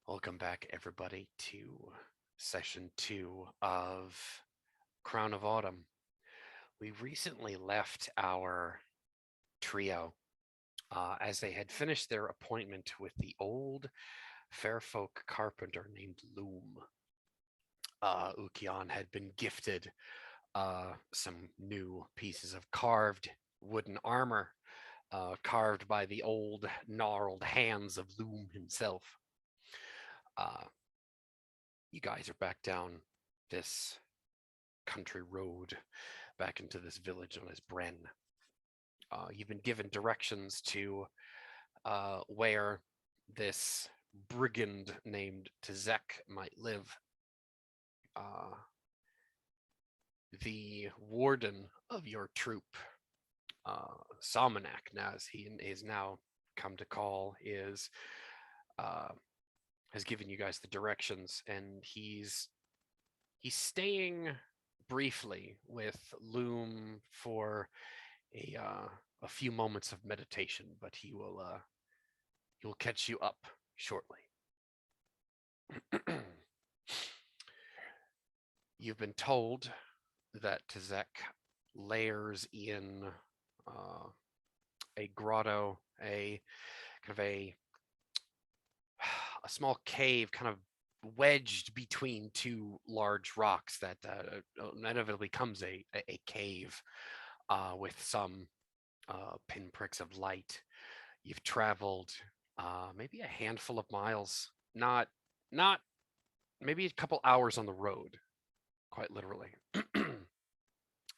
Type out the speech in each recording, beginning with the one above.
Welcome back, everybody, to session two of Crown of Autumn. We recently left our trio as they had finished their appointment with the old fairfolk carpenter named Loom. Ukion had been gifted some new pieces of carved wooden armor, carved by the old gnarled hands of Loom himself. Uh, you guys are back down this country road back into this village known as Bren. You've been given directions to where this brigand named Tezek might live. Uh, the warden of your troop, Salmonak, now as he is now come to call, is uh, has given you guys the directions, and he's staying briefly with Loom for a uh, a few moments of meditation, but he will catch you up shortly. You've been told that Tezek layers in uh, a grotto, a kind of a small cave, kind of wedged between two large rocks that inevitably becomes a cave with some pinpricks of light. You've traveled maybe a handful of miles, not maybe a couple hours on the road, quite literally.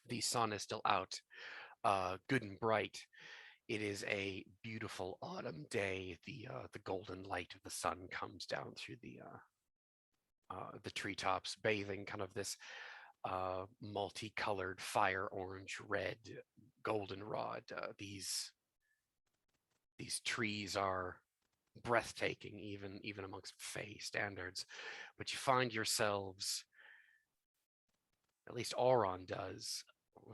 The sun is still out, good and bright. It is a beautiful autumn day. The golden light of the sun comes down through the treetops, bathing kind of this multicolored fire orange, red, goldenrod. These trees are breathtaking, even amongst Fey standards. But you find yourselves, at least Auron does,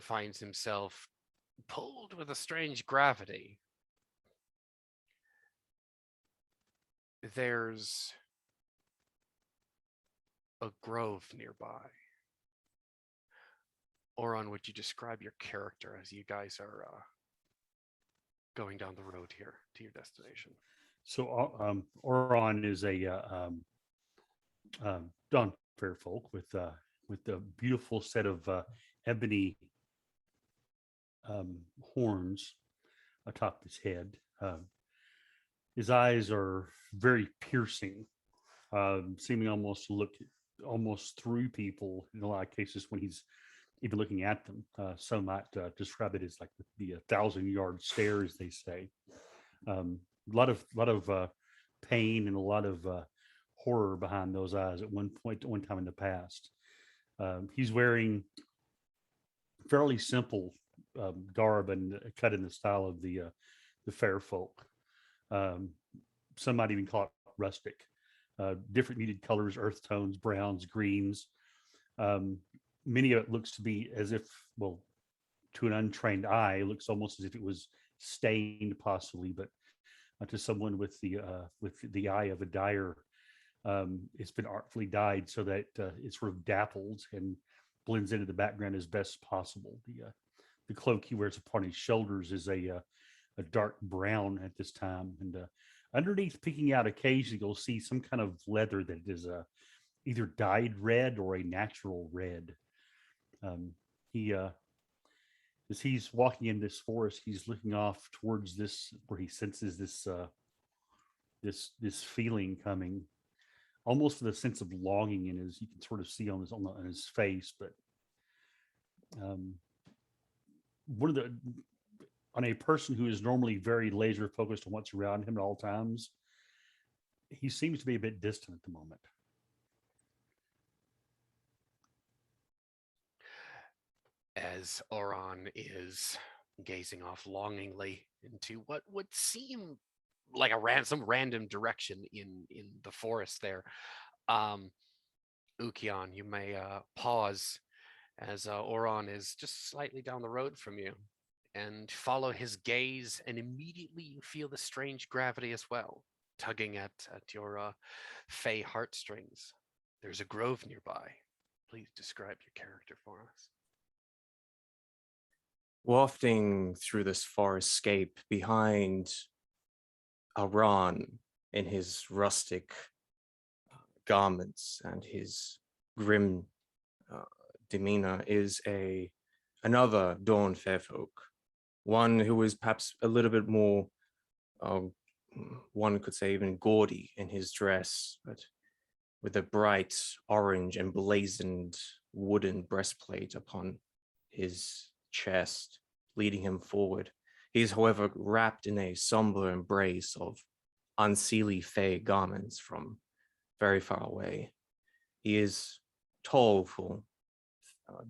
finds himself pulled with a strange gravity. There's a grove nearby. Auron, would you describe your character as you guys are going down the road here to your destination? Oron is a Don Fairfolk with a beautiful set of ebony horns atop his head. His eyes are very piercing, seeming almost to look almost through people in a lot of cases when he's even looking at them. Some might describe it as like the 1,000-yard stare, as they say. A lot of pain and a lot of horror behind those eyes at one time in the past. He's wearing fairly simple garb and cut in the style of the fair folk. Um, some might even call it rustic. Different muted colors, earth tones, browns, greens. Um, Many of it looks to be as if, well, to an untrained eye, it looks almost as if it was stained, possibly, but to someone with the eye of a dyer, it's been artfully dyed so that it sort of dapples and blends into the background as best possible. The cloak he wears upon his shoulders is a dark brown at this time, and underneath, peeking out occasionally, you'll see some kind of leather that is either dyed red or a natural red. He As he's walking in this forest, he's looking off towards this where he senses this feeling coming, almost with a sense of longing in his. You can sort of see on his face, but um, one of the on a person who is normally very laser focused on what's around him at all times, he seems to be a bit distant at the moment. As Auron is gazing off longingly into what would seem like some random direction in the forest there. Um, Ukion, you may pause as Auron is just slightly down the road from you and follow his gaze, and immediately you feel the strange gravity as well. tugging at your fey heartstrings. There's a grove nearby. Please describe your character for us. Wafting through this farscape behind Aran in his rustic garments and his grim demeanor is another Dawn Fairfolk, one who is perhaps a little bit more, one could say even gaudy in his dress, but with a bright orange emblazoned wooden breastplate upon his chest, leading him forward. He is, however, wrapped in a somber embrace of unseelie fey garments from very far away. He is tall for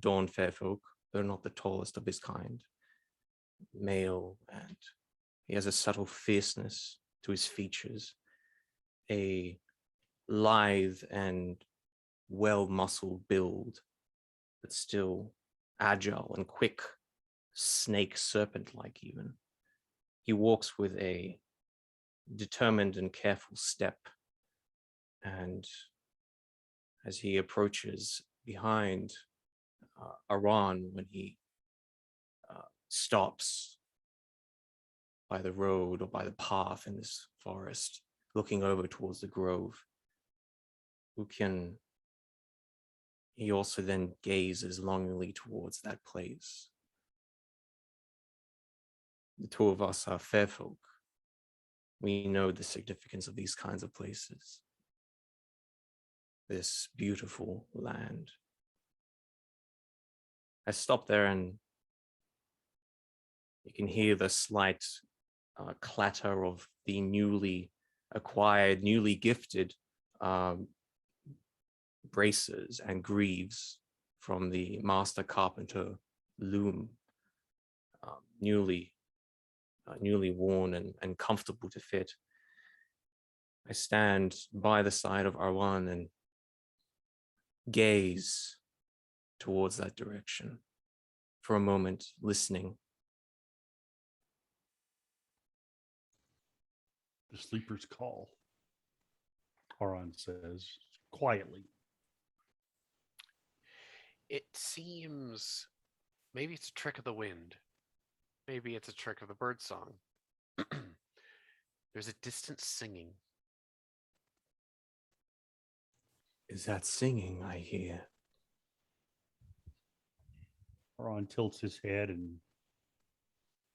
Dawn Fairfolk, though not the tallest of his kind. Male, and he has a subtle fierceness to his features, a lithe and well-muscled build, but still agile and quick, snake serpent-like even. He walks with a determined and careful step, and as he approaches behind Aran, when he stops by the road or by the path in this forest, looking over towards the grove, he also then gazes longingly towards that place. The two of us are fair folk. We know the significance of these kinds of places. This beautiful land. I stop there and you can hear the slight clatter of the newly acquired, newly gifted braces and greaves from the master carpenter loom, newly worn and comfortable to fit. I stand by the side of Arwan and gaze towards that direction for a moment, listening. The sleeper's call, Aran says quietly. It seems maybe it's a trick of the wind. Maybe it's a trick of the bird song. There's a distant singing. Is that singing I hear? Aran tilts his head and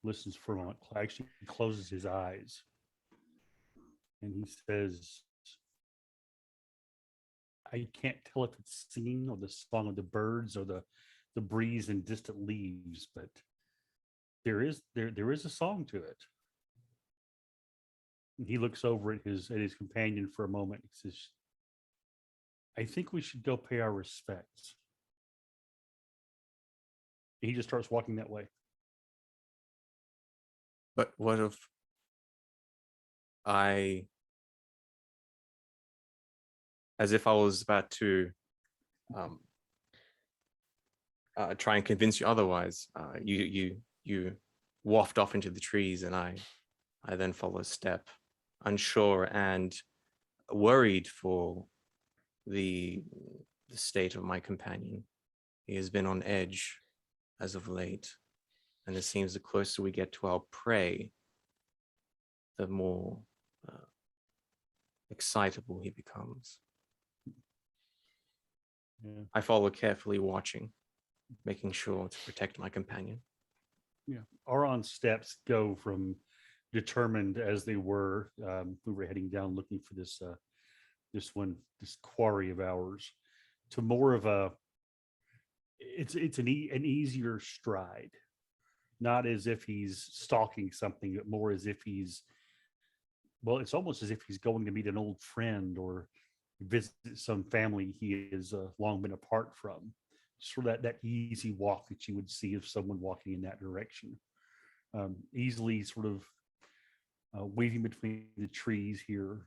listens for a moment. Actually, he closes his eyes. And he says, I can't tell if it's singing or the song of the birds or the breeze and distant leaves, but there is a song to it. And he looks over at his companion for a moment. He says, I think we should go pay our respects. He just starts walking that way. But what if as if I was about to try and convince you otherwise, you waft off into the trees, and I then follow step, unsure and worried for the state of my companion. He has been on edge as of late, and it seems the closer we get to our prey, the more excitable he becomes. Yeah. I follow carefully, watching, making sure to protect my companion. Yeah. Aron's steps go from determined as they were. We were heading down looking for this quarry of ours, to more of a. It's an easier stride, not as if he's stalking something, but more as if he's. Well, it's almost as if he's going to meet an old friend or visit some family he has long been apart from. Sort of that easy walk that you would see of someone walking in that direction. Easily sort of weaving between the trees here.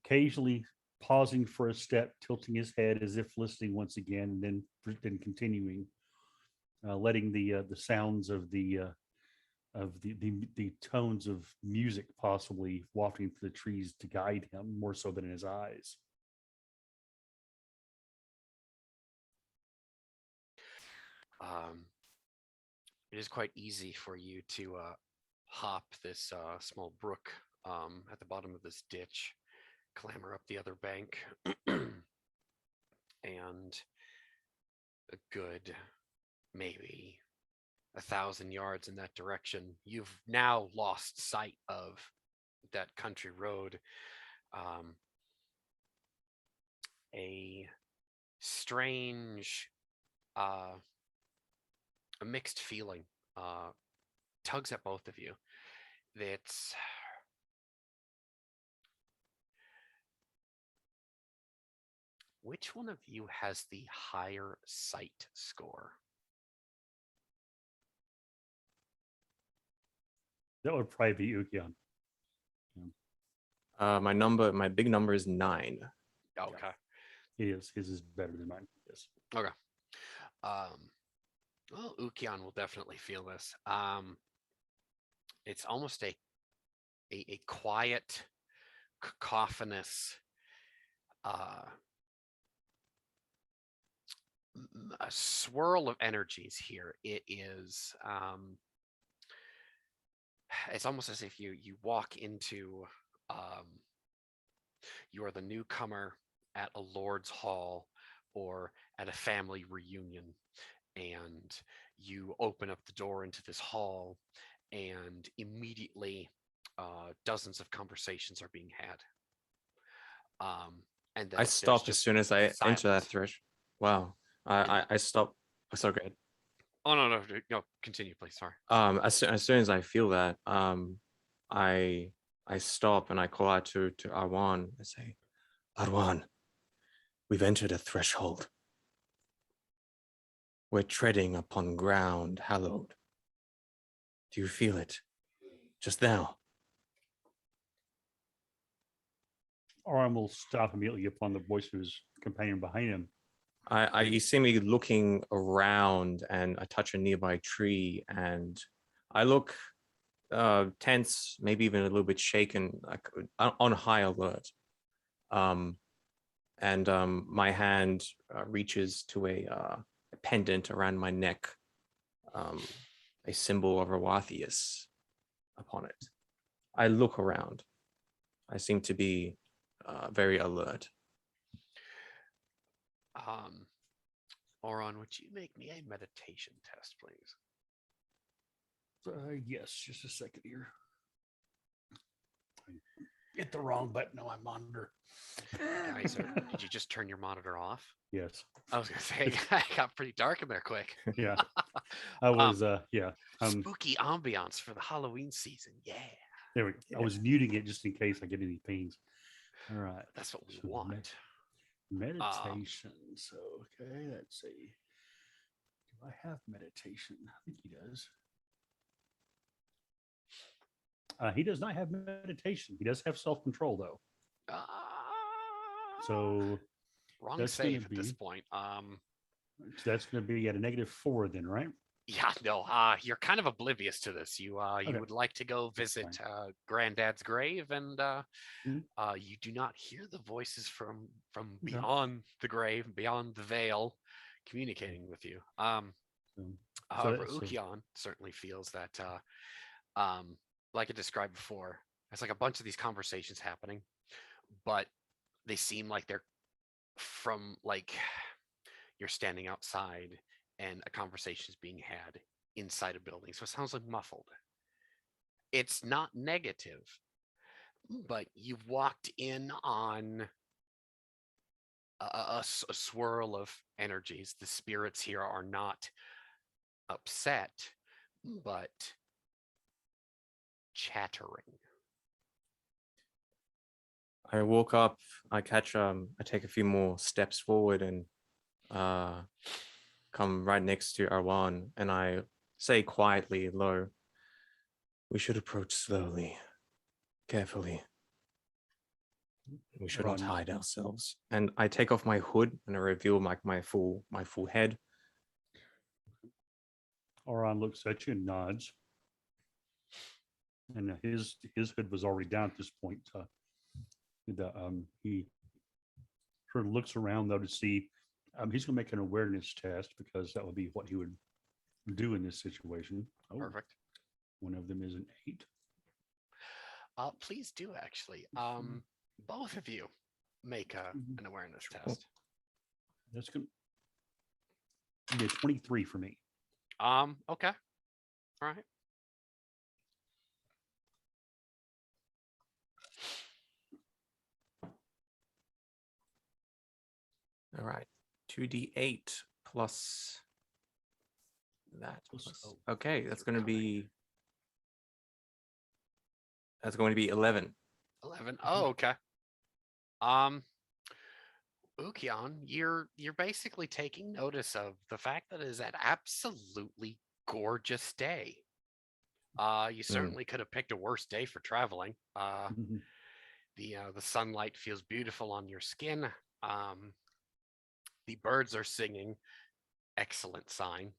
Occasionally pausing for a step, tilting his head as if listening once again, and then continuing, letting the sounds of the of the tones of music possibly wafting through the trees to guide him more so than in his eyes. It is quite easy for you to hop this small brook at the bottom of this ditch, clamber up the other bank, and a good maybe 1,000 yards in that direction, you've now lost sight of that country road. A strange, a mixed feeling tugs at both of you. That's which one of you has the higher sight score? That would probably be Ukion. My big number is 9. Okay. His is better than mine. Yes. Okay. Well, Ukion will definitely feel this. It's almost a quiet, cacophonous, a swirl of energies here. It is it's almost as if you walk into you are the newcomer at a lord's hall or at a family reunion, and you open up the door into this hall, and immediately dozens of conversations are being had. And then I stop as soon as I enter that silence. thresh. Wow. I stop. Oh, so good. Oh no, continue, please. Sorry. As soon as I feel that, I stop and I call out to Arwan and say, Arwan, we've entered a threshold. We're treading upon ground hallowed. Do you feel it? Just now. Oran will stop immediately upon the voice of his companion behind him. You see me looking around, and I touch a nearby tree, and I look tense, maybe even a little bit shaken, like on high alert. My hand reaches to a pendant around my neck, a symbol of Arwathius upon it. I look around. I seem to be very alert. Oran, would you make me a meditation test, please? Yes, just a second here. Hit the wrong button on my monitor. Guys, did you just turn your monitor off? Yes. I was gonna say it got pretty dark in there quick. Yeah. I was spooky ambiance for the Halloween season. Yeah. There we go. Yeah. I was muting it just in case I get any pings. All right. That's what we So want. Meditation. So okay, let's see. Do I have meditation? I think he does. He does not have meditation. He does have self-control though. So wrong that's save gonna at this be- point. So that's going to be at a -4 then, right? Yeah, no, you're kind of oblivious to this. You Okay. would like to go That's visit Granddad's grave, and Mhm. you do not hear the voices from Okay. beyond the grave, beyond the veil, communicating with you. However, so- Ukion certainly feels that, like I described before, it's like a bunch of these conversations happening, but they seem like they're from like you're standing outside and a conversation is being had inside a building. So it sounds like muffled. It's not negative, but you've walked in on a swirl of energies. The spirits here are not upset, but chattering. I walk up, I take a few more steps forward and come right next to Arwan, and I say quietly, low, we should approach slowly, carefully. We should not Run. hide ourselves. And I take off my hood and I reveal my full head. Oran looks at you and nods. and his hood was already down at this point. He sort of looks around though to see. He's going to make an awareness test because that would be what he would do in this situation. Oh, Perfect. one of them is an 8. Please do actually. Both of you make an awareness Sure. test. That's going to be a 23 for me. Okay. All right. All right. 2d8 plus that. Okay, that's going to be 11. 11. Oh, okay. Ukion, you're basically taking notice of the fact that it is an absolutely gorgeous day. You certainly could have picked a worse day for traveling. Mhm. The sunlight feels beautiful on your skin. The birds are singing. Excellent sign.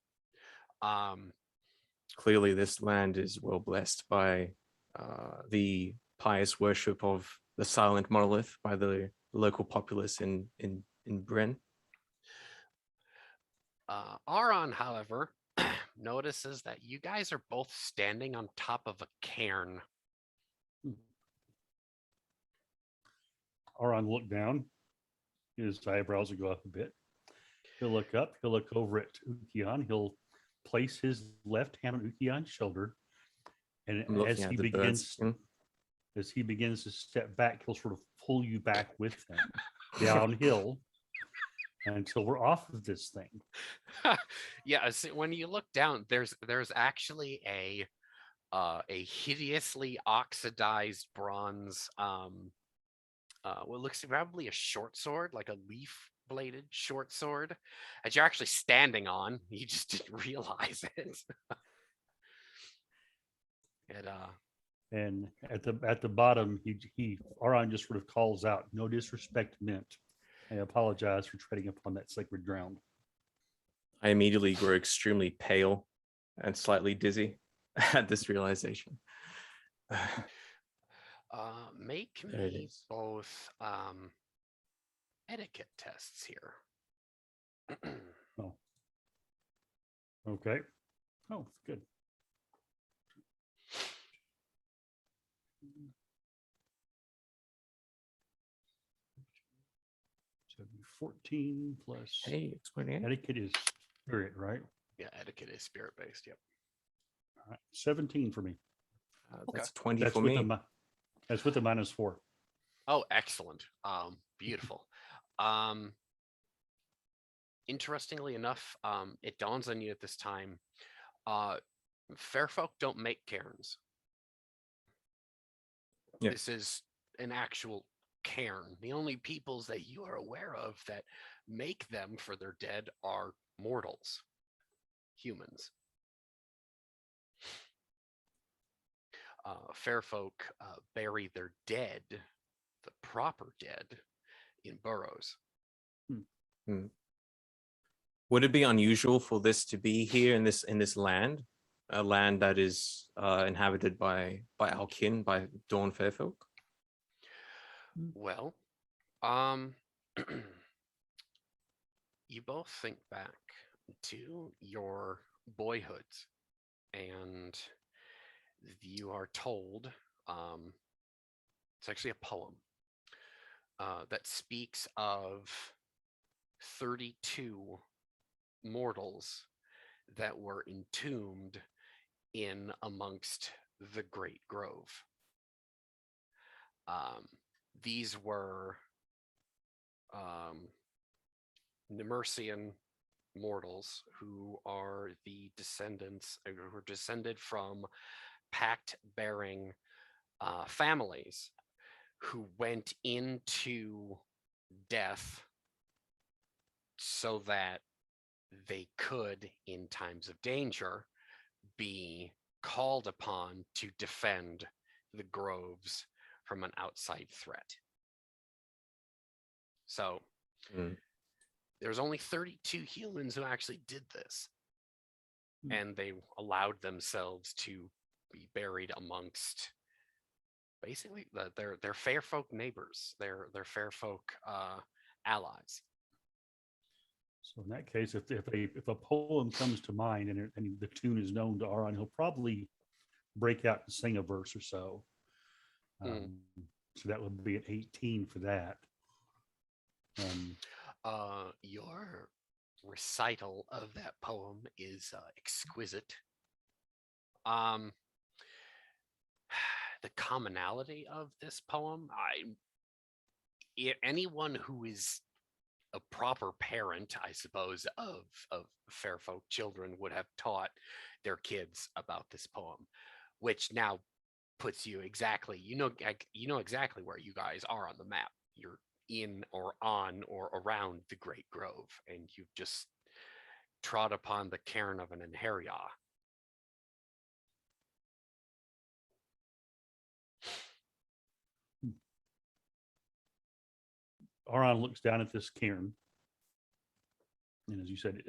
Clearly, this land is well blessed by the pious worship of the silent monolith by the local populace in Bryn. Aron, however, notices that you guys are both standing on top of a cairn. Aron look down. His eyebrows will go up a bit. He'll look up. He'll look over at Ukion. He'll place his left hand on Ukion's shoulder, and I'm looking at the birds. as he begins to step back, he'll sort of pull you back with him downhill until we're off of this thing. Yeah, when you look down, there's actually a hideously oxidized bronze what looks probably a short sword, like a leaf bladed short sword, that you're actually standing on. You just didn't realize it. And at the bottom, he Aron just sort of calls out, "No disrespect meant. I apologize for treading upon that sacred ground." I immediately grew extremely pale and slightly dizzy at this realization. Make There it me is. both etiquette tests here. Oh, okay. Oh, good. So 14 plus Hey, it's 28. etiquette is spirit, right? Yeah, etiquette is spirit based. Yep. All right, 17 for me. That's 20 That's for with me. that's with the -4. Oh, excellent. Beautiful. Interestingly enough, it dawns on you at this time, fair folk don't make cairns. Yeah. This is an actual cairn. The only peoples that you are aware of that make them for their dead are mortals, humans. Fair folk bury their dead, the proper dead, in burrows. Would it be unusual for this to be here in this land, a land that is inhabited by our kin, by Dawn Fairfolk? Well, you both think back to your boyhoods, and you are told it's actually a poem that speaks of 32 mortals that were entombed in amongst the Great Grove. These were Nemersian mortals who are the descendants, who were descended from pact-bearing families who went into death so that they could, in times of danger, be called upon to defend the groves from an outside threat. So there's only 32 humans who actually did this, and they allowed themselves to be buried amongst basically their fair folk neighbors, their fair folk allies. So in that case, if a poem comes to mind and the tune is known to Aron, he'll probably break out and sing a verse or so. Mm. So that would be an 18 for that. Your recital of that poem is exquisite. The commonality of this poem, anyone who is a proper parent, I suppose, of fair folk children would have taught their kids about this poem, which now puts you exactly, you know exactly where you guys are on the map. You're in or on or around the Great Grove, and you've just trod upon the cairn of an Enheria. Aron looks down at this cairn, and as you said,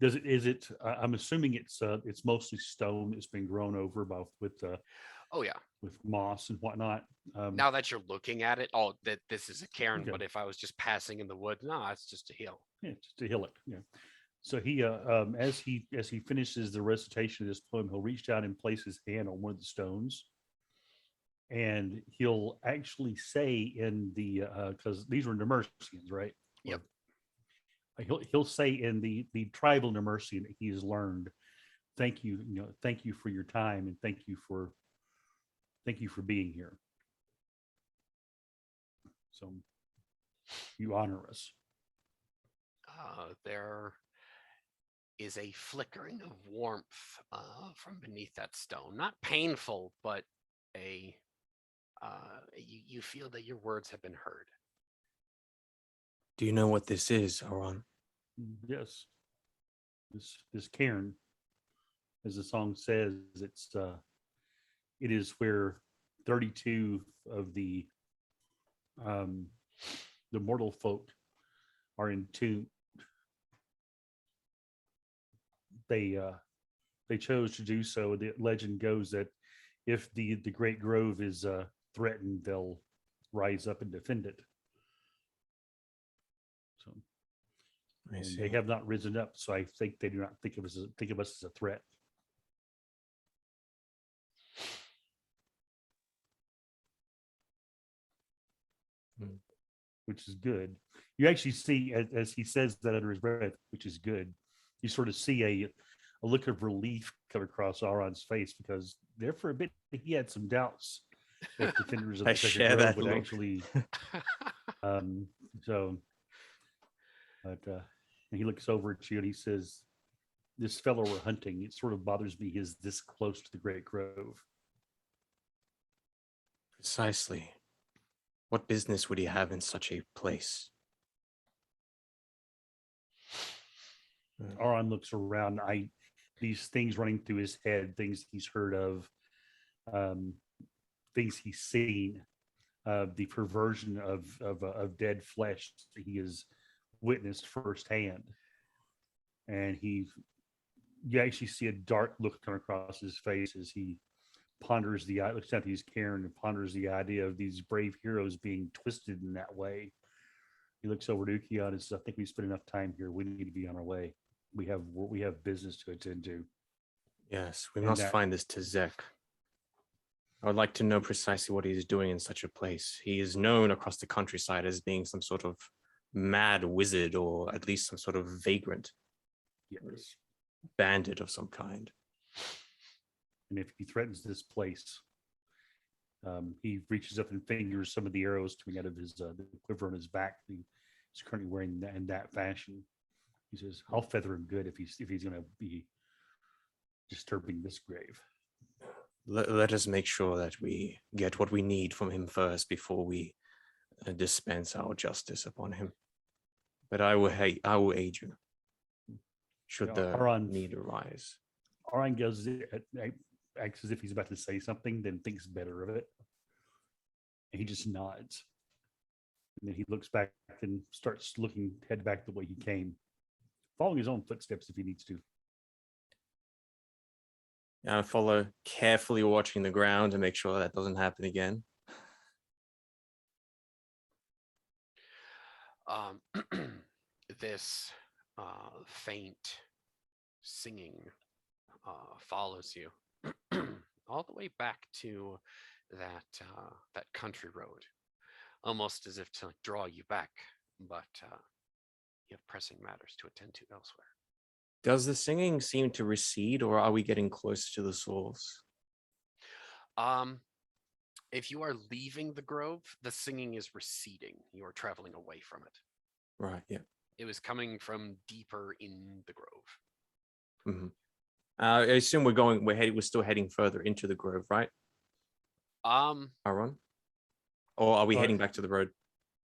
does it? Is it? I'm assuming it's mostly stone. It's been grown over Oh yeah. with moss and whatnot. Now that you're looking at it, oh, that this is a cairn. Okay. But if I was just passing in the woods, no, it's just a hill. Yeah, just to hillock. Yeah. So he, as he finishes the recitation of this poem, he'll reach down and place his hand on one of the stones, and he'll actually say in the because these were Nemersians, right? Yep. He'll say in the tribal Nemersian that he has learned, thank you, thank you for your time, and thank you for being here. So you honor us. There is a flickering of warmth from beneath that stone. Not painful, but you feel that your words have been heard. Do you know what this is, Aron? Yes. This cairn, as the song says, it is where 32 of the mortal folk are entombed. They chose to do so. The legend goes that if the Great Grove is threatened, they'll rise up and defend it. So they have not risen up, so I think they do not think of us as a threat. Which is good. You actually see, as he says that under his breath, which is good, you sort of see a look of relief come across Aron's face, because there for a bit he had some doubts that defenders of I the Sacred share Grove that would look. actually but and he looks over at you and he says, this fellow we're hunting, it sort of bothers me he's this close to the Great Grove. Precisely. What business would he have in such a place? Aron looks around. These things running through his head, things he's heard of, things he's seen, the perversion of dead flesh that he has witnessed firsthand, and you actually see a dark look come across his face as he ponders looks at these cairn and ponders the idea of these brave heroes being twisted in that way. He looks over to Ukion and says, I think we spent enough time here. We need to be on our way. We have business to attend to. Yes, we must find this Tezek. I would like to know precisely what he is doing in such a place. He is known across the countryside as being some sort of mad wizard, or at least some sort of vagrant. Yes. Bandit of some kind. And if he threatens this place, he reaches up and fingers some of the arrows coming out of his the quiver on his back. He's currently wearing that in that fashion. He says, I'll feather him good if he's going to be disturbing this grave. Let us make sure that we get what we need from him first before we dispense our justice upon him. But I will aid you should the need arise. Aron goes, acts as if he's about to say something, then thinks better of it. And he just nods. And then he looks back and starts head back the way he came, following his own footsteps if he needs to. I follow, carefully watching the ground to make sure that doesn't happen again. Um, this faint singing follows you all the way back to that country road, almost as if to like, draw you back. But you have pressing matters to attend to elsewhere. Does the singing seem to recede, or are we getting close to the source? Um, if you are leaving the grove, the singing is receding. You are traveling away from it. Right. Yeah. It was coming from deeper in the grove. hmm I assume we're still heading further into the grove, right, Um, Aaron? Or are we Uh, heading back to the road?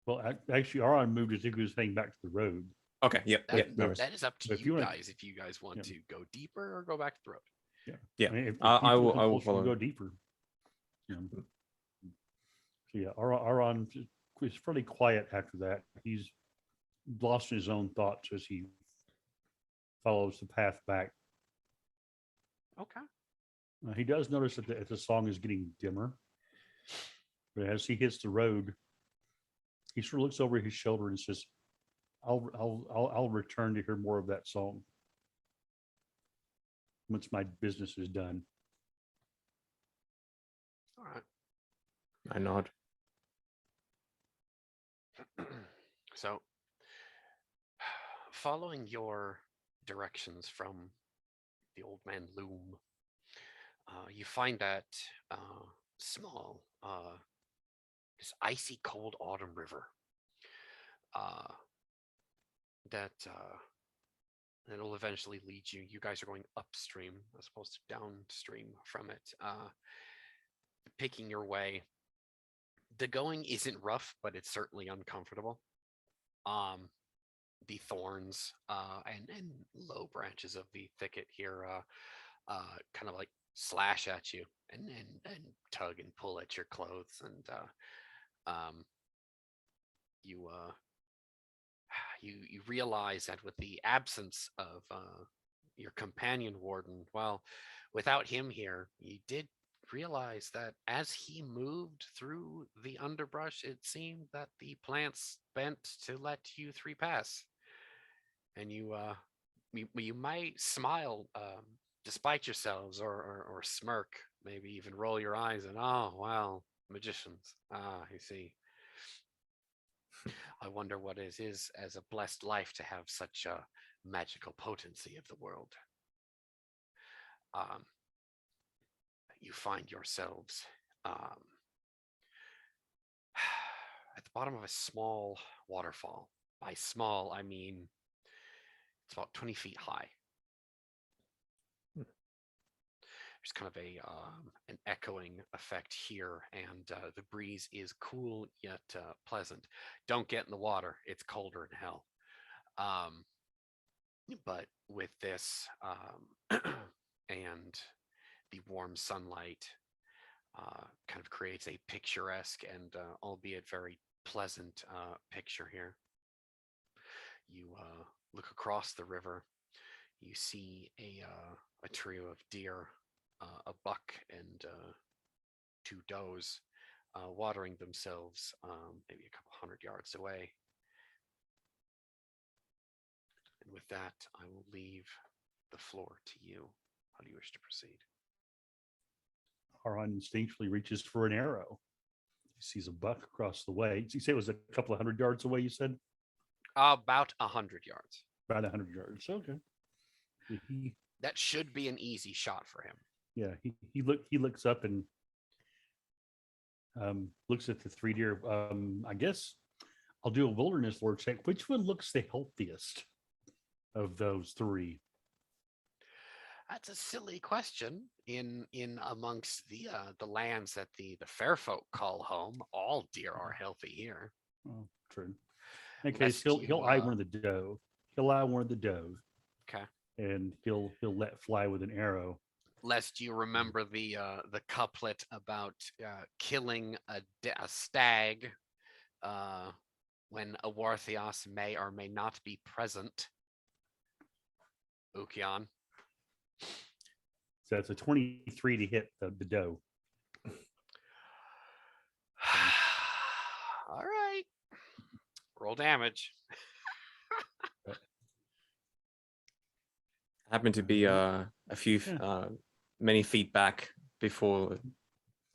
Well, actually, Aron moved as he was heading back to the road. Okay. Yep. that, Yep. No worries. that is up to But if you you wanna- guys if you guys want Yeah. to go deeper or go back to the road. Yeah. Yeah. I mean, if I you feel will comfortable, follow. go deeper. Yeah. So yeah, Aron is fairly quiet after that. He's lost in his own thoughts as he follows the path back. Okay. He does notice that the song is getting dimmer, but as he hits the road, he sort of looks over his shoulder and says, I'll return to hear more of that song once my business is done." All right. I nod. So, following your directions from the old man Loom, you find that small, this icy cold autumn river uh, that that'll eventually lead you. You guys are going upstream as opposed to downstream from it, picking your way. The going isn't rough, but it's certainly uncomfortable. Um, the thorns and low branches of the thicket here kind of like slash at you and tug and pull at your clothes, and um, you you realize that with the absence of your companion warden, well, without him here, you did realize that as he moved through the underbrush, it seemed that the plants bent to let you three pass, and you might smile despite yourselves, or smirk, maybe even roll your eyes and, oh well, magicians, you see. I wonder what it is as a blessed life to have such a magical potency of the world. Um, you find yourselves um, at the bottom of a small waterfall. By small, I mean it's about 20 feet high. There's kind of an echoing effect here, and the breeze is cool yet pleasant. Don't get in the water; it's colder than hell. Um, but with this and the warm sunlight, kind of creates a picturesque and albeit very pleasant picture here. You look across the river. You see a trio of deer, a buck, and two does watering themselves maybe a couple 100 yards away. And with that, I will leave the floor to you. How do you wish to proceed? Aron instinctually reaches for an arrow. He sees a buck across the way. Did you say it was a couple of 100 yards away? You said About 100 yards. about 100 yards. Okay. He That should be an easy shot for him. Yeah, he looks up and looks at the three deer. I guess I'll do a wilderness lore check. Which one looks the healthiest of those three? That's a silly question. In amongst the lands that the fair folk call home, all deer are healthy here. Oh, true. In case Lest he'll you, eye one of the doe. He'll eye one of the doe, Okay. and he'll let fly with an arrow. Lest you remember the couplet about killing a stag when Awarthios may or may not be present. Ukion. So that's a 23 to hit the doe. All right. Roll damage. Happened to be a few many feet back before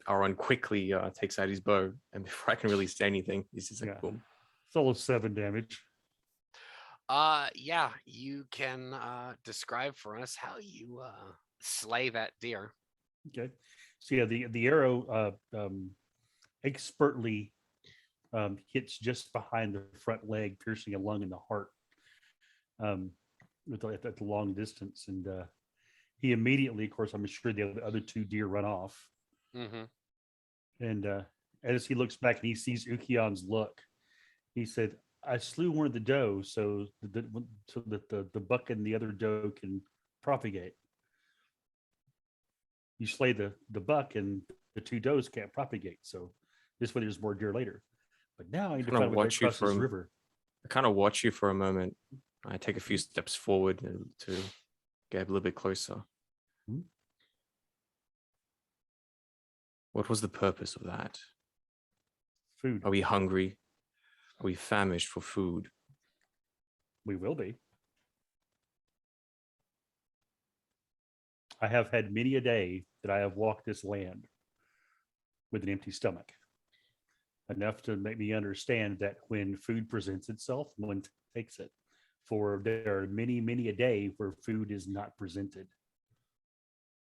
Aaron quickly takes out his bow, and before I can really say anything, he's just like, Yeah. boom. It's all 7 damage. Yeah, you can describe for us how you slay that deer. Okay. So yeah, the arrow expertly hits just behind the front leg, piercing a lung in the heart at the long distance. And he immediately, of course, I'm sure the other 2 deer run off. Mm-hmm. And as he looks back and he sees Ukion's look, he said, I slew one of the doe so that the buck and the other doe can propagate. You slay the buck and the 2 does can't propagate. So this way there's more deer later. But now I need to Kinda find a way watch to you cross this from- river. I kind of watch you for a moment. I take a few steps forward to get a little bit closer. Mhm. What was the purpose of that? Food. Are we hungry? Are we famished for food? We will be. I have had many a day that I have walked this land with an empty stomach. Enough to make me understand that when food presents itself, one takes it. For there are many, many a day where food is not presented.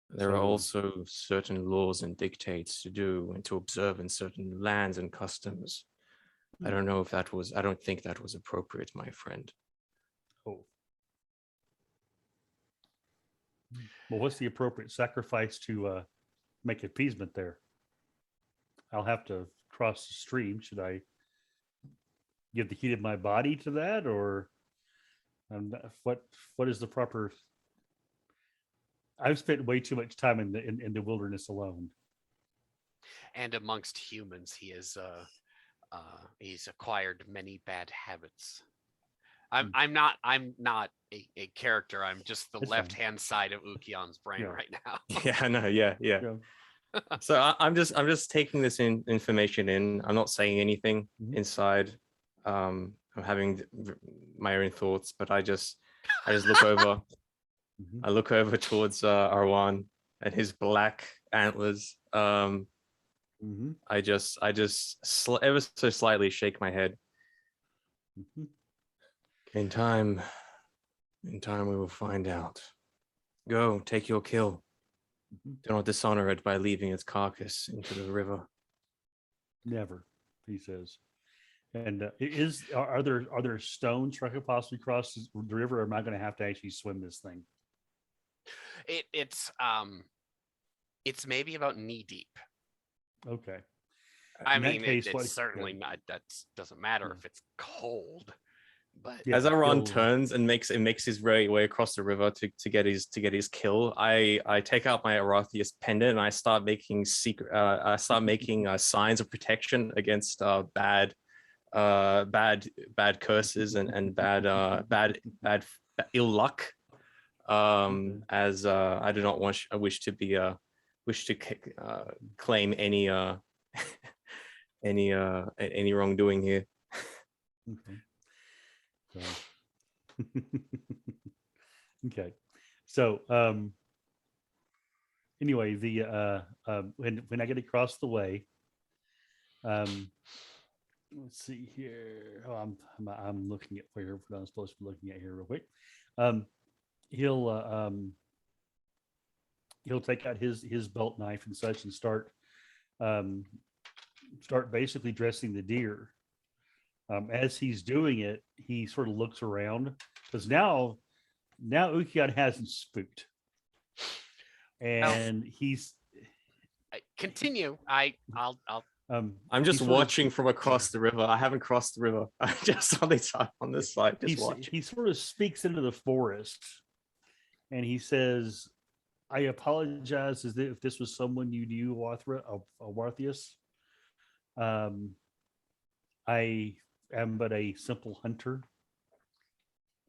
There are So- also certain laws and dictates to do and to observe in certain lands and customs. I don't know if that was, I don't think that was appropriate, my friend. Oh. Well, what's the appropriate sacrifice to make appeasement there? I'll have to cross the stream. Should I give the heat of my body to that, or what is the proper? I've spent way too much time in the wilderness alone. And amongst humans, he's acquired many bad habits. I'm not a character. I'm just the That's fine. left-hand side of Ukion's brain Yeah. right now. Yeah, no, yeah. Yeah. So I'm just taking this information in. I'm not saying anything Mhm. inside. I'm having my own thoughts, but I just look over. Mhm. I look over towards Arwan and his black antlers. Mhm. I just ever so slightly shake my head. Mhm. In time we will find out. Go, take your kill. Mhm. Do not dishonor it by leaving its carcass into the river. Never, he says. And are there stones where I could possibly cross the river, or am I going to have to actually swim this thing? It's maybe about knee deep. Okay. I In that mean, case, it's what- certainly yeah. not. That doesn't matter Yeah. if it's cold, but Yeah, As Aron he'll- turns and makes his way across the river to get his kill, I take out my Arathius pendant and I start making signs of protection against bad curses and bad ill luck. As I do not wish to claim any any wrongdoing here. Okay. So, okay. So anyway, the when I get across the way, let's see here. Oh, I'm looking at where I'm supposed to be looking at here real quick. He'll take out his belt knife and such and start basically dressing the deer. As he's doing it, he sort of looks around because now Ukion hasn't spooked, and he's continue. I'll I'm just he sort of- watching from across the river. I haven't crossed the river. I'm just on this side, just watching. he sort of speaks into the forest, and he says, "I apologize as if this was someone you knew, Warthius. I am but a simple hunter,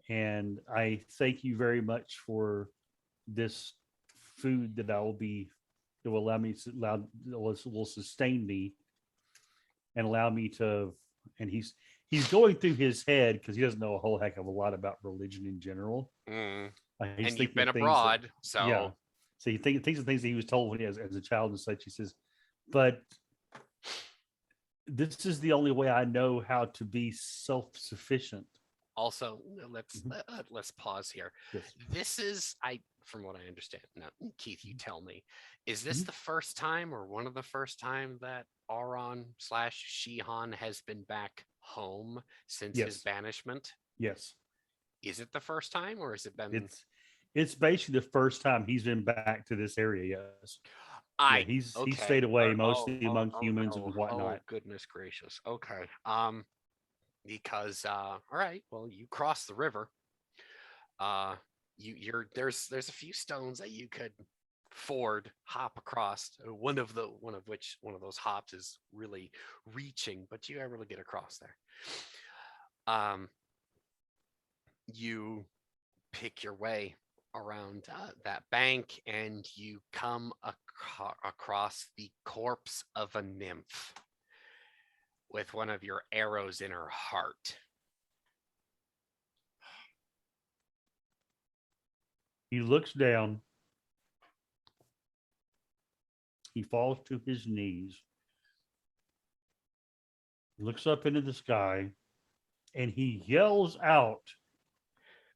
and I thank you very much for this food that that will allow me to will sustain me and allow me to. And he's going through his head because he doesn't know a whole heck of a lot about religion in general. Mm. He's And you've thinking been of things abroad, so yeah. So he thinks of things that he was told when as a child and such. He says, but this is the only way I know how to be self-sufficient. also let's Mhm. let's pause here. Yes. This is from what I understand. Now, Keith, you tell me, is this Mhm. the first time or one of the first time that Auron/Shihan has been back home since his Yes. banishment? Yes. Is it the first time or has it been It's basically the first time he's been back to this area. Yes. Yeah, I he's okay. stayed away Oh, mostly oh, among oh, humans and oh, oh, whatnot. goodness gracious. Okay. Because all right, well, you cross the river. Uh you're there's a few stones that you could hop across. One of those hops is really reaching, but you ever get across there. Um you pick your way around that bank and you come across the corpse of a nymph with one of your arrows in her heart. He looks down. He falls to his knees, looks up into the sky, and he yells out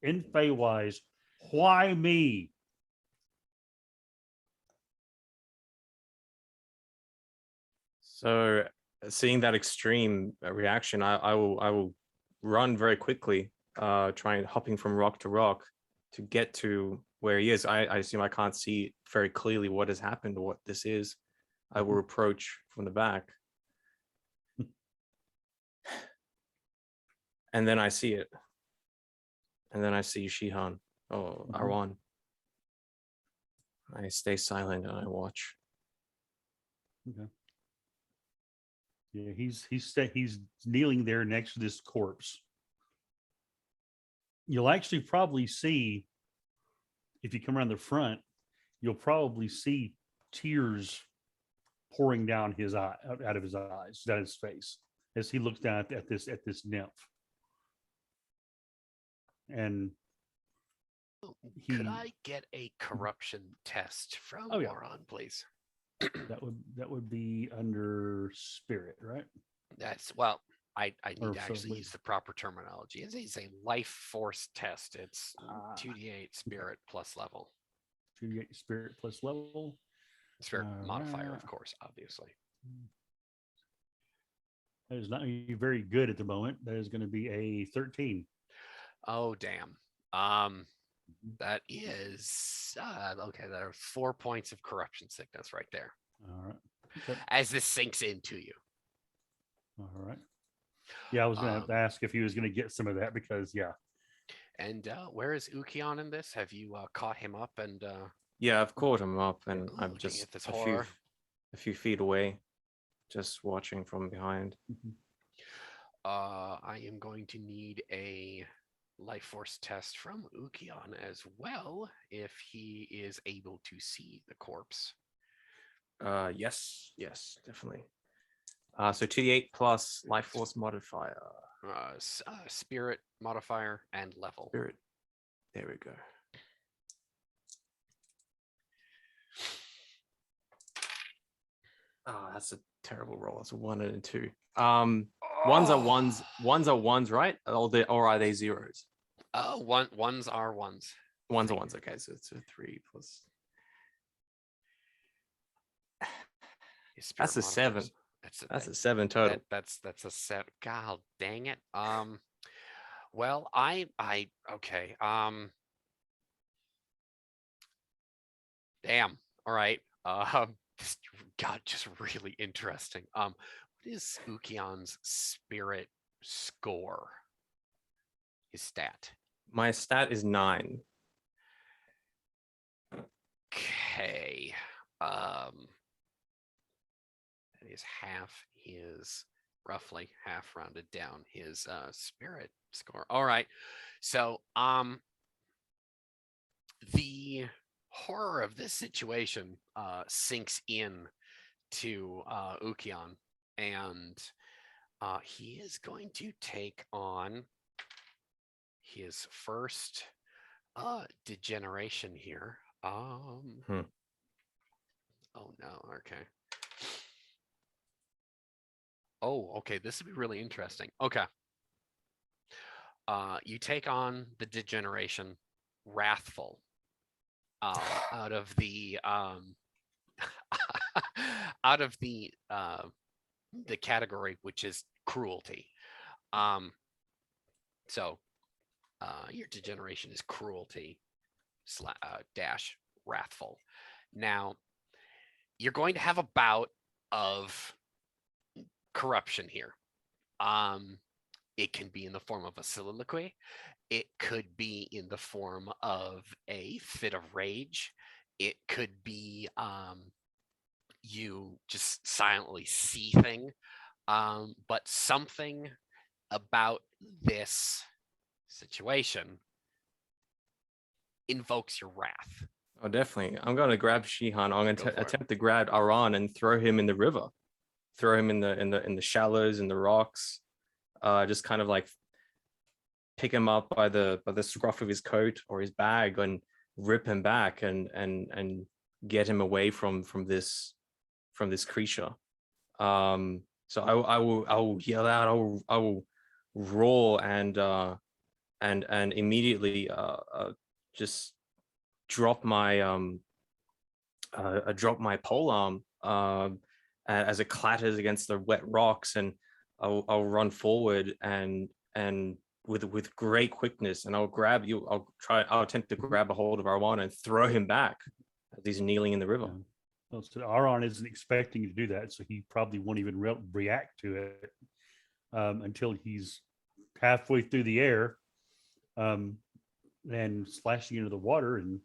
in Feywise, "Why me?" So, seeing that extreme reaction, I will run very quickly, trying hopping from rock to rock to get to where he is. I assume I can't see very clearly what has happened or what this is. I will approach from the back, and then I see it, and then I see Shihan. Oh, Mhm. Arwan. I stay silent and I watch. Okay. Yeah, he's kneeling there next to this corpse. You'll actually probably see, if you come around the front, you'll probably see tears pouring down his eye out of his eyes, down his face, as he looks down at this nymph. And Could he, I get a corruption test from oh yeah, Auron, please? that would be under spirit, right? That's well, I need Or to so actually use the proper terminology. It's a life force test. It's 2d8 spirit plus level. 2d8 spirit plus level. Spirit modifier, of course, obviously. That is not very good at the moment. That is going to be a 13. Oh damn. That is okay. There are 4 points of corruption sickness right there. All right. Okay. As this sinks into you. All right. Yeah, I was going to ask if he was going to get some of that because, yeah. And where is Ukion in this? Have you caught him up and Yeah, I've caught him up, and I'm looking just at this a horror? few feet away, just watching from behind. Mhm. I am going to need a life force test from Ukion as well, if he is able to see the corpse. Yes, definitely. So 2d8 plus life force modifier. Spirit modifier and level. Spirit. There we go. Oh, that's a terrible roll. It's a 1 and a 2. Ones are ones, right? Or are they zeros? Ones are ones. Ones are ones. Okay, so it's a 3 plus. That's a 7. That's a 7 total. That's a set. God dang it. Well, I okay. Damn. All right. This got just really interesting. What is Ukion's spirit score? His stat. My stat is 9. Okay. That is roughly half rounded down his spirit score. All right. So the horror of this situation sinks in to Ukion, and he is going to take on his first degeneration here. Hmm. Oh no, okay. Oh, okay, this would be really interesting. Okay. You take on the degeneration Wrathful out of the out of the category which is cruelty. So your degeneration is cruelty dash wrathful. Now you're going to have a bout of corruption here. It can be in the form of a soliloquy. It could be in the form of a fit of rage. It could be you just silently seething. But something about this situation invokes your wrath. Oh, definitely. I'm going to grab Shihan. I'm going Go to for it. attempt to grab Aran and throw him in the river, throw him in the shallows, in the rocks. Just kind of like pick him up by the scruff of his coat or his bag and rip him back and get him away from this creature. So I will yell out. I will roar and immediately just drop my drop my polearm as it clatters against the wet rocks, and I'll run forward and with great quickness, and I'll grab you. I'll attempt to grab a hold of Arwana and throw him back as he's kneeling in the river. Yeah. Well, so Aron isn't expecting you to do that, so he probably won't even react to it until he's halfway through the air and splashing into the water, and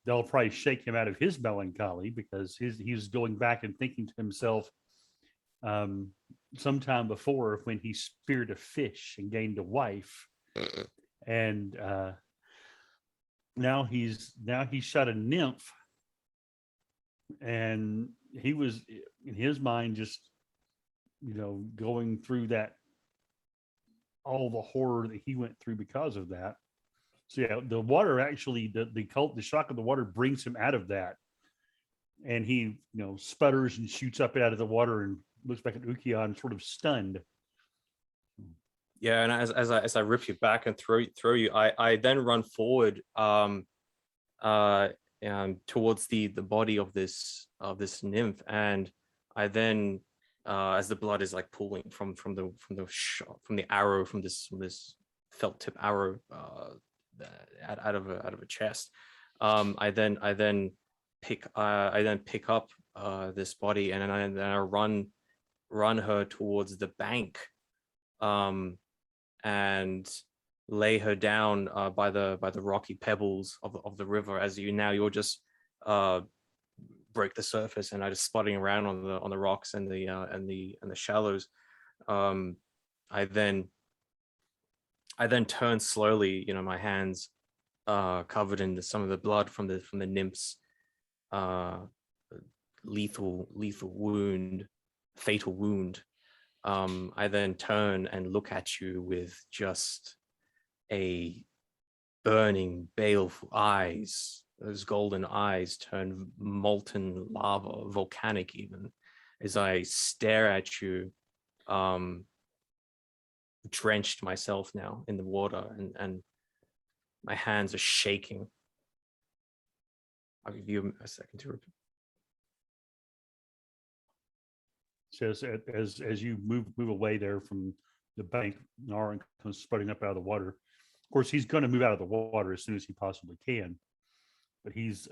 they'll probably shake him out of his melancholy because he's going back and thinking to himself sometime before when he speared a fish and gained a wife, and now he's shot a nymph, and he was in his mind just going through that, all the horror that he went through because of that. So yeah, the water actually, the shock of the water brings him out of that, and he sputters and shoots up out of the water and looks back at Ukion, sort of stunned. Yeah, and as I rip you back and throw you, I then run forward towards the body of this nymph, and I then as the blood is like pooling from the arrow, from this felt tip arrow out of a chest, I then pick up this body, and then I run her towards the bank, and lay her down by the rocky pebbles of the river. As you're just break the surface, and I just spotting around on the rocks and the shallows. I then turn slowly, my hands covered in some of the blood from the nymph's lethal wound, fatal wound. I then turn and look at you with just a burning, baleful eyes. Those golden eyes turn molten lava, volcanic even, as I stare at you, drenched myself now in the water, and my hands are shaking. I'll give you a second to repeat. So as you move away there from the bank, Naran comes sputting up out of the water. Of course, he's going to move out of the water as soon as he possibly can, but he's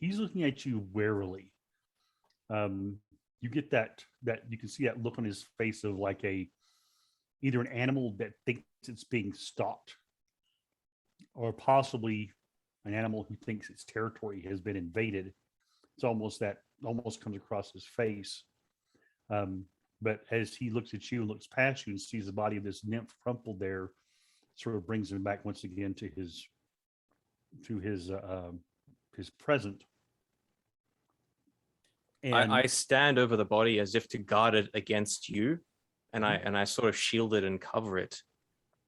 looking at you warily. You get that you can see that look on his face of like either an animal that thinks it's being stalked, or possibly an animal who thinks its territory has been invaded. It's almost comes across his face. But as he looks at you and looks past you and sees the body of this nymph crumpled there, sort of brings him back once again to his to his present. And I stand over the body as if to guard it against you, and I sort of shield it and cover it.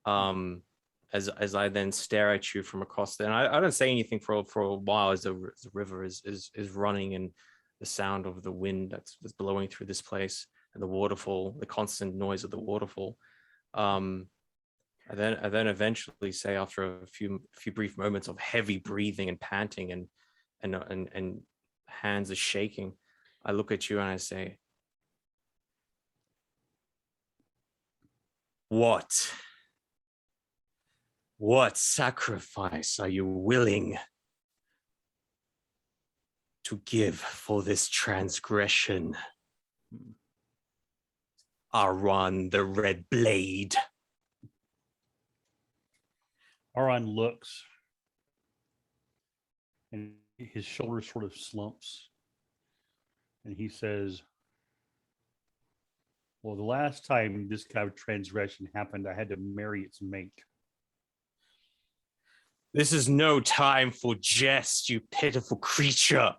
As I then stare at you from across there, and I don't say anything for a while as the river is running, and the sound of the wind that's blowing through this place, and the waterfall, the constant noise of the waterfall. I then eventually say, after a few brief moments of heavy breathing and panting and hands are shaking, I look at you and I say, What sacrifice are you willing to give for this transgression? Aran the Red Blade. Aron looks, and his shoulder sort of slumps, and he says, well, the last time this kind of transgression happened, I had to marry its mate. This is no time for jest, you pitiful creature.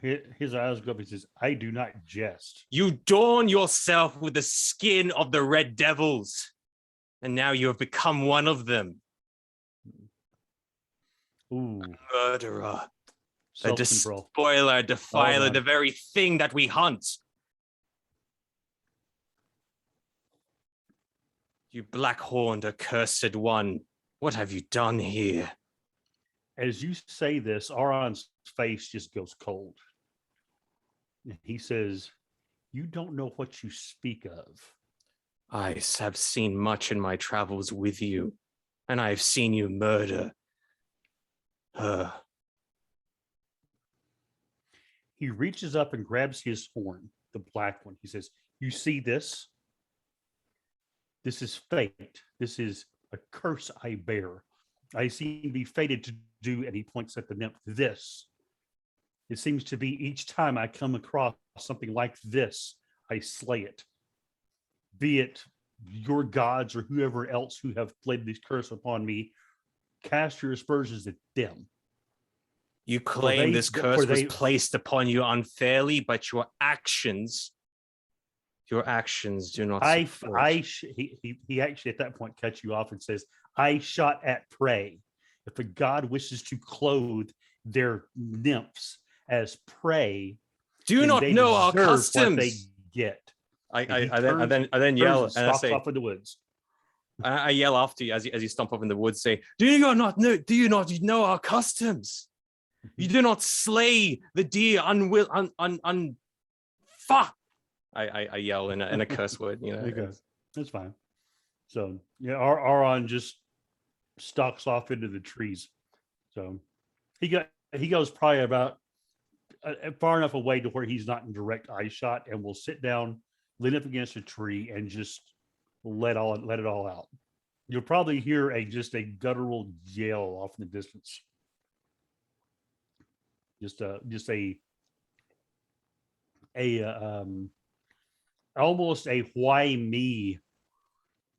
His eyes go up. He says, I do not jest. You adorn yourself with the skin of the Red Devils, and now you have become one of them. Ooh, A murderer, a self-control. despoiler, a defiler, on. the very thing that we hunt. You black-horned, accursed one, what have you done here? As you say this, Aron's face just goes cold. He says, you don't know what you speak of. I have seen much in my travels with you, and I have seen you murder her. He reaches up and grabs his horn, the black one. He says, you see this? This is fate. This is a curse I bear. I seem to be fated to do, and he points at the nymph, this. It seems to be each time I come across something like this, I slay it. Be it your gods or whoever else who have played this curse upon me, cast your aspersions at them. You claim this curse was placed upon you unfairly, but your actions do not support. He actually at that point cuts you off and says, I shot at prey. If a god wishes to clothe their nymphs as prey, do not know our customs. What they get. I then yell and I say, off in the woods. I yell after you as you stomp off in the woods, say, do you not know our customs? You do not slay the deer fuck. I yell in a curse word, you know. Okay. That's fine. So yeah, Aron just stalks off into the trees. So he goes probably about far enough away to where he's not in direct eye shot, and will sit down, lean up against a tree, and just let it all out. You'll probably hear just a guttural yell off in the distance. Just almost a why me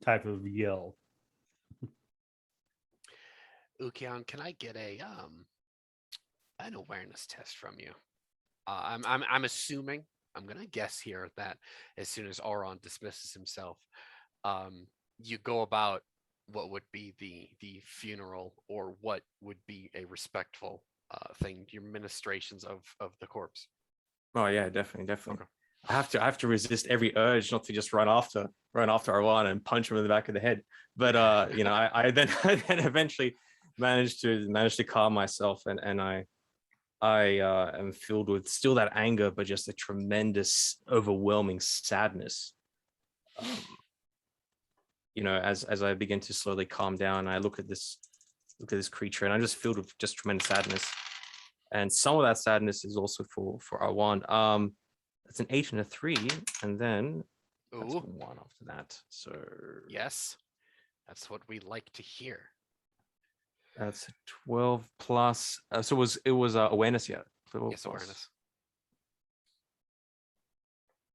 type of yell. Ukion, can I get an awareness test from you? I'm assuming, I'm gonna guess here that as soon as Aron dismisses himself, you go about what would be the funeral, or what would be a respectful thing, your ministrations of the corpse. Oh yeah, definitely. Okay. I have to resist every urge not to just run after Aran and punch him in the back of the head. But I then eventually managed to calm myself, and I am filled with still that anger, but just a tremendous, overwhelming sadness. As I begin to slowly calm down, I look at this creature, and I'm just filled with just tremendous sadness. And some of that sadness is also for Arwan. That's an 8 and a 3, and then that's 1 after that. So yes, that's what we like to hear. That's 12 plus. So it was awareness, yeah. 12 yes, plus.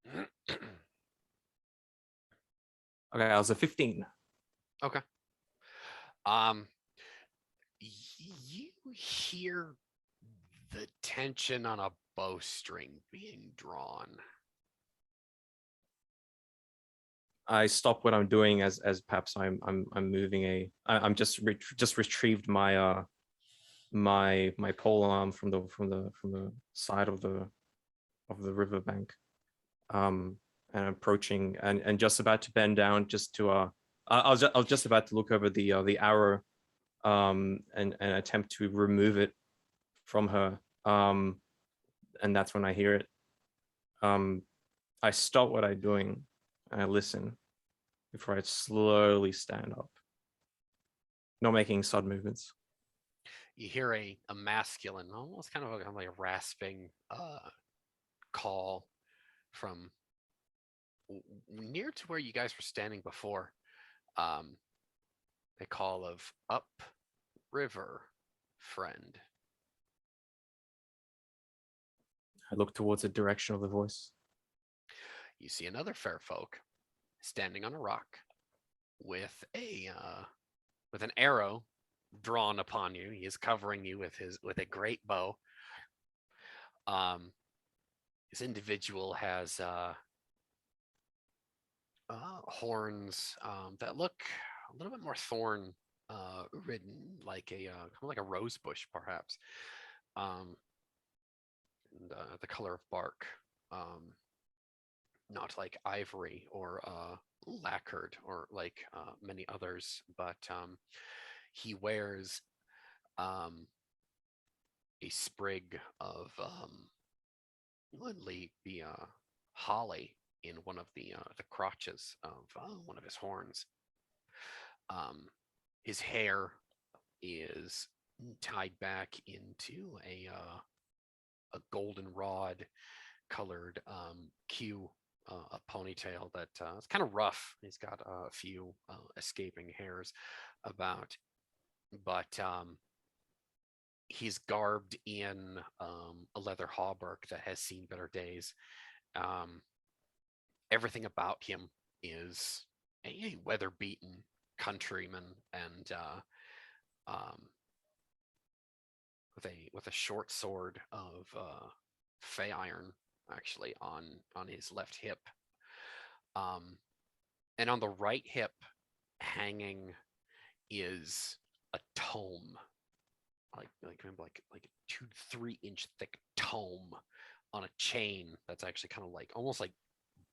Awareness. Okay, I was a 15. Okay. hear the tension on a bowstring being drawn. I stop what I'm doing as perhaps I'm moving I'm just retrieved my my pole arm from the side of the riverbank, and approaching and just about to bend down just to I was just about to look over the arrow, and attempt to remove it from her, and that's when I hear it. I stop what I'm doing and I listen before I slowly stand up, not making sudden movements. You hear a masculine, almost kind of like a rasping call from near to where you guys were standing before. A call of up river, friend. I look towards the direction of the voice. You see another fair folk standing on a rock with an arrow drawn upon you. He is covering you with a great bow. This individual has horns that look a little bit more thorn ridden, like kind of like a rose bush, perhaps. And the color of bark, not like ivory or lacquered or like many others, but he wears a sprig of literally the holly in one of the crotches of one of his horns. His hair is tied back into a goldenrod colored queue, a ponytail that is kind of rough. He's got a few escaping hairs about, but he's garbed in a leather hauberk that has seen better days. Everything about him is a weather-beaten countryman, and with a short sword of fey iron actually on his left hip, and on the right hip hanging is a tome, like a 2-3 inch thick tome on a chain that's actually kind of like almost like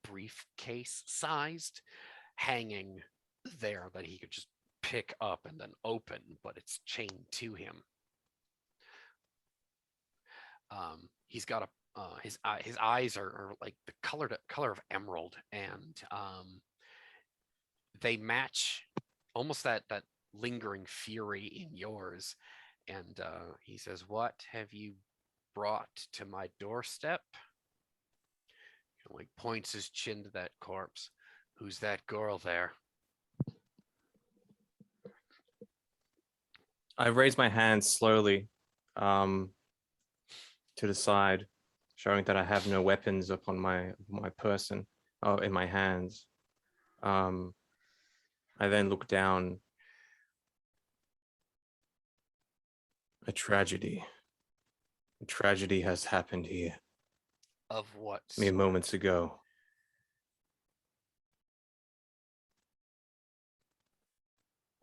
briefcase sized, hanging there that he could just pick up and then open, but it's chained to him. He's got his eyes are like the color of emerald, and they match almost that lingering fury in yours. And he says, "What have you brought to my doorstep?" He like points his chin to that corpse. "Who's that girl there?" I raise my hand slowly to the side, showing that I have no weapons upon my person, in my hands. I then look down. A tragedy has happened here. Of what Mere sort? moments ago.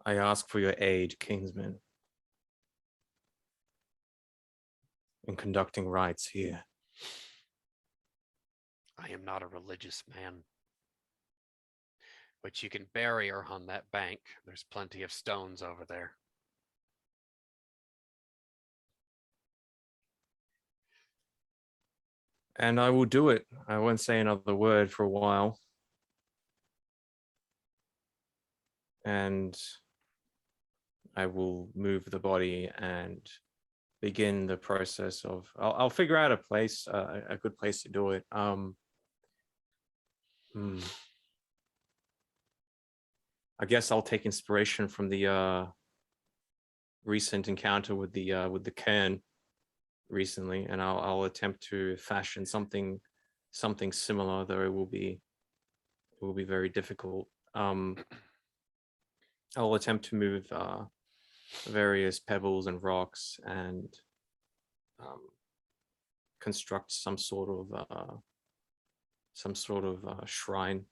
I ask for your aid, Kingsman, in conducting rites here. I am not a religious man, but you can bury her on that bank. There's plenty of stones over there. And I will do it. I won't say another word for a while. And I will move the body and begin the process of, I'll figure out a place, a good place to do it. I guess I'll take inspiration from the recent encounter with the cairn recently, and I'll attempt to fashion something similar, though it will be very difficult. I'll attempt to move various pebbles and rocks and construct some sort of shrine,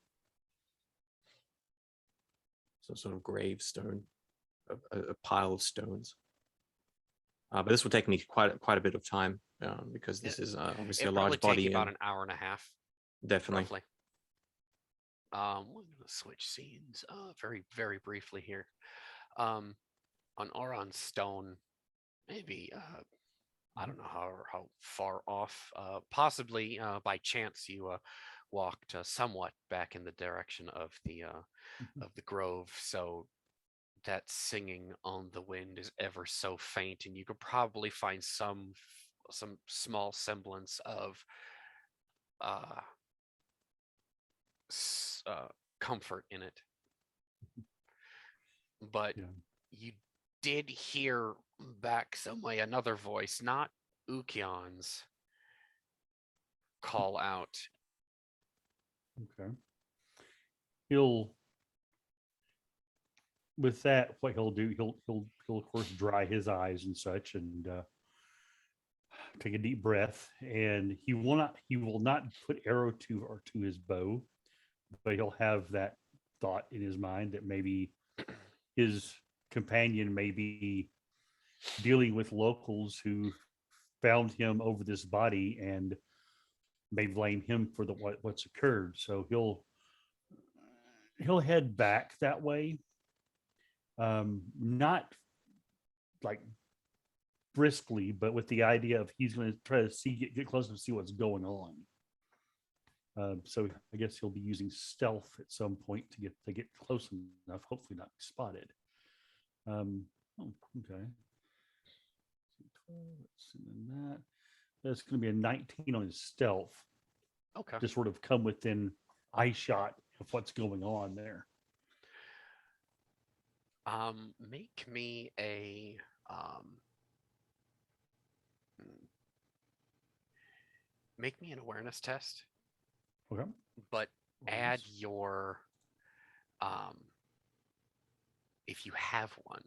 some sort of gravestone, a pile of stones. But this will take me quite a bit of time because this is obviously It a probably large take body. you about And an hour and a half, definitely. roughly. We're gonna switch scenes very, very briefly here. On Oron Stone, maybe I don't know how far off. Possibly by chance you walked somewhat back in the direction of the grove, so that singing on the wind is ever so faint, and you could probably find some small semblance of uh, comfort in it. But Yeah. you did hear back some way another voice, not Ukion's, call out. Okay. He'll with that, what he'll do, he'll of course dry his eyes and such, and take a deep breath. And he will not put arrow to his bow, but he'll have that thought in his mind that maybe his companion may be dealing with locals who found him over this body and may blame him for what's occurred. So he'll head back that way. Not like briskly, but with the idea of he's going to try to get close and see what's going on. So I guess he'll be using stealth at some point to get close enough, hopefully not spotted. Okay. That's going to be a 19 on his stealth. Okay. To sort of come within eye shot of what's going on there. Make me a make me an awareness test, Okay. but add your if you have one,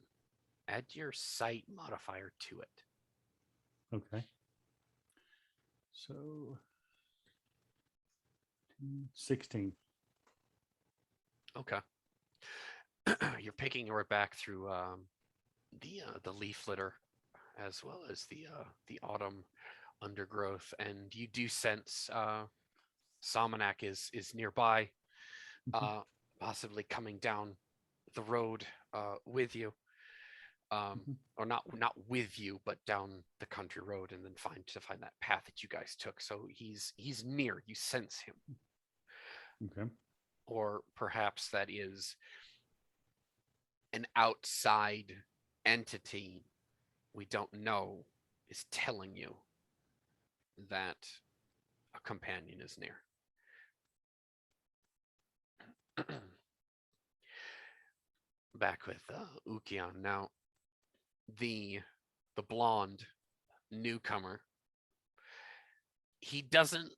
add your sight modifier to it. Okay. So 16. Okay. You're picking your way back through the leaf litter as well as the autumn undergrowth, and you do sense Salmonak is nearby, possibly coming down the road with you, or not with you, but down the country road, and then find that path that you guys took. So he's near. You sense him. Okay. Or perhaps that is an outside entity we don't know is telling you that a companion is near. Back with Ukion now. The blonde newcomer. He doesn't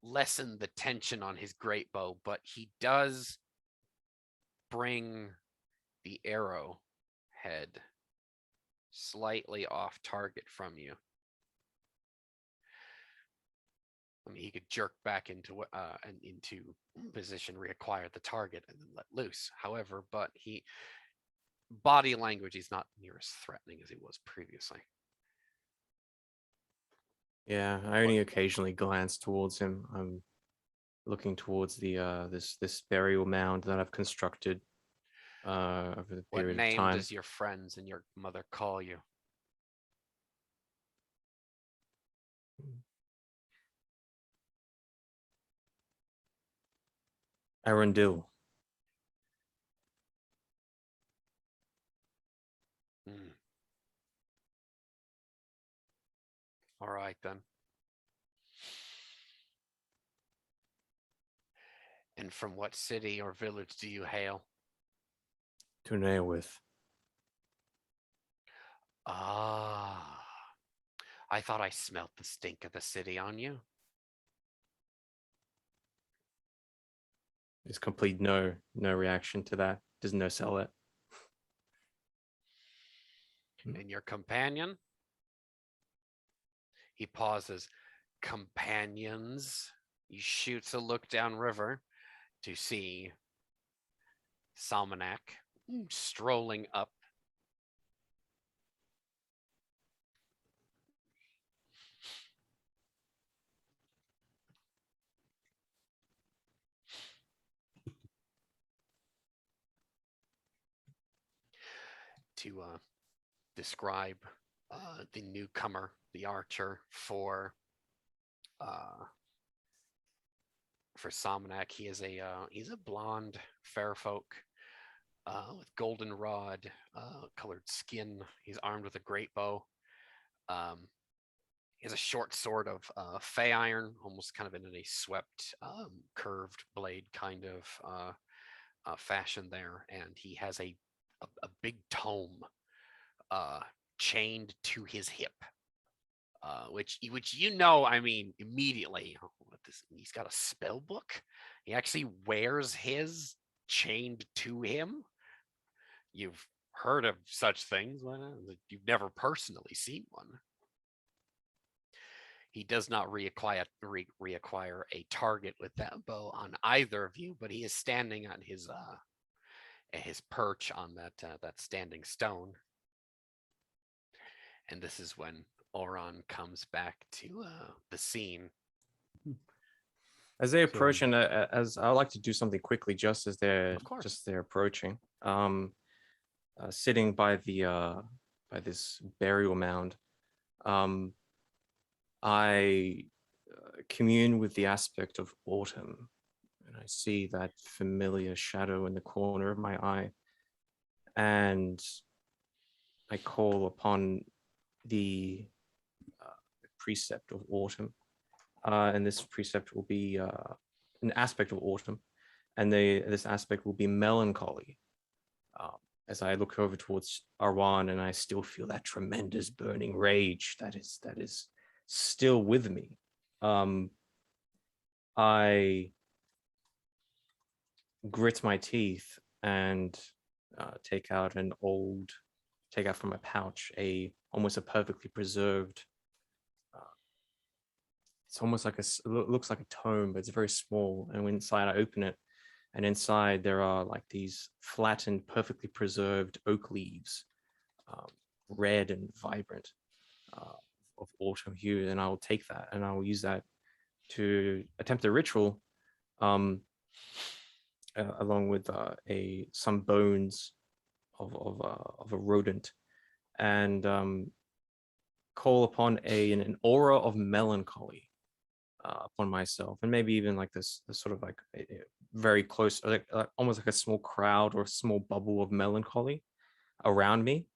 lessen the tension on his great bow, but he does bring the arrow head slightly off target from you. I mean, he could jerk back into position, reacquire the target, and then let loose. However, but body language, he's not near as threatening as he was previously. Yeah, I only occasionally glance towards him. I'm looking towards the this burial mound that I've constructed over the What period of name time. does your friends and your mother call you? Arundel. All right, then. And from what city or village do you hail? Tunewith. Ah, I thought I smelt the stink of the city on you. There's complete no reaction to that. Doesn't no sell it. And your companion? He pauses. Companions? He shoots a look downriver to see Salmonak strolling up. To describe the newcomer, the archer, for Salmonak. He's a blonde fair folk with goldenrod colored skin. He's armed with a great bow. He has a short sword of fey iron, almost kind of in a swept, curved blade kind of fashion there, and he has a big tome chained to his hip, which I mean, immediately. He's got a spell book. He actually wears his chained to him. You've heard of such things, you've never personally seen one. He does not reacquire a target with that bow on either of you, but he is standing on his perch on that standing stone. And this is when Oron comes back to the scene. As they approach, and as I would like to do something quickly, just as they're approaching, sitting by by this burial mound, I commune with the aspect of autumn, and I see that familiar shadow in the corner of my eye, and I call upon the precept of autumn, and this precept will be an aspect of autumn, and this aspect will be melancholy. As I look over towards Arwan, and I still feel that tremendous burning rage that is still with me. I grit my teeth and take out from my pouch almost a perfectly preserved. It's almost like it looks like a tome, but it's very small. And inside, I open it, and inside there are like these flattened, perfectly preserved oak leaves, red and vibrant, of autumn hue. And I will take that, and I will use that to attempt a ritual, along with some bones of a rodent, and call upon an aura of melancholy upon myself, and maybe even like this sort of like a very close, like almost like a small crowd or a small bubble of melancholy around me,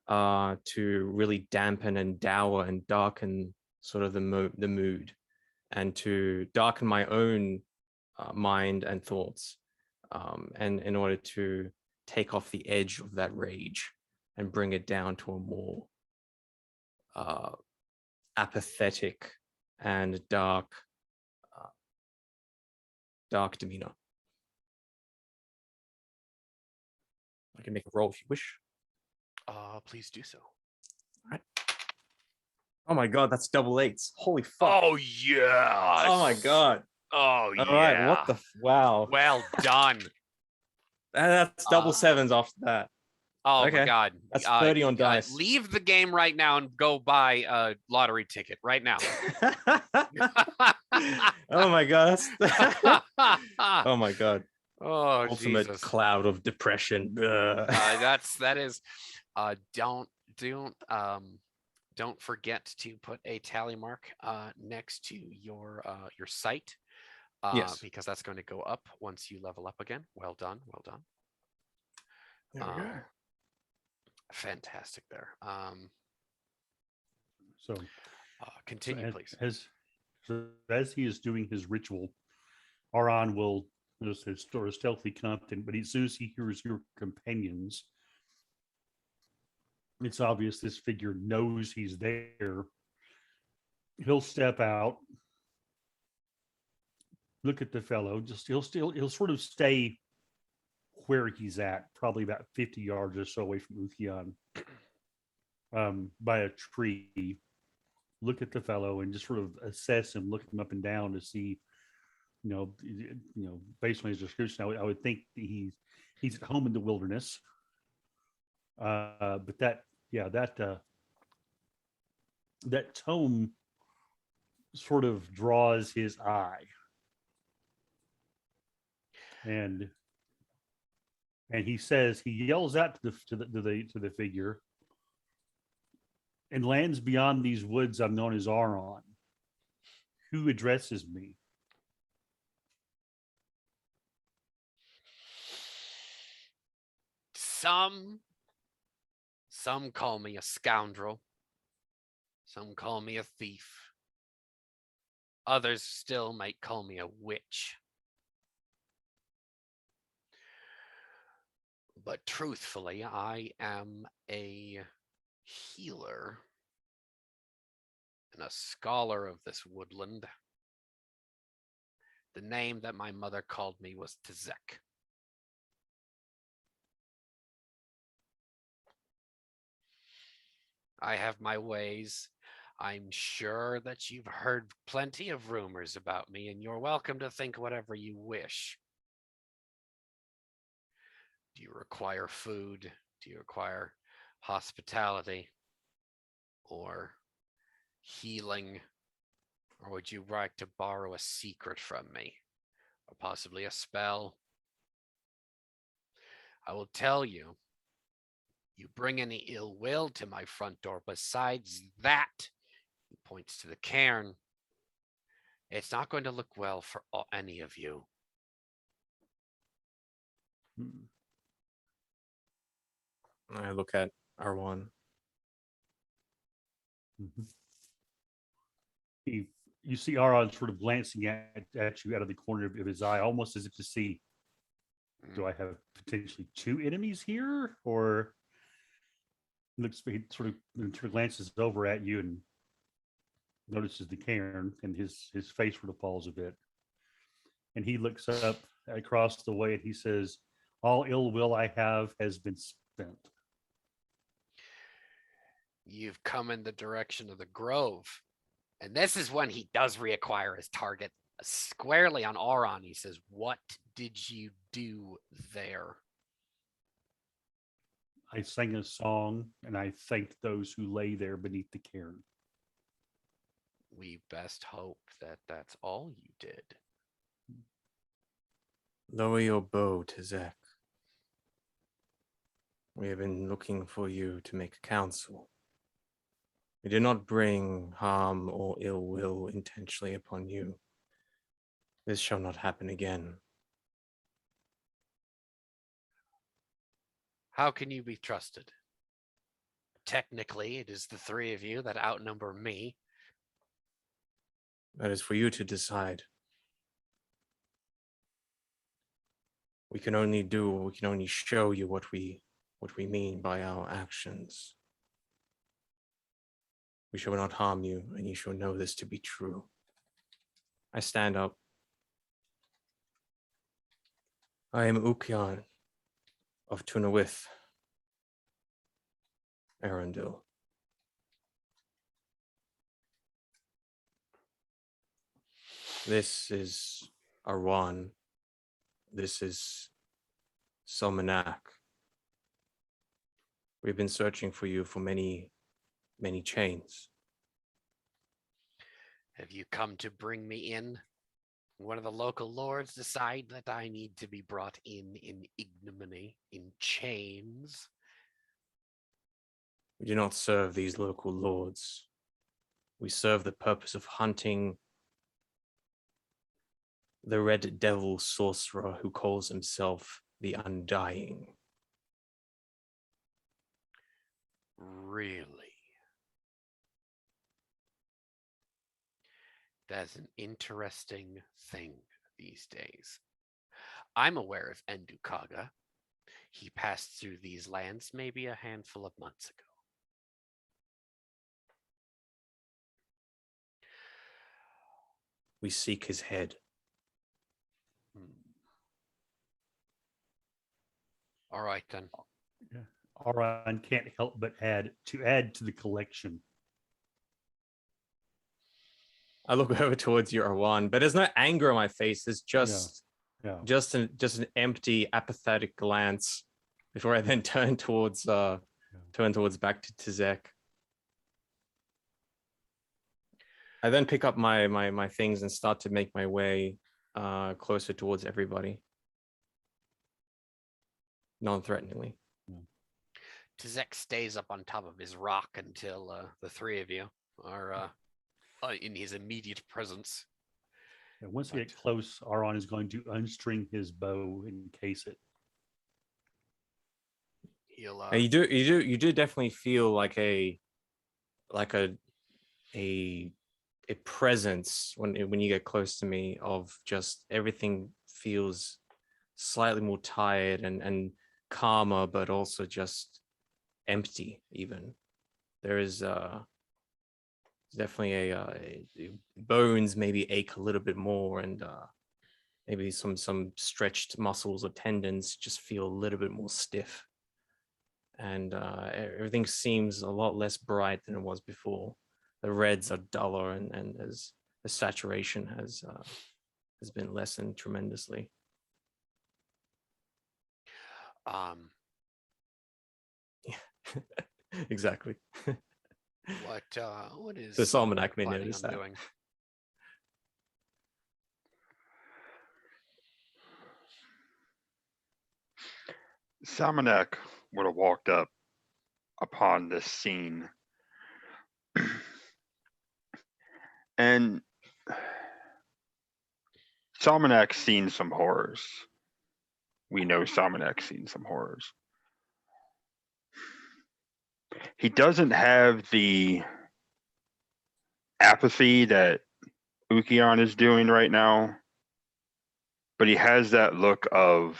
to really dampen and dour and darken sort of the mood, and to darken my own mind and thoughts, and in order to take off the edge of that rage and bring it down to a more apathetic and dark demeanor. I can make a roll if you wish. Please do so. All right. Oh my god, that's double eights. Holy fuck. Oh yeah. Oh my god. Oh yeah. All right, what the wow. Well done. That's double sevens after that. Oh Okay. my god. That's 30 on dice. Leave the game right now and go buy a lottery ticket right now. Oh my god. Oh my god. Oh, Ultimate Jesus. cloud of depression. That is don't forget to put a tally mark next to your sight, Yes. because that's going to go up once you level up again. Well done. There we go. Fantastic there. So Continue, please. As he is doing his ritual, Aron will just sort of stealthy come up, but as soon as he hears your companions, it's obvious this figure knows he's there. He'll step out, look at the fellow. He'll sort of stay where he's at, probably about 50 yards or so away from Uthyan. by a tree, look at the fellow and just sort of assess him, look him up and down to see, based on his description, I would think that he's at home in the wilderness. But that tome sort of draws his eye, and he says, he yells out to the figure, and lands beyond these woods I'm known as Aron. Who addresses me? Some call me a scoundrel. Some call me a thief. Others still might call me a witch. But truthfully, I am a healer and a scholar of this woodland. The name that my mother called me was Tezek. I have my ways. I'm sure that you've heard plenty of rumors about me, and you're welcome to think whatever you wish. Do you require food? Do you require hospitality? Or healing? Or would you like to borrow a secret from me? Or possibly a spell? I will tell you, you bring any ill will to my front door besides that, he points to the cairn, it's not going to look well for any of you. I look at R1. You see Aron sort of glancing at you out of the corner of his eye, almost as if to see, do I have potentially two enemies here? Or he sort of glances over at you and notices the cairn, and his face sort of falls a bit. And he looks up across the way and he says, all ill will I have has been spent. You've come in the direction of the grove. And this is when he does reacquire his target squarely on Aron. He says, what did you do there? I sang a song and I thanked those who lay there beneath the cairn. We best hope that that's all you did. Lower your bow, Tezek. We have been looking for you to make a counsel. We did not bring harm or ill will intentionally upon you. This shall not happen again. How can you be trusted? Technically, it is the three of you that outnumber me. That is for you to decide. We can only show you what we mean by our actions. We shall not harm you, and you shall know this to be true. I stand up. I am Ukyan of Tunawith, Arundel. This is Arwan. This is Selmanak. We've been searching for you for many chains. Have you come to bring me in? One of the local lords decide that I need to be brought in ignominy, in chains? We do not serve these local lords. We serve the purpose of hunting the Red Devil sorcerer who calls himself the Undying. Really? That's an interesting thing these days. I'm aware of Endukaga. He passed through these lands maybe a handful of months ago. We seek his head. All right, then. Yeah. Aron can't help but add to the collection. I look over towards you, Arwan, but there's no anger on my face. It's just Yeah. an empty, apathetic glance before I then turn towards back to Tizek. I then pick up my things and start to make my way closer towards everybody, non-threateningly. Tizek stays up on top of his rock until the three of you are in his immediate presence. And once we get close, Aron is going to unstring his bow and case it. He'll And you do definitely feel like a presence when you get close to me, of just everything feels slightly more tired and calmer, but also just empty. Even there is definitely a bones maybe ache a little bit more, and maybe some stretched muscles or tendons just feel a little bit more stiff, and everything seems a lot less bright than it was before. The reds are duller, and as the saturation has been lessened tremendously. Yeah, exactly. What is The Salmonak may planning notice on that. doing? Salmonak would have walked up upon this scene and Salmonak's seen some horrors. We know Salmonak's seen some horrors. He doesn't have the apathy that Ukion is doing right now, but he has that look of,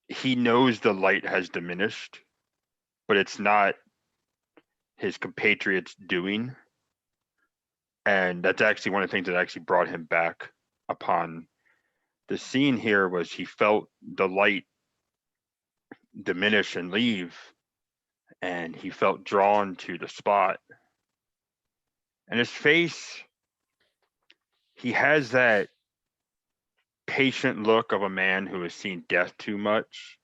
he knows the light has diminished, but it's not his compatriots doing. And that's actually one of the things that actually brought him back upon the scene here, was he felt the light diminish and leave, and he felt drawn to the spot. And his face, he has that patient look of a man who has seen death too much,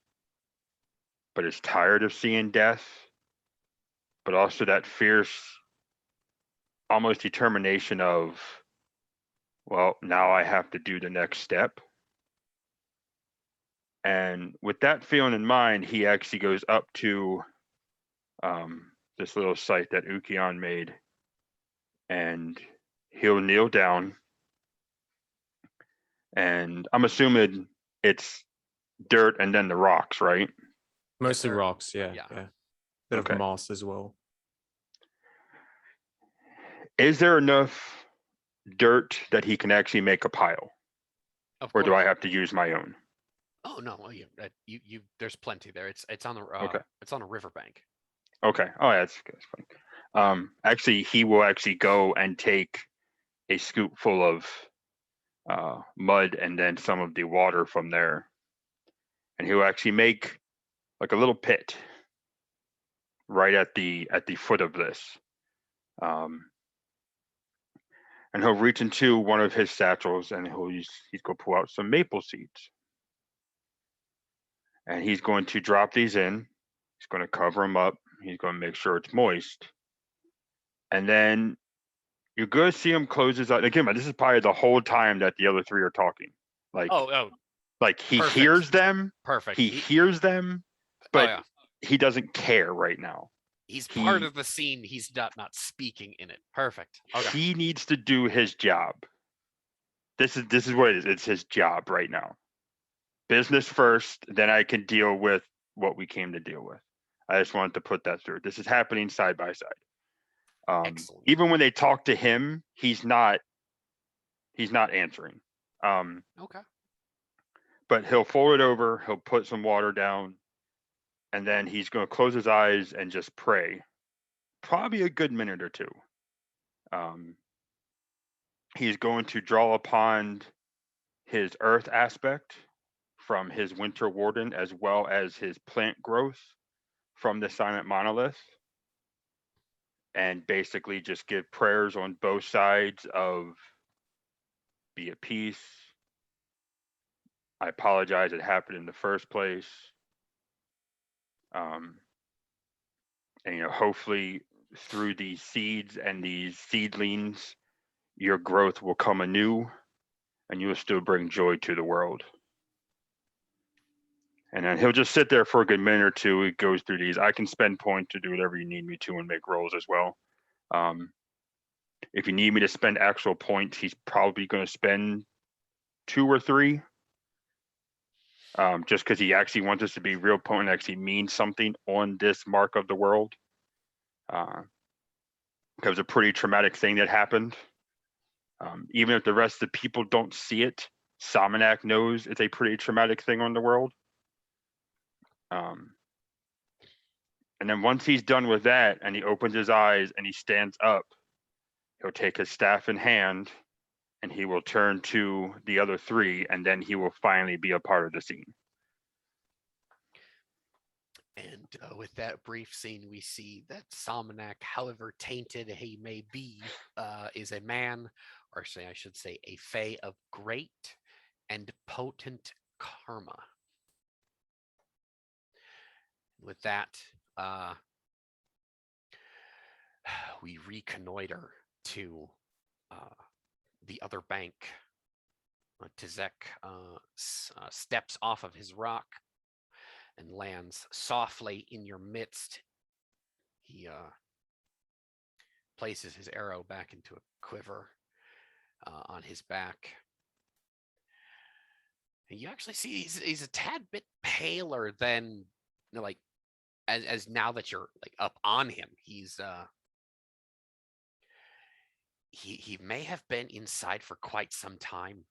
but is tired of seeing death, but also that fierce, almost determination of, well, now I have to do the next step. And with that feeling in mind, he actually goes up to this little site that Ukion made, and he'll kneel down. And I'm assuming it's dirt and then the rocks, right? Mostly sir. rocks, yeah. Bit Okay. of moss as well. Is there enough dirt that he can actually make a pile, Of or do course. I have to use my own? Oh no, you there's plenty there. It's on the Okay. it's on a riverbank. Okay. Oh, yeah, that's fine. Actually, he will actually go and take a scoop full of mud and then some of the water from there, and he'll actually make like a little pit right at the foot of this. And he'll reach into one of his satchels and he's going to pull out some maple seeds. And he's going to drop these in. He's going to cover them up. He's going to make sure it's moist. And then you're going to see him close his eyes. Again, this is probably the whole time that the other three are talking. Like, like he Perfect. hears them. Perfect. He hears them, but yeah. he doesn't care right now. He's part of the scene. He's not speaking in it. Perfect. Okay. He needs to do his job. This is what it is. It's his job right now. Business first, then I can deal with what we came to deal with. I just wanted to put that through. This is happening side by side. Excellent. Even when they talk to him, he's not answering. Okay. But he'll fold it over, he'll put some water down, and then he's going to close his eyes and just pray. Probably a good minute or two. He's going to draw upon his earth aspect from his Winter Warden as well as his plant growth from the Silent Monolith, and basically just give prayers on both sides of be at peace. I apologize it happened in the first place. And hopefully through these seeds and these seedlings, your growth will come anew and you'll still bring joy to the world. And then he'll just sit there for a good minute or two. He goes through these. I can spend points to do whatever you need me to and make rolls as well. If you need me to spend actual points, he's probably going to spend 2 or 3. Just because he actually wants us to be real potent, actually means something on this mark of the world. Because it was a pretty traumatic thing that happened. Even if the rest of the people don't see it, Sominac knows it's a pretty traumatic thing on the world. And then once he's done with that and he opens his eyes and he stands up, he'll take his staff in hand and he will turn to the other 3 and then he will finally be a part of the scene. And with that brief scene, we see that Sominac, however tainted he may be, is a man, or I should say a fae of great and potent karma. With that, we reconnoiter to the other bank. Tezek steps off of his rock and lands softly in your midst. He places his arrow back into a quiver on his back. And you actually see he's a tad bit paler than, like, as now that you're like up on him. He's he may have been inside for quite some time.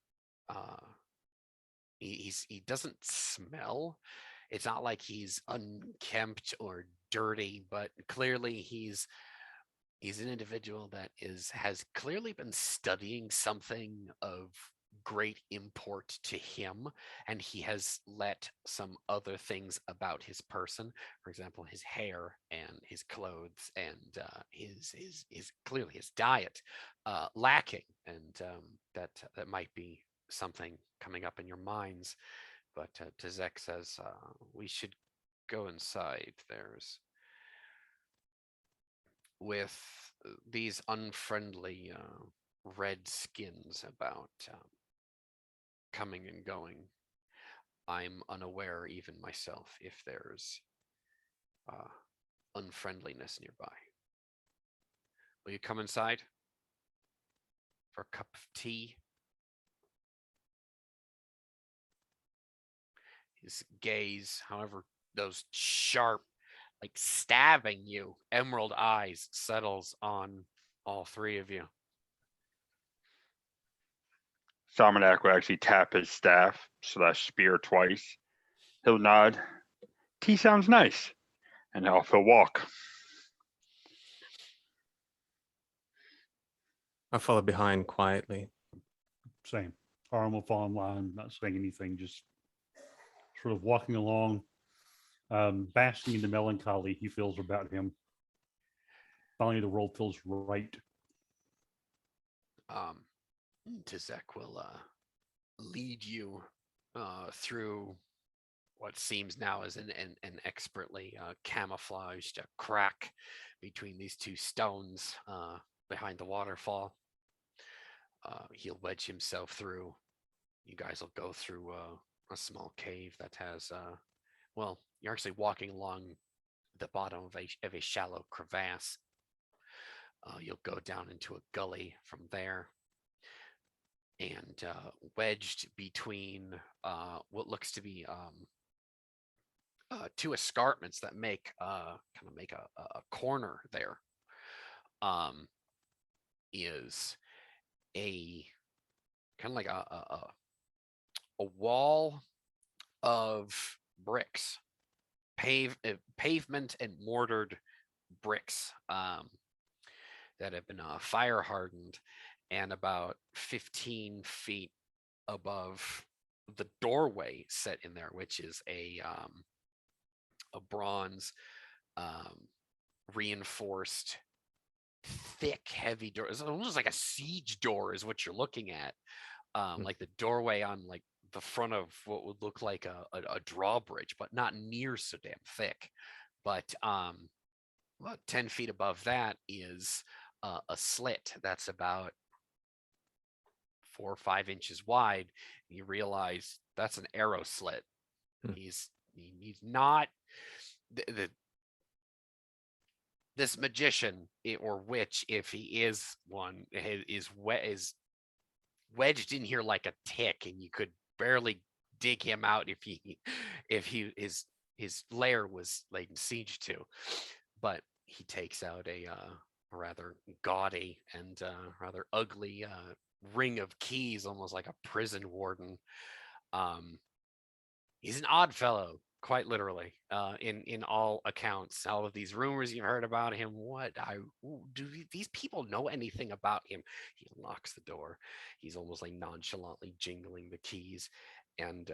He doesn't smell. It's not like he's unkempt or dirty, but clearly he's an individual that has clearly been studying something of great import to him, and he has let some other things about his person, for example, his hair and his clothes and his clearly his diet, lacking, and that might be something coming up in your minds. But Tezek says, we should go inside. There's, with these unfriendly red skins about coming and going, I'm unaware even myself if there's unfriendliness nearby. Will you come inside for a cup of tea? His gaze, however, those sharp, like stabbing you, emerald eyes settles on all 3 of you. Sominac will actually tap his staff / spear twice. He'll nod. Tea sounds nice. And off he'll walk. I follow behind quietly. Same. Arm will fall in line, not saying anything, just sort of walking along, basking in the melancholy he feels about him. Finally, the world feels right. Tezek will lead you through what seems now as an expertly camouflaged crack between these 2 stones behind the waterfall. He'll wedge himself through. You guys will go through a small cave that has, well, you're actually walking along the bottom of a shallow crevasse. You'll go down into a gully from there. And wedged between what looks to be 2 escarpments that make kind of make a corner there, is a kind of like a wall of bricks, pavement and mortared bricks that have been fire hardened, and about 15 feet above the doorway set in there, which is a bronze reinforced thick heavy door. It's almost like a siege door is what you're looking at. Like the doorway on like the front of what would look like a drawbridge, but not near so damn thick. But about 10 feet above that is a slit that's about 4 or 5 inches wide. You realize that's an arrow slit. He's not this magician or witch, if he is one, is wedged in here like a tick, and you could barely dig him out if his lair was laid siege to. But he takes out a rather gaudy and rather ugly ring of keys, almost like a prison warden. He's an odd fellow, quite literally, in all accounts. All of these rumors you've heard about him, do these people know anything about him? He unlocks the door. He's almost like nonchalantly jingling the keys, and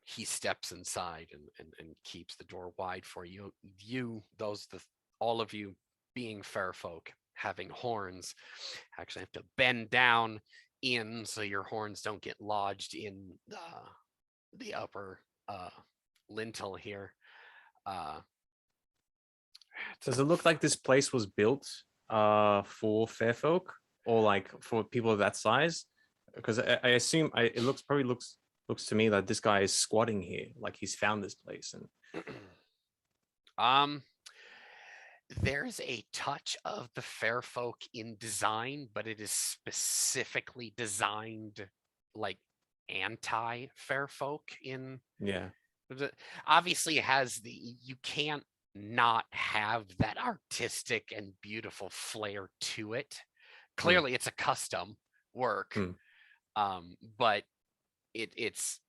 he steps inside and keeps the door wide for you. All of you being fair folk, having horns, actually have to bend down in so your horns don't get lodged in the upper lintel here. Does it look like this place was built for fair folk, or like for people of that size? Because I assume it looks to me that this guy is squatting here, like he's found this place. And there's a touch of the fair folk in design, but it is specifically designed like anti-fair folk in. Yeah. Obviously it has you can't not have that artistic and beautiful flair to it. Clearly it's a custom work. But it's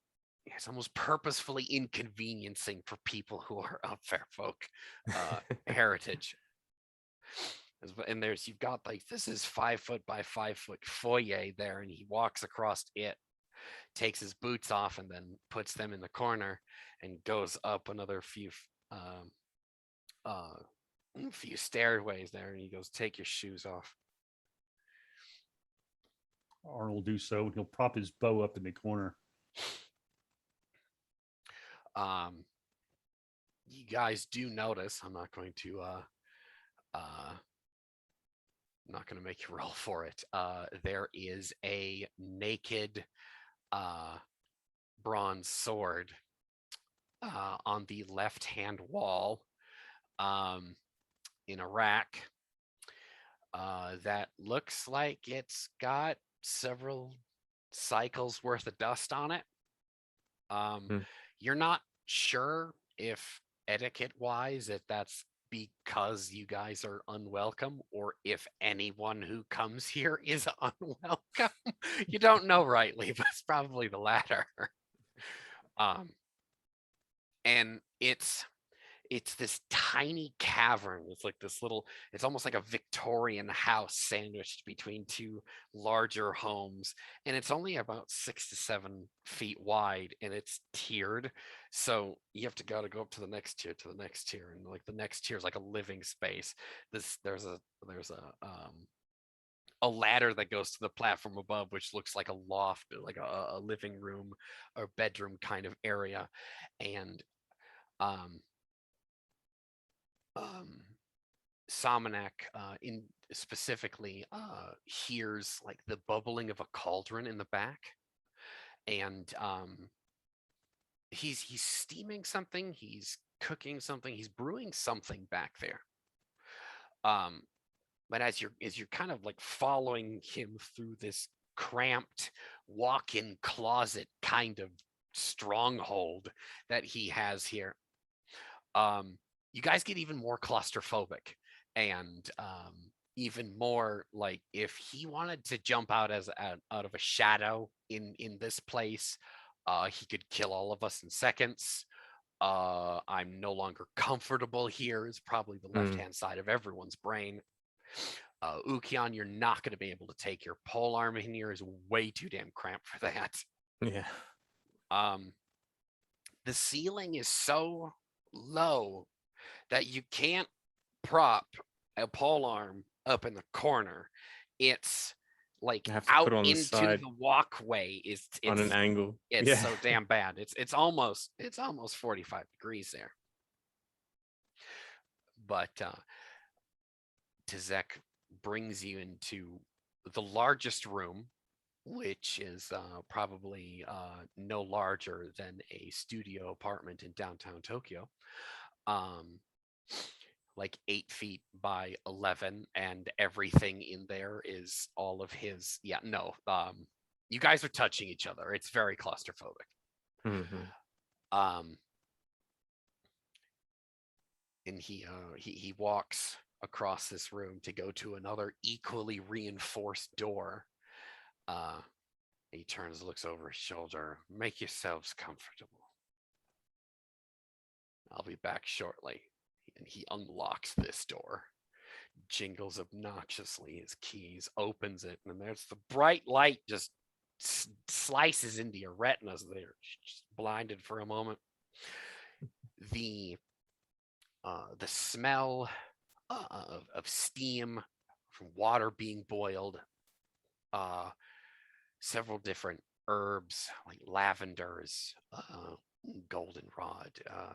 almost purposefully inconveniencing for people who are of fair folk heritage. And you've got like, this is 5 foot by 5 foot foyer there, and he walks across it, takes his boots off, and then puts them in the corner and goes up another few stairways there, and he goes, take your shoes off. Arnold will do so, and he'll prop his bow up in the corner. You guys do notice, I'm not going to make you roll for it. There is a naked bronze sword on the left-hand wall in a rack that looks like it's got several cycles worth of dust on it. You're not sure if etiquette-wise, if that's because you guys are unwelcome, or if anyone who comes here is unwelcome. You don't know rightly, but it's probably the latter. And it's this tiny cavern. It's like this little, it's almost like a Victorian house sandwiched between two larger homes. And it's only about 6 to 7 feet wide, and it's tiered. So you have to go up to the next tier, to the next tier. And like the next tier is like a living space. There's a ladder that goes to the platform above, which looks like a loft, like a living room or bedroom kind of area. And Somanek in specifically hears like the bubbling of a cauldron in the back, and he's steaming something, he's cooking something, he's brewing something back there. But as you're kind of like following him through this cramped walk-in closet kind of stronghold that he has here, you guys get even more claustrophobic, and even more like, if he wanted to jump out out of a shadow in this place, he could kill all of us in seconds. I'm no longer comfortable here is probably the left-hand side of everyone's brain. Ukion, you're not going to be able to take your pole arm in here, is way too damn cramped for that. Yeah. Um, the ceiling is so low that you can't prop a pole arm up in the corner. It's like I have to out put it on the into side the walkway. Is on an angle. it's Yeah. so damn bad. It's almost 45 degrees there. But Tizek brings you into the largest room, which is probably no larger than a studio apartment in downtown Tokyo. Um, like 8 feet by 11, and everything in there is all of his. Yeah, no. You guys are touching each other. It's very claustrophobic. Mhm. Um, and he walks across this room to go to another equally reinforced door. He turns, looks over his shoulder. Make yourselves comfortable. I'll be back shortly. And he unlocks this door, jingles obnoxiously his keys, opens it, and there's the bright light just slices into your retinas. They're just blinded for a moment. The smell of steam from water being boiled, several different herbs like lavenders, goldenrod,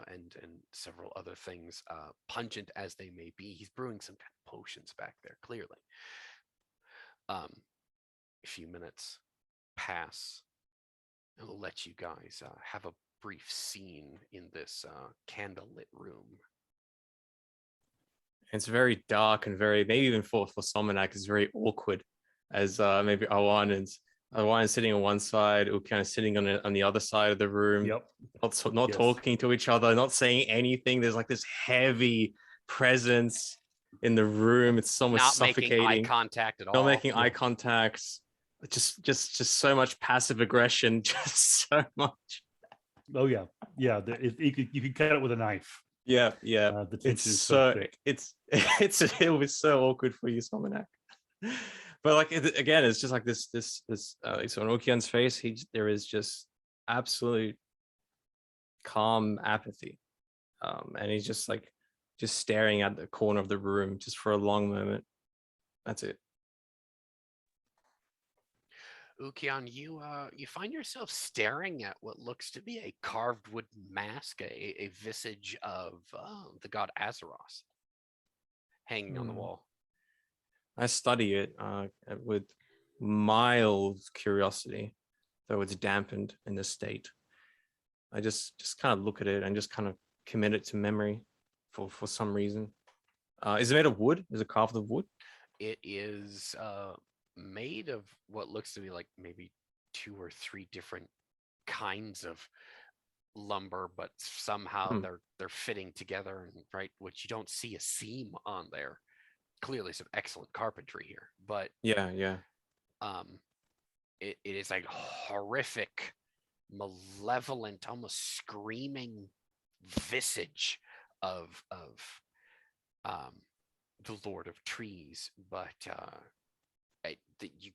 and several other things, pungent as they may be. He's brewing some kind of potions back there, clearly. A few minutes pass. I'll let you guys have a brief scene in this candlelit room. It's very dark and very, maybe even for Somanak, it's very awkward, as maybe Awan is sitting on one side, Ukian is sitting on the other side of the room. Yep. Not Yes. talking to each other, not saying anything. There's like this heavy presence in the room. It's so much Not suffocating. making eye contact at all. Not making eye contact. Just so much passive aggression. Just so much. Oh yeah, yeah. You could cut it with a knife. Yeah. The tension It's is so thick. it was so awkward for you, Somanak. But like again, it's just like this. So on Okian's face, there is just absolute calm apathy, and he's just staring at the corner of the room just for a long moment. That's it. Ukian, you find yourself staring at what looks to be a carved wooden mask, a visage of the god Azeroth hanging on the wall. I study it with mild curiosity, though it's dampened in this state. I just kind of look at it and just kind of commit it to memory for some reason. Is it made of wood? Is it carved of wood? It is made of what looks to be like maybe 2 or 3 different kinds of lumber, but somehow they're fitting together, and right, which you don't see a seam on there. Clearly some excellent carpentry here, but Yeah. it is like horrific, malevolent, almost screaming visage of the Lord of Trees. But you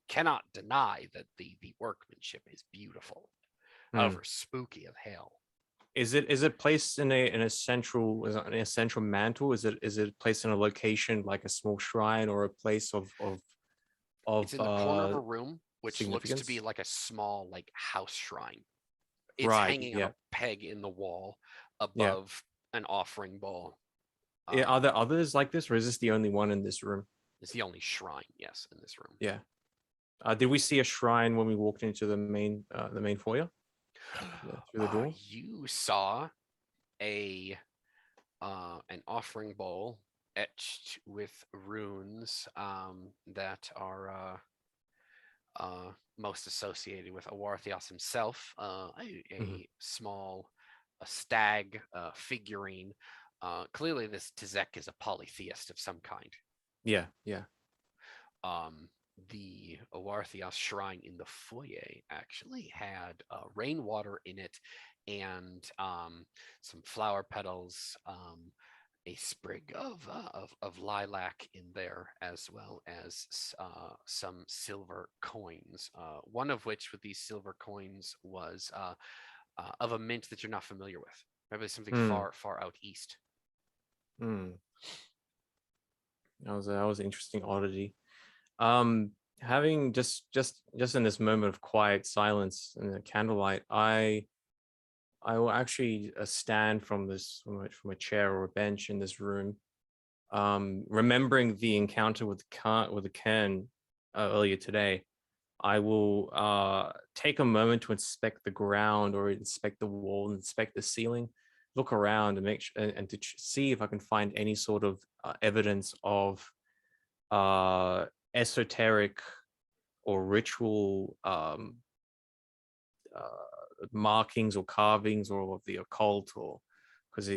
cannot deny that the workmanship is beautiful. However, spooky as hell. Is it placed in a central mantle? Is it placed in a location like a small shrine or a place of It's in the corner of a room, which looks to be significance? like a small like house shrine. It's Right, hanging on yeah. a peg in the wall above an offering bowl. Yeah, are there others like this, or is this the only one in this room? It's the only shrine, yes, in this room. Yeah. Did we see a shrine when we walked into the main foyer? Through the door? You saw an offering bowl etched with runes that are most associated with Awarthios himself, a small stag figurine. Clearly, this Tizek is a polytheist of some kind. Yeah. The Awarthios shrine in the foyer actually had rainwater in it, and some flower petals, a sprig of lilac in there, as well as some silver coins. One of which, with these silver coins, was of a mint that you're not familiar with. Maybe something Hmm. far out east. Hmm. That was an interesting oddity. Having just in this moment of quiet silence and the candlelight, I will actually stand from from a chair or a bench in this room, remembering the encounter with the Cairn earlier today. I will take a moment to inspect the ground or inspect the wall, inspect the ceiling, look around and make sure and to see if I can find any sort of evidence of uh, esoteric or ritual markings or carvings or of the occult, or because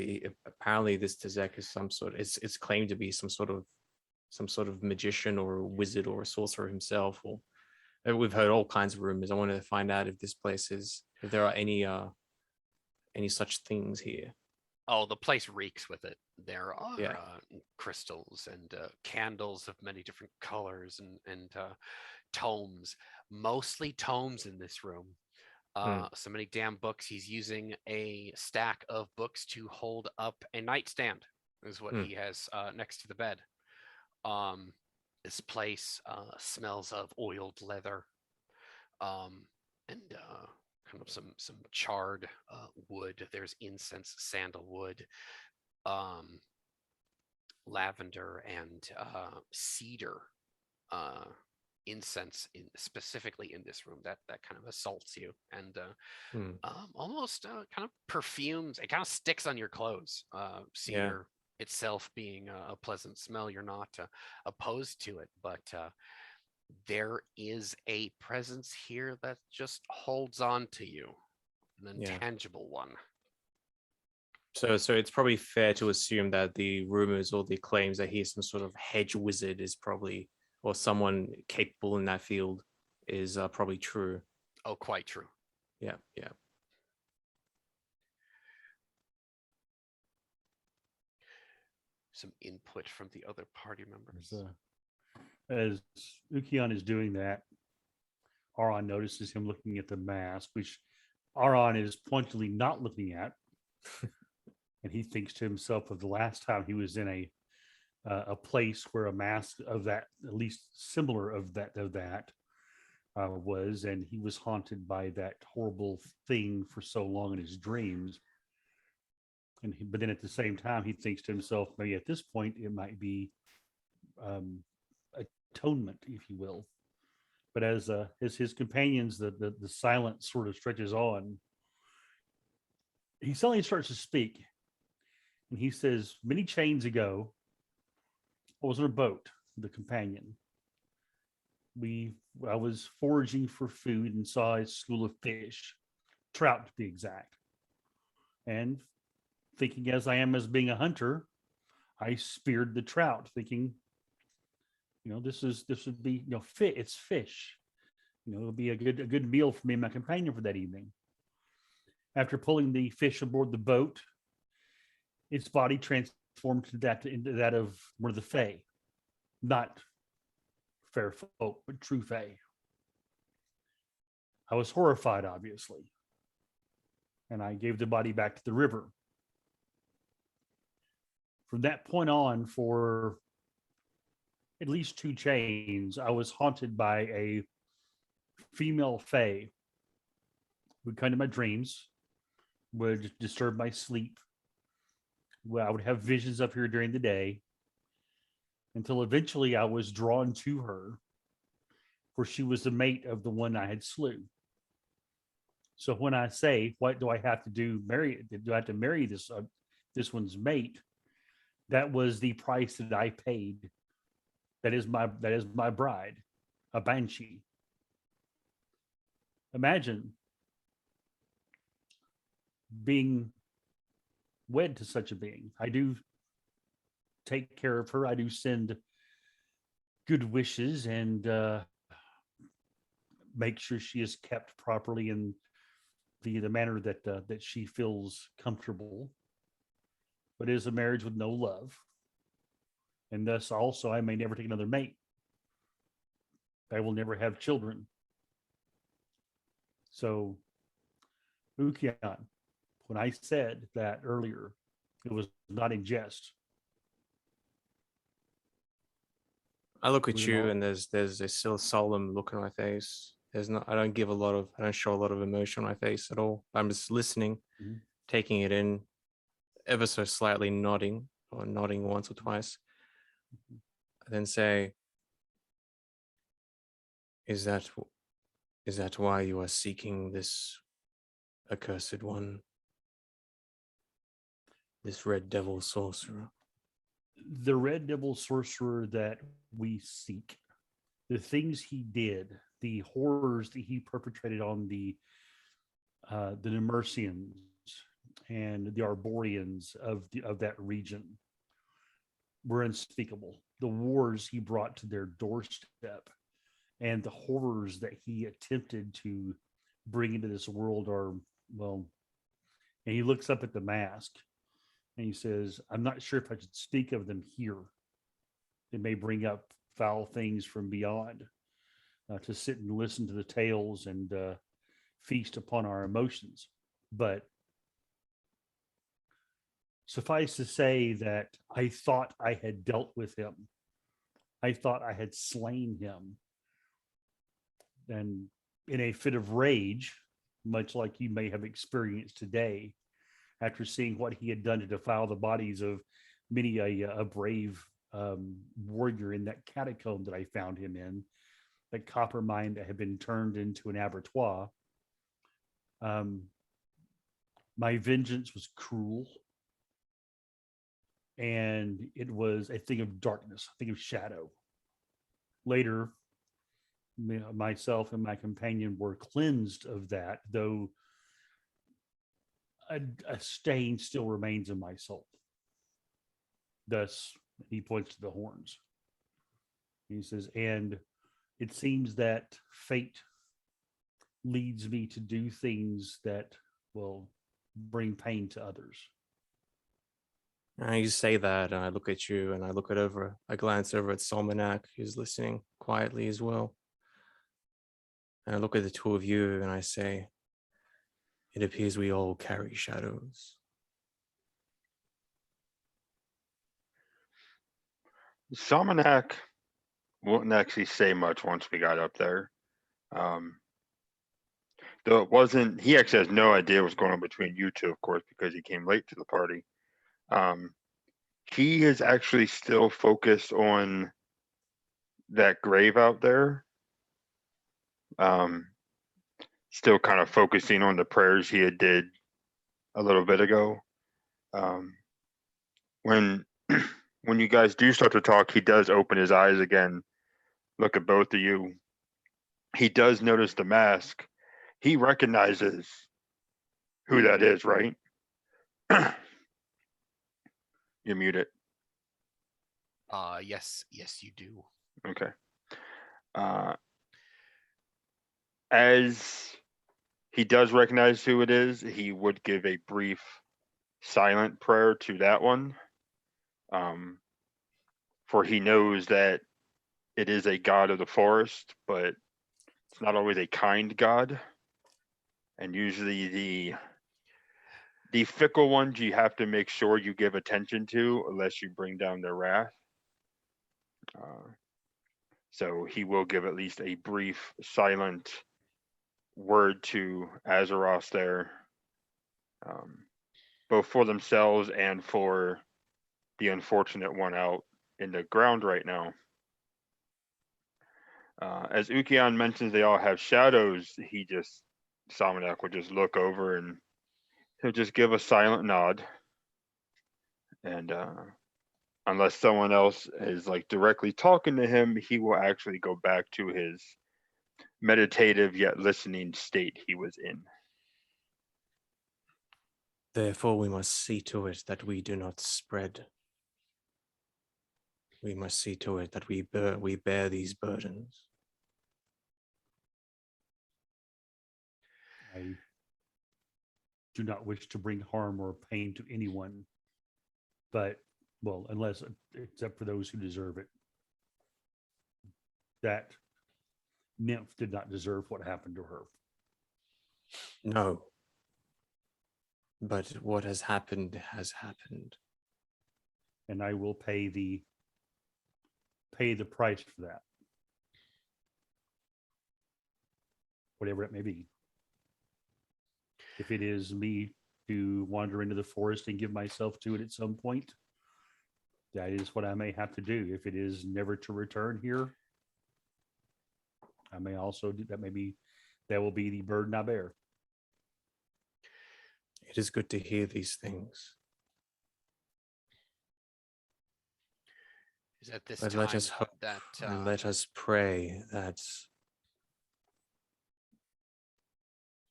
apparently this Tezek is it's claimed to be some sort of magician or a wizard or a sorcerer himself, or we've heard all kinds of rumors. I wanted to find out if this place is if there are any such things here. Oh, the place reeks with it. There are Yeah. crystals and candles of many different colors, and tomes, mostly tomes in this room. So many damn books. He's using a stack of books to hold up a nightstand, is what he has next to the bed. This place smells of oiled leather, and kind of some charred wood. There's incense, sandalwood, um, lavender, and cedar incense specifically in this room that kind of assaults you, and almost kind of perfumes. It kind of sticks on your clothes. Yeah. Cedar itself being a pleasant smell, you're not opposed to it, but there is a presence here that just holds on to you, an Yeah. intangible one. So it's probably fair to assume that the rumors or the claims that he's some sort of hedge wizard is probably, or someone capable in that field, is probably true. Oh, quite true. Yeah, yeah. Some input from the other party members. As Ukion is doing that, Aron notices him looking at the mask, which Aron is pointedly not looking at. And he thinks to himself of the last time he was in a place where a mask of that, at least similar of that was, and he was haunted by that horrible thing for so long in his dreams. But then at the same time, he thinks to himself, maybe at this point it might be um, atonement, if you will. But as his companions, the silence sort of stretches on. He suddenly starts to speak, and he says, "Many chains ago, I was on a boat with a companion. I was foraging for food and saw a school of fish, trout to be exact. And thinking as I am as being a hunter, I speared the trout, thinking, this would be, fit. It's fish. It'll be a good meal for me and my companion for that evening. After pulling the fish aboard the boat, its body transformed into that of one of the Fae, not fair folk, but true Fae. I was horrified, obviously, and I gave the body back to the river. From that point on, for at least 2 chains, I was haunted by a female Fae who would come to my dreams, would disturb my sleep. Well, I would have visions of her during the day, until eventually I was drawn to her, for she was the mate of the one I had slew. So when I say, what do I have to do? Do I have to marry this one's mate? That was the price that I paid. That is my bride, a banshee. Imagine being wed to such a being. I do take care of her. I do send good wishes and make sure she is kept properly in the manner that she feels comfortable. but it is a marriage with no love. And thus also I may never take another mate. I will never have children. So, Ukian, when I said that earlier, it was not in jest. I look It at was you, all, and there's a still solemn look on my face. There's not. I don't show a lot of emotion on my face at all. I'm just listening, Mhm. taking it in, ever so slightly nodding or nodding once or twice, and then say, "Is that is that why you are seeking this accursed one, this red devil sorcerer?" the Red Devil sorcerer that we seek, the things he did, the horrors that he perpetrated on the Nemercians and the Arborians of that region were unspeakable. The wars he brought to their doorstep and the horrors that he attempted to bring into this world are, well, and he looks up at the mask and he says, I'm not sure if I should speak of them here. It may bring up foul things from beyond, to sit and listen to the tales and feast upon our emotions. But suffice to say that I thought I had dealt with him. I thought I had slain him. And in a fit of rage, much like you may have experienced today, after seeing what he had done to defile the bodies of many a brave warrior in that catacomb that I found him in, that copper mine that had been turned into an abattoir. My vengeance was cruel, and it was a thing of darkness, a thing of shadow. Later, myself and my companion were cleansed of that, though a stain still remains in my soul. Thus, he points to the horns. He says, and it seems that fate leads me to do things that will bring pain to others. And you say that, and I look at you, and I glance over at Solmanak, who's listening quietly as well. And I look at the two of you, and I say, it appears we all carry shadows. Salmonak wouldn't actually say much once we got up there. Though it wasn't, he actually has no idea what's going on between you two, of course, because he came late to the party. He is actually still focused on that grave out there. Still kind of focusing on the prayers he had did a little bit ago. When when you guys do start to talk, he does open his eyes again, look at both of you. He does notice the mask. He recognizes who that is, right? You're muted. Yes, you do. Okay. As he does recognize who it is, he would give a brief silent prayer to that one. For he knows that it is a god of the forest, but it's not always a kind god. And usually the fickle ones you have to make sure you give attention to unless you bring down their wrath. So he will give at least a brief silent word to Azeroth there, both for themselves and for the unfortunate one out in the ground right now. As Ukian mentions, they all have shadows. Salmonak would just look over and he'll just give a silent nod. And unless someone else is like directly talking to him, he will actually go back to his meditative yet listening state he was in. Therefore, we must see to it that we do not spread. We must see to it that we bear these burdens. I do not wish to bring harm or pain to anyone. but well, unless except for those who deserve it. That nymph did not deserve what happened to her. No. But what has happened has happened. And I will pay the price for that. Whatever it may be. If it is me to wander into the forest and give myself to it at some point, that is what I may have to do. If it is never to return here, I may also do that. Maybe that will be the burden I bear. It is good to hear these things. Is at this But time let us hope that and let us pray that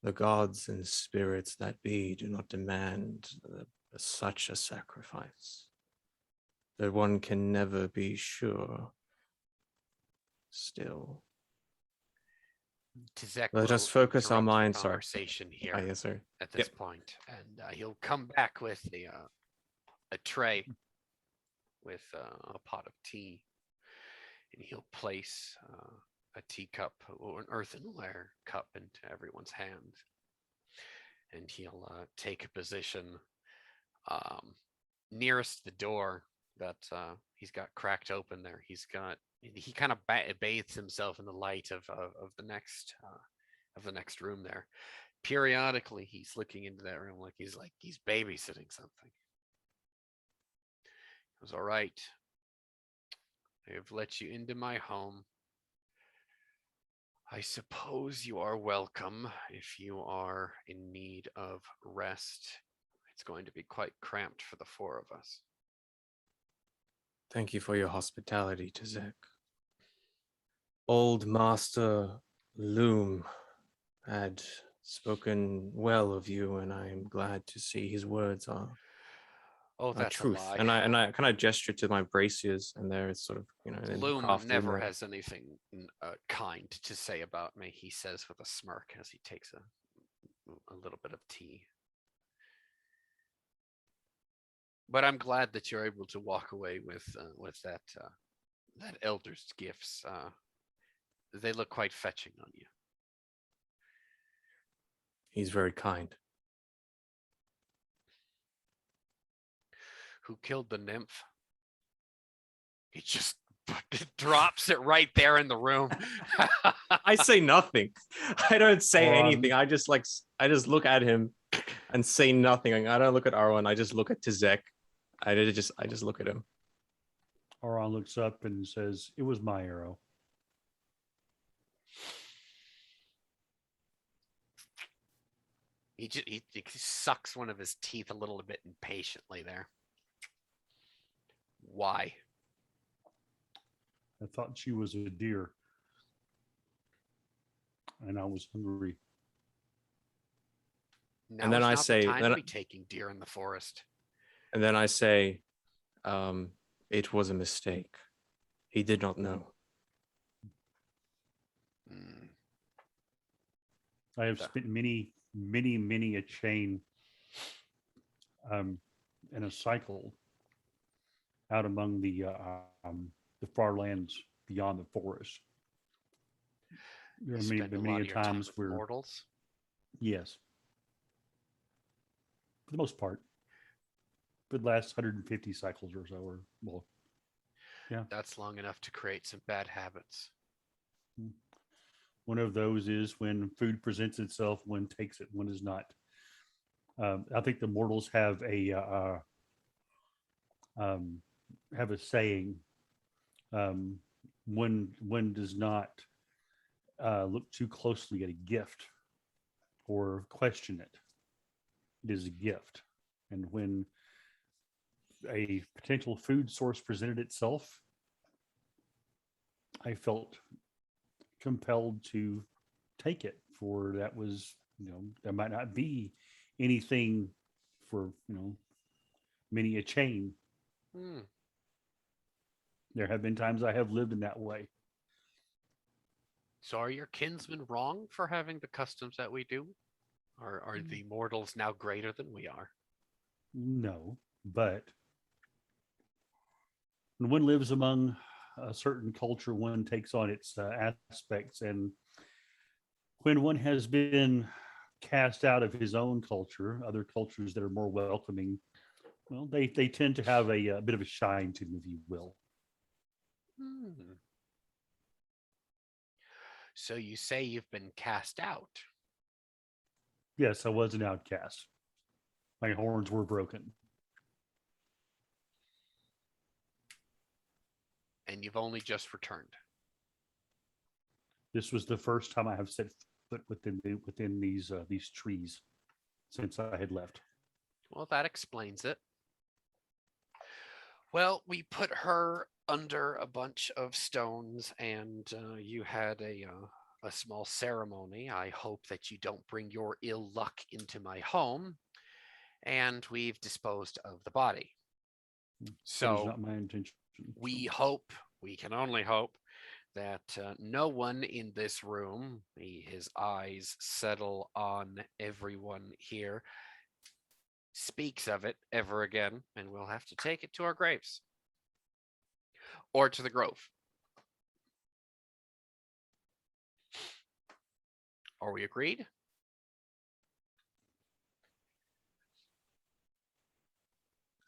the gods and spirits that be do not demand such a sacrifice. That one can never be sure. Still. Tizek Let will us focus our interrupt the minds. Sorry. conversation here Ah, yes, sir. at this point, and he'll come back with a tray with a pot of tea, and he'll place a teacup or an earthenware cup into everyone's hand, and he'll take a position nearest the door that he's got cracked open there. He kind of bathes himself in the light of the next room there. Periodically, he's looking into that room like he's babysitting something. He goes, all right, I have let you into my home. I suppose you are welcome if you are in need of rest. It's going to be quite cramped for the four of us. Thank you for your hospitality, Tizek. Old Master Loom had spoken well of you, and I am glad to see his words are That's truth. a lie. And I kind of gesture to my braziers, and there it's sort of, in the Loom craft room never there. has anything kind to say about me, he says with a smirk as he takes a little bit of tea. But I'm glad that you're able to walk away with that elder's gifts. They look quite fetching on you. He's very kind. Who killed the nymph? He just drops it right there in the room. I say nothing. I don't say Or, anything. I just look at him and say nothing. I don't look at Arwen. I just look at Tizek. I just look at him. Oron looks up and says, "It was my arrow." He sucks one of his teeth a little bit impatiently there. Why? I thought she was a deer, and I was hungry. Now And then is I not the say- time then to I- be taking deer in the forest. And then I say, it was a mistake. He did not know. Hmm. I have Yeah. spent many a chain in a cycle out among the far lands beyond the forest. There You are spend a lot of your time times with where, mortals. yes, for the most part, for the last 150 cycles or so, or well, That's long enough to create some bad habits. one of those is when food presents itself, one takes it, one does not. I think the mortals have a saying. One does not look too closely at a gift or question it. It is a gift, and when a potential food source presented itself, I felt compelled to take it, for that was, there might not be anything for, many a chain. Hmm. There have been times I have lived in that way. So are your kinsmen wrong for having the customs that we do? Or are the mortals now greater than we are? No, but when one lives among a certain culture, one takes on its aspects. And when one has been cast out of his own culture, other cultures that are more welcoming, well, they tend to have a bit of a shine to them, if you will. Hmm. So you say you've been cast out. Yes, I was an outcast. My horns were broken. And you've only just returned. This was the first time I have set foot within these trees since I had left. Well, that explains it. Well, we put her under a bunch of stones, and you had a small ceremony. I hope that you don't bring your ill luck into my home. And we've disposed of the body. That is So not my intention. we hope, we can only hope, that no one in this room, his eyes settle on everyone here, speaks of it ever again, and we'll have to take it to our graves or to the grove. Are we agreed?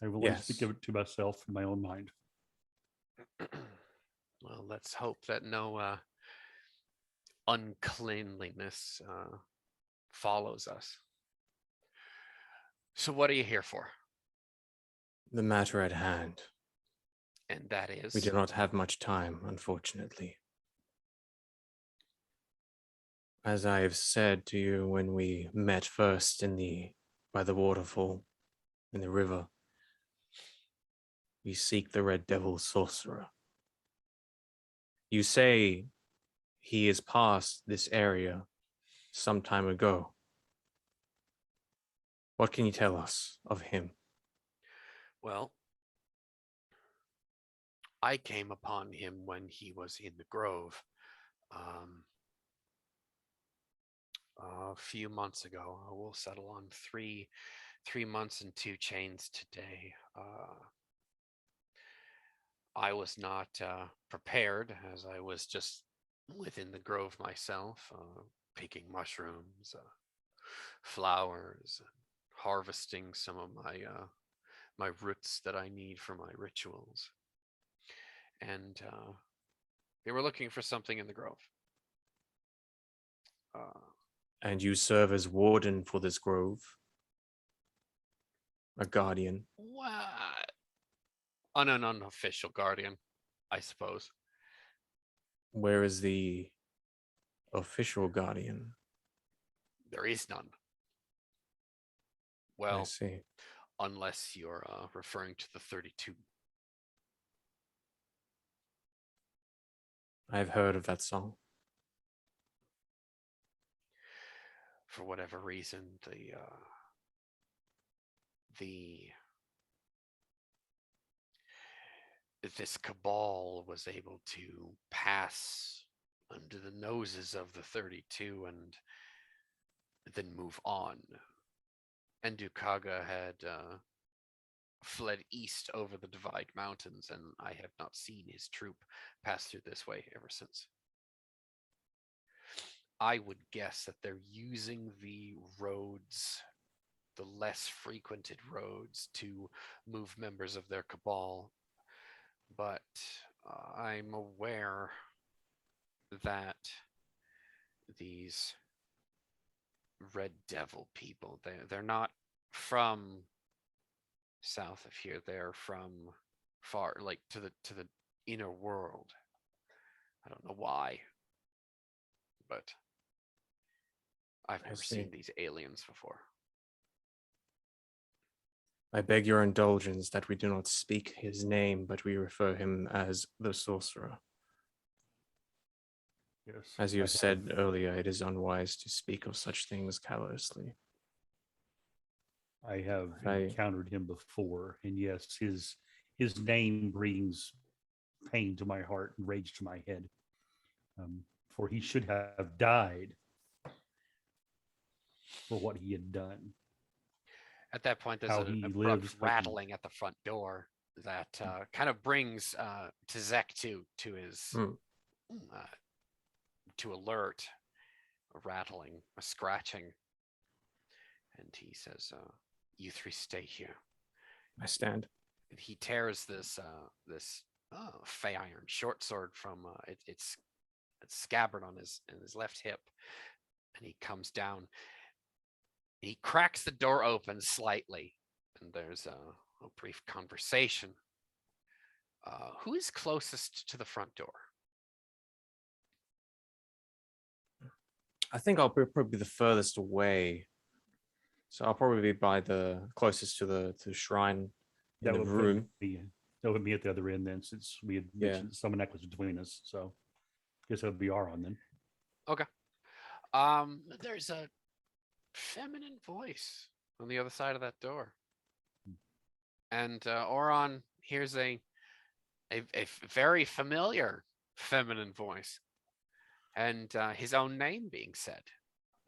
I will only speak Yes. of it to myself in my own mind. Well, let's hope that no uncleanliness follows us. So what are you here for? The matter at hand. And that is? We do not have much time, unfortunately. As I have said to you when we met first by the waterfall in the river, we seek the Red Devil sorcerer. You say he is past this area some time ago. What can you tell us of him? Well, I came upon him when he was in the grove a few months ago. We'll settle on 3 months and 2 chains today. I was not prepared, as I was just within the grove myself, picking mushrooms, flowers, and harvesting some of my roots that I need for my rituals. And they were looking for something in the grove. And you serve as warden for this grove? A guardian? What? An unofficial guardian, I suppose. Where is the official guardian? There is none. I Well, see. unless you're referring to the 32. I've heard of that song. For whatever reason, this cabal was able to pass under the noses of the 32 and then move on. And Dukaga had fled east over the Divide Mountains, and I have not seen his troop pass through this way ever since. I would guess that they're using the roads, the less frequented roads, to move members of their cabal. But I'm aware that these Red Devil people, they're not from south of here. They're from far, like to the inner world. I don't know why, but I've I never see. seen these aliens before. I beg your indulgence that we do not speak his name, but we refer him as the sorcerer. Yes. As you I have said earlier, it is unwise to speak of such things callously. I have I- encountered him before, and yes, his name brings pain to my heart and rage to my head. For he should have died for what he had done. At that point, there's How an he abrupt lives, how he- rattling at the front door. that kind of brings Tizek to his Mm. uh, to alert, a rattling, a scratching, and he says, "You three stay here." I stand. And he tears this fey iron short sword from its scabbard on his left hip, and he comes down. He cracks the door open slightly, and there's a brief conversation. Who is closest to the front door? I think I'll probably be the furthest away. So I'll probably be by the closest to the shrine in the would put room. me- that would be at the other end then, since we had Yeah. mentioned Summonac was between us. So I guess that would be Aron then. There's a feminine voice on the other side of that door, and Oron hears a very familiar feminine voice, and his own name being said.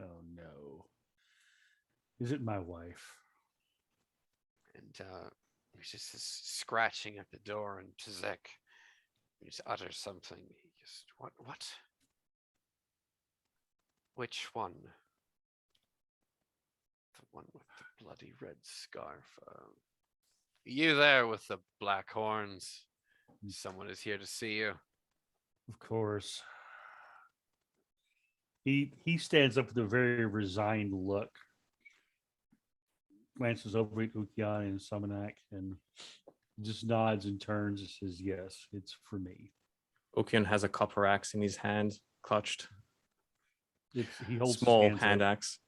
Oh no. Is it my wife? And there's just this scratching at the door, and Tizek just utters something. He just, what? Which one? The one with the bloody red scarf. You there with the black horns? Someone is here to see you. Of course. He stands up with a very resigned look, glances over at Ukian and Summonac, and just nods and turns and says, "Yes, it's for me." Okian has a copper axe in his hand, clutched. He holds Small his hands hand up. axe.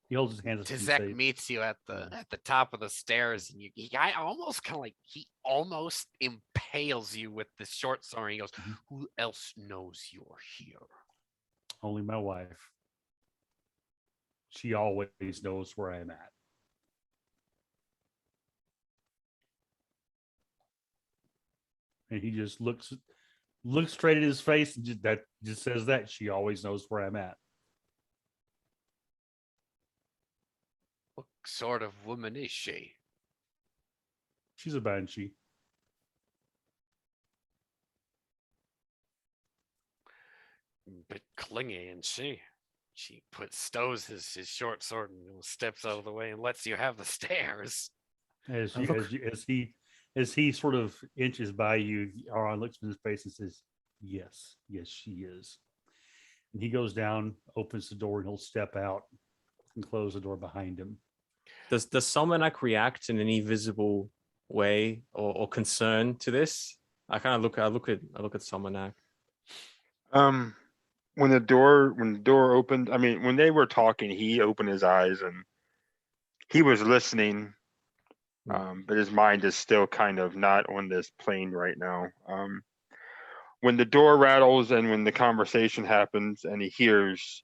He holds his hands up and Tizek say, meets you at the top of the stairs, and I almost kind of like he almost impales you with the short sword. And he goes, Mhm. "Who else knows you're here?" "Only my wife. She always knows where I'm at." And he just looks straight at his face and just says that she always knows where I'm at. What sort of woman is she? She's a banshee. Bit clingy, and she stows his short sword and steps out of the way and lets you have the stairs. As Oh, you, look. as he sort of inches by you, Aron looks in his face and says, yes, she is. And he goes down, opens the door, and he'll step out and close the door behind him. Does Salmanak react in any visible way or concern to this? I kind of look at Salmanak. When the door opened, I mean, when they were talking, he opened his eyes and he was listening. But his mind is still kind of not on this plane right now. When the door rattles and when the conversation happens and he hears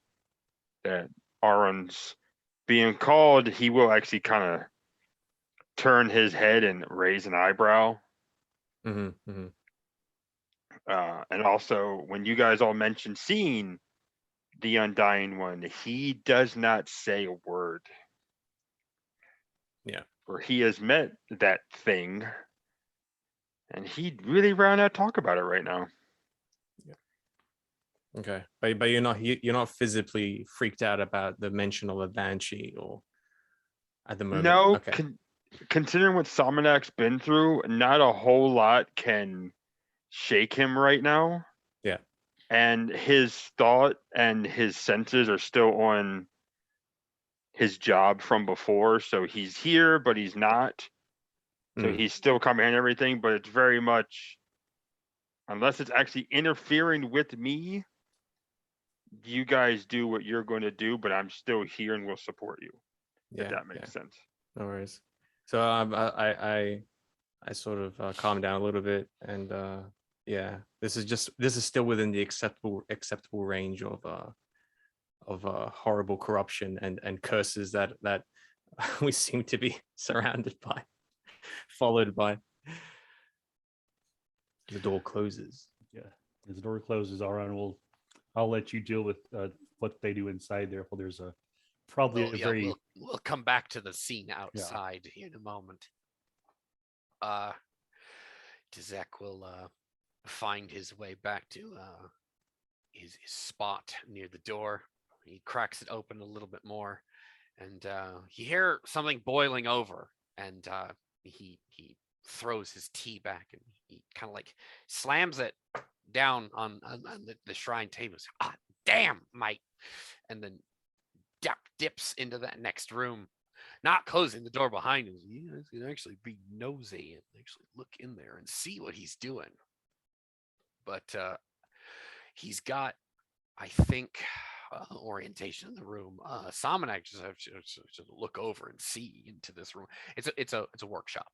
that Aron's being called, he will actually kind of turn his head and raise an eyebrow. Mm-hmm, mm-hmm. And also, when you guys all mentioned seeing the Undying One, he does not say a word. Yeah. For he has met that thing, and he'd really rather not talk about it right now. Okay, but you're not physically freaked out about the mention of a banshee or at the moment. No, Okay. Considering what Salmonak's been through, not a whole lot can shake him right now. Yeah. And his thought and his senses are still on his job from before. So he's here, but he's not. So he's still comprehending everything, but it's very much, unless it's actually interfering with me, you guys do what you're going to do, but I'm still here and will support you. If that makes sense. No worries. So I sort of calm down a little bit, and this is still within the acceptable range of horrible corruption and curses that we seem to be surrounded by, followed by. The door closes. Yeah. As the door closes, I'll let you deal with what they do inside there. Well, there's We'll come back to the scene outside in a moment. Tizek will find his way back to his spot near the door. He cracks it open a little bit more, and you hear something boiling over, and he throws his tea back, and he kind of like slams it down on the shrine table. Ah, damn, mate! And then dips into that next room, not closing the door behind him. You guys can actually be nosy and actually look in there and see what he's doing. But he's got, I think, orientation in the room. Samanak just have to look over and see into this room. It's a workshop.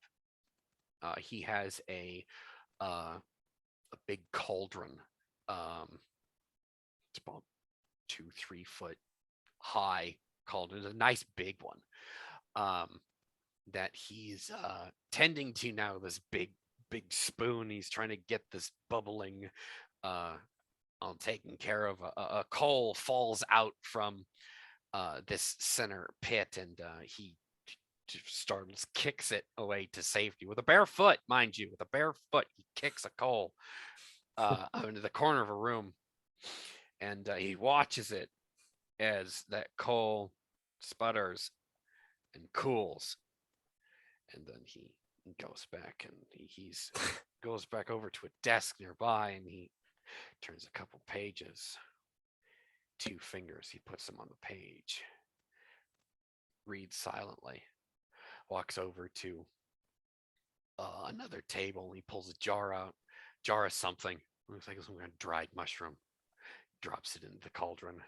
He has a big cauldron. It's about 2-3 foot high cauldron. It's a nice big one. That he's tending to now. This big spoon. He's trying to get this bubbling all taken care of. A coal falls out from this center pit, and he startles, kicks it away to safety with a bare foot, mind you. With a bare foot, he kicks a coal into the corner of a room, and he watches it as that coal sputters and cools, and then he goes back, and he's goes back over to a desk nearby, and he turns a couple pages. 2 fingers, he puts them on the page, reads silently, walks over to another table, and he pulls a jar out. Jar of something. Looks like some kind of dried mushroom. Drops it into the cauldron.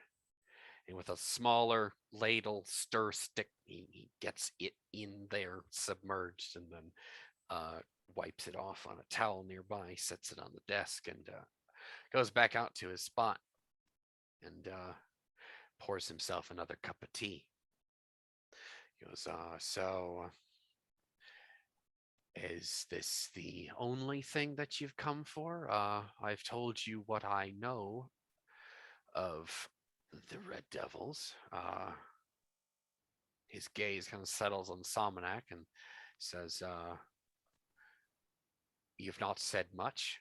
And with a smaller ladle stir stick, he gets it in there submerged, and then wipes it off on a towel nearby, sets it on the desk, and goes back out to his spot and pours himself another cup of tea. He goes, so is this the only thing that you've come for? I've told you what I know of the Red Devils. His gaze kind of settles on Samanak and says, you've not said much.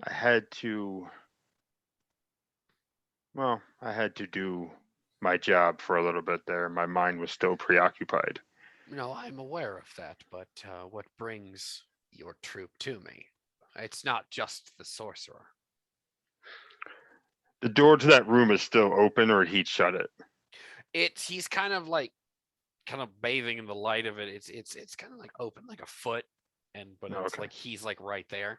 I had to do my job for a little bit there. My mind was still preoccupied. No, I'm aware of that, but what brings your troop to me? It's not just the sorcerer. The door to that room is still open, or he'd shut it. He's kind of bathing in the light of it. It's kind of like open, like a foot, but it's Okay. like he's like right there.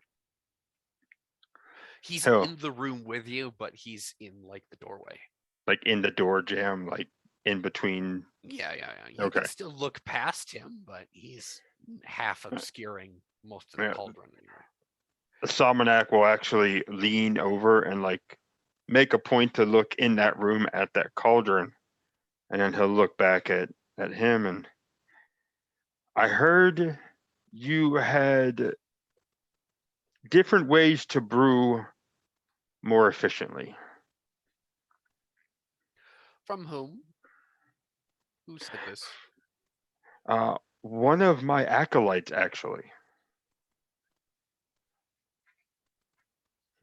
He's Oh. in the room with you, but he's in like the doorway. Like in the door jam, like in between. Yeah. You Okay. can still look past him, but he's half obscuring most of the Yeah. cauldron anyway. The Samanak will actually lean over and like make a point to look in that room at that cauldron, and then he'll look back at him, and I heard you had different ways to brew more efficiently. From whom? Who said this? One of my acolytes, actually.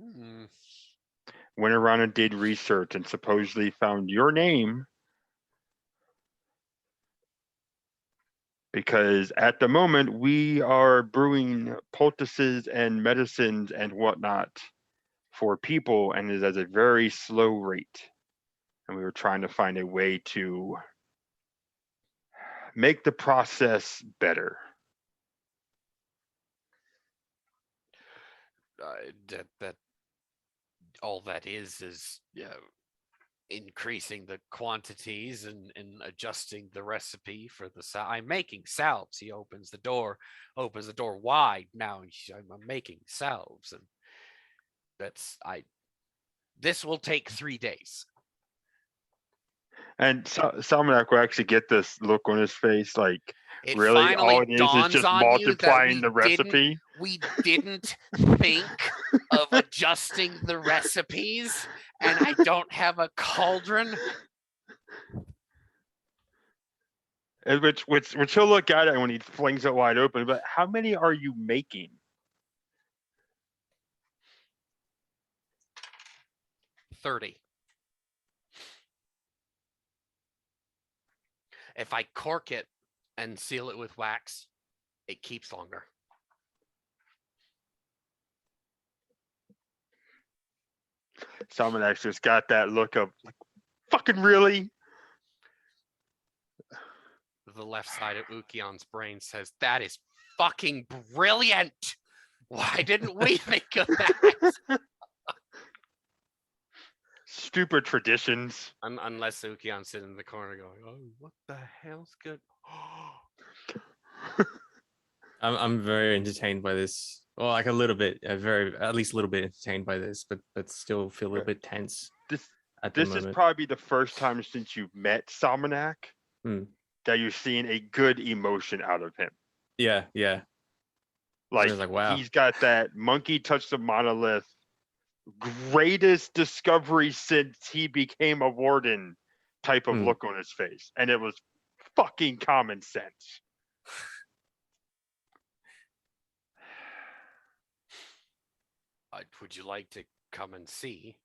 Went around and did research and supposedly found your name, because at the moment we are brewing poultices and medicines and whatnot for people, and is at a very slow rate. And we were trying to find a way to make the process better. That all that is increasing the quantities and adjusting the recipe for the salve. I'm making salves. He opens the door wide now. I'm making salves, and this will take 3 days. And Salmonak will actually get this look on his face, like, It really, finally all it is dawns just on you that multiplying the recipe. We didn't think of adjusting the recipes, and I don't have a cauldron. And which he'll look at it when he flings it wide open. But how many are you making? 30. If I cork it and seal it with wax, it keeps longer. Salmonax just got that look of like, fucking really? The left side of Ukion's brain says, that is fucking brilliant. Why didn't we think of that? Stupid traditions. Unless Ukion's sitting in the corner going, oh, what the hell's good? I'm very entertained by this. Well, like a little bit, at least a little bit entertained by this, but still feel a little bit tense This at the this is moment. probably the first time since you've met Salmonac Hmm. that you're seeing a good emotion out of him. Yeah. Like, like, wow. he's got that monkey touch the monolith, greatest discovery since he became a warden type of Hmm. look on his face. And it was fucking common sense. Would you like to come and see?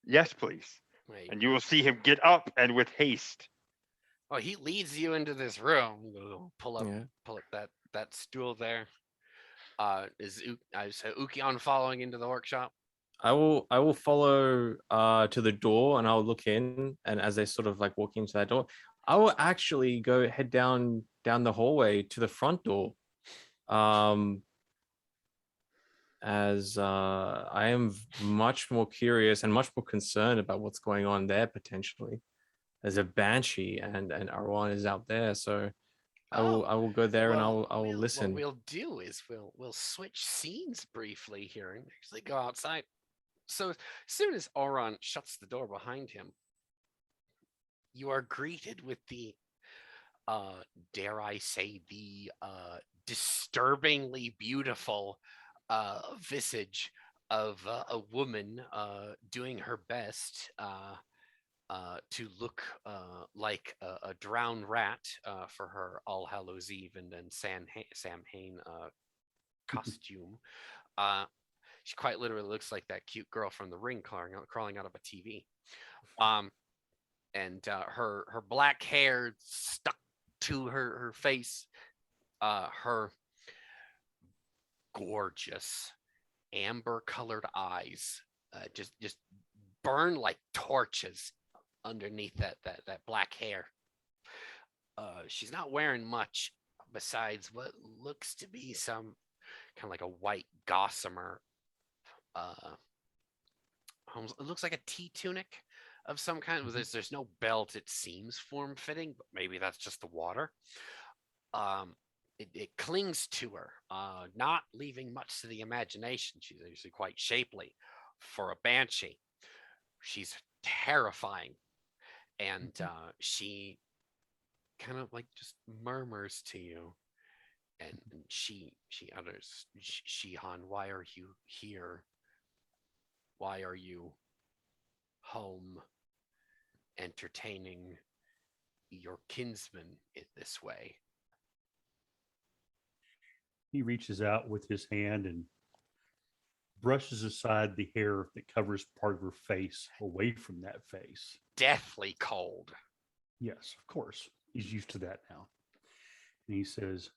Yes, please. Wait. And you will see him get up and with haste. Oh, he leads you into this room. Pull up Yeah. that stool there. Is Ukion following into the workshop? I will follow to the door and I'll look in, and as they sort of like walk into that door, I will actually head down the hallway to the front door. As I am much more curious and much more concerned about what's going on there potentially. There's a banshee and Arwan is out there, so I will go there and I will listen. What we'll do is we'll switch scenes briefly here and actually go outside. So as soon as Oron shuts the door behind him, you are greeted with the dare I say the disturbingly beautiful visage of a woman doing her best to look like a drowned rat for her All Hallows Eve and then Sam Hain costume. She quite literally looks like that cute girl from The Ring crawling out of a TV. And her black hair stuck to her face, her gorgeous amber colored eyes just burn like torches underneath that black hair. She's not wearing much besides what looks to be some kind of like a white gossamer. It looks like a tea tunic of some kind. There's no belt. It seems form fitting, but maybe that's just the water. It clings to her, not leaving much to the imagination. She's usually quite shapely for a banshee. She's terrifying, and she kind of like just murmurs to you, and she utters, "Shihan, why are you here? Why are you home, entertaining your kinsman in this way?" He reaches out with his hand and brushes aside the hair that covers part of her face away from that face. Deathly cold. Yes, of course. He's used to that now. And he says,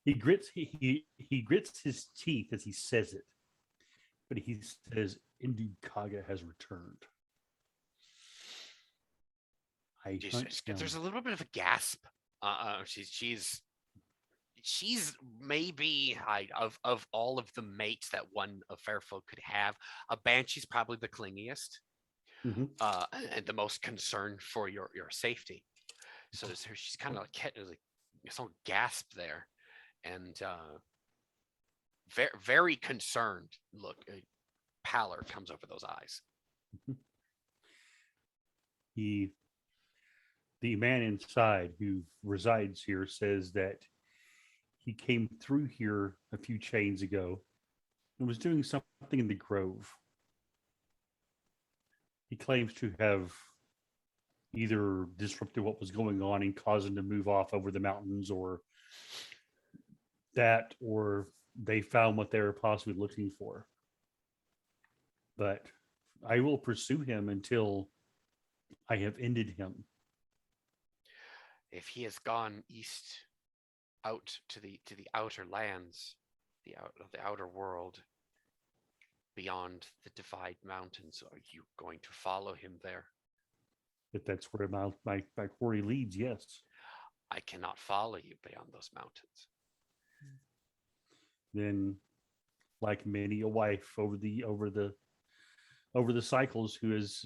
he grits his teeth as he says it, but he says, Indu Kaga has returned. There's a little bit of a gasp. She's maybe of all of the mates that one of Fairfolk could have, a banshee's probably the clingiest, and the most concerned for your safety. So she's kind of like some gasp there, and very very concerned look. Pallor comes over those eyes. The man inside who resides here says that he came through here a few chains ago and was doing something in the grove. He claims to have either disrupted what was going on and caused them to move off over the mountains, or they found what they were possibly looking for. But I will pursue him until I have ended him. If he has gone east out to the outer lands, the outer world, beyond the Divide Mountains, are you going to follow him there? If that's where my quarry leads, yes. I cannot follow you beyond those mountains. Then, like many a wife over the cycles who has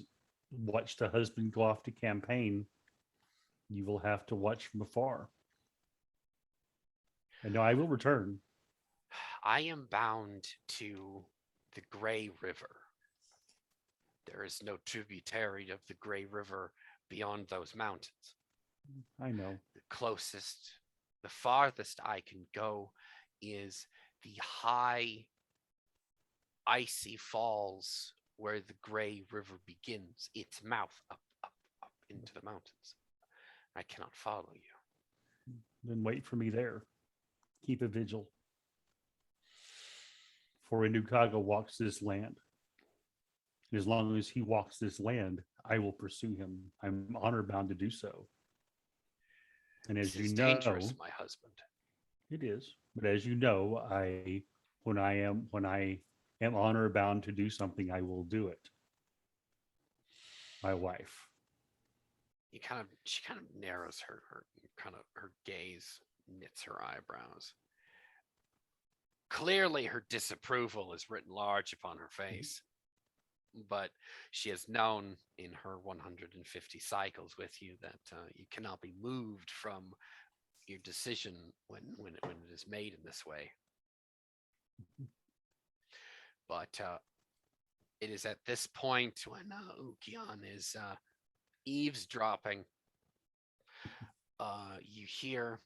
watched a husband go off to campaign, you will have to watch from afar. And no, I will return. I am bound to the Grey River. There is no tributary of the Grey River beyond those mountains. I know. The farthest I can go is the high, icy falls where the Grey River begins, its mouth up into the mountains. I cannot follow you. Then wait for me there. Keep a vigil. For Inukaga walks this land. As long as he walks this land, I will pursue him. I'm honor bound to do so. And as This you is know, dangerous, my husband. it is. But as you know, when I am honor bound to do something, I will do it. My wife. She kind of narrows her gaze, knits her eyebrows. Clearly her disapproval is written large upon her face, but she has known in her 150 cycles with you that you cannot be moved from your decision when it is made in this way. But it is at this point when Ukian is eavesdropping. You hear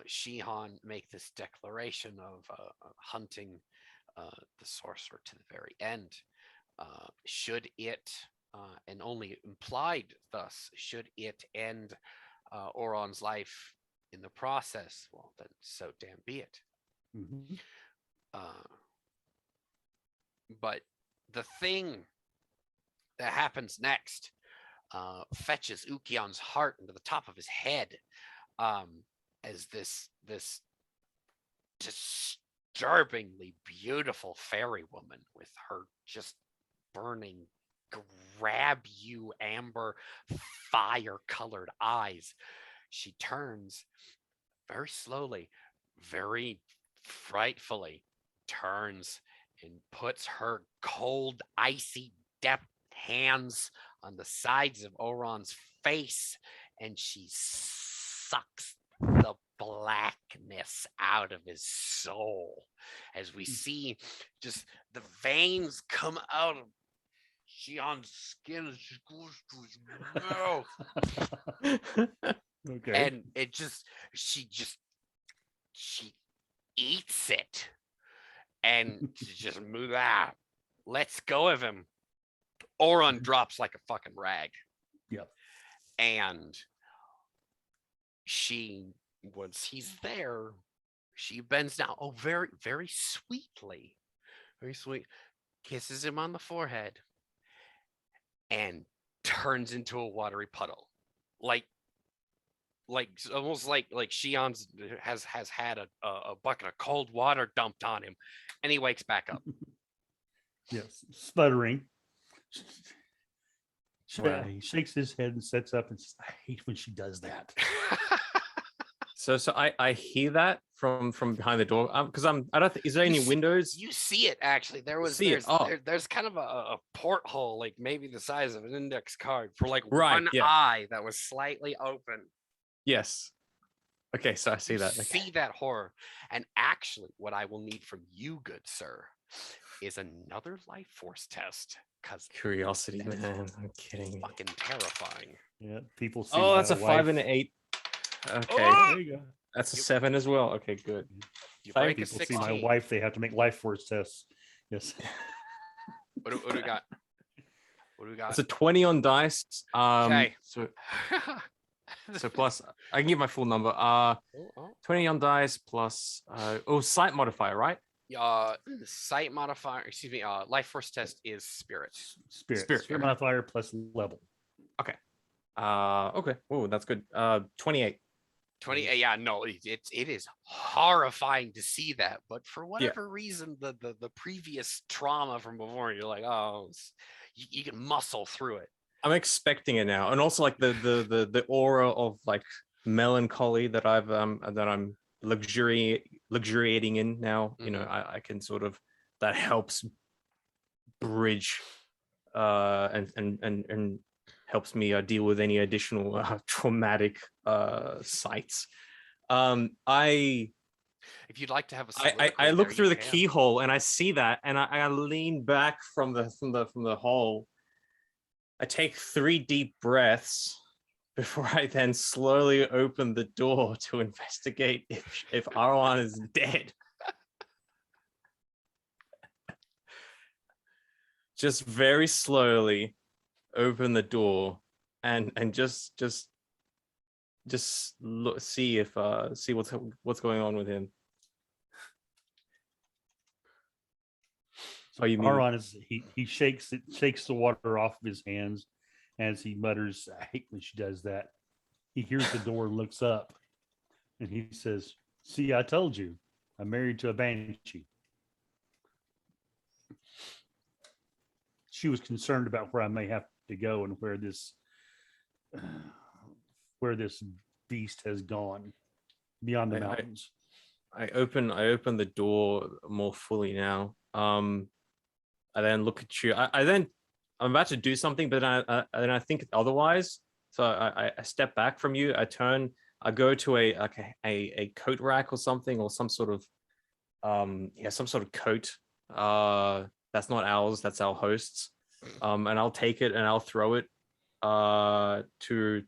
Shihan make this declaration of hunting the sorcerer to the very end. Should it, and only implied thus, should it end Oron's life in the process, well, then so damn be it. Mm-hmm. But the thing that happens next fetches Ukian's heart into the top of his head, as this disturbingly beautiful fairy woman with her just burning, grab you amber fire colored eyes, she turns very slowly, very frightfully, turns and puts her cold, icy, depth hands on the sides of Oron's face, and she sucks the blackness out of his soul, as we see just the veins come out of Shihan's skin as she goes to his mouth. Okay. And she eats it, and she just lets go of him. Oron drops like a fucking rag. Yep. And once he's there, she bends down. Oh, very, very sweetly. Very sweet. Kisses him on the forehead and turns into a watery puddle. Like almost like Shion has had a bucket of cold water dumped on him, and he wakes back up. Yes. Sputtering. Wow. He shakes his head and sets up and says, I hate when she does that. So I hear that from behind the door, because I don't think, is there any windows? You see it actually. There's kind of a porthole, like maybe the size of an index card, for like one eye that was slightly open. Yes. Okay, so I see You that. Okay. see that horror. And actually, what I will need from you, good sir, is another life force test. Because Curiosity, man. I'm kidding. fucking terrifying. Yeah. People see Oh, that's how a 5 and an 8. Okay. There you go. That's a 7 as well. Okay, good. You Five break a People see 16. my wife, they have to make life force tests. Yes. What do we got? What do we got? It's a 20 on dice. Okay. So plus, I can give my full number. Oh, 20 on dice plus sight modifier, right? sight modifier. Excuse me. Life force test is spirit. Spirit okay. modifier plus level. Okay. Oh, that's good. 28. 20. Yeah, no, it is horrifying to see that, but for whatever reason, the previous trauma from before, you're like, oh, you can muscle through it. I'm expecting it now, and also like the aura of like melancholy that I'm luxuriating in now. You know, I can sort of, that helps bridge and helps me deal with any additional traumatic sights. If you'd like to have a I look through the keyhole and I see that, and I lean back from the hole. I take 3 deep breaths before I then slowly open the door to investigate if Arwan is dead. Just very slowly open the door and just look, see what's going on with him. Oh, you mean Aron he shakes the water off of his hands as he mutters, I hate when she does that. He hears the door and looks up and he says, see, I told you, I'm married to a banshee. She was concerned about where I may have to go and where this beast has gone beyond the mountains. I open the door more fully now. I then look at you. I'm about to do something, but then I think otherwise. So I step back from you. I turn. I go to a coat rack or something, or some sort of coat. That's not ours. That's our host's. And I'll take it and I'll throw it to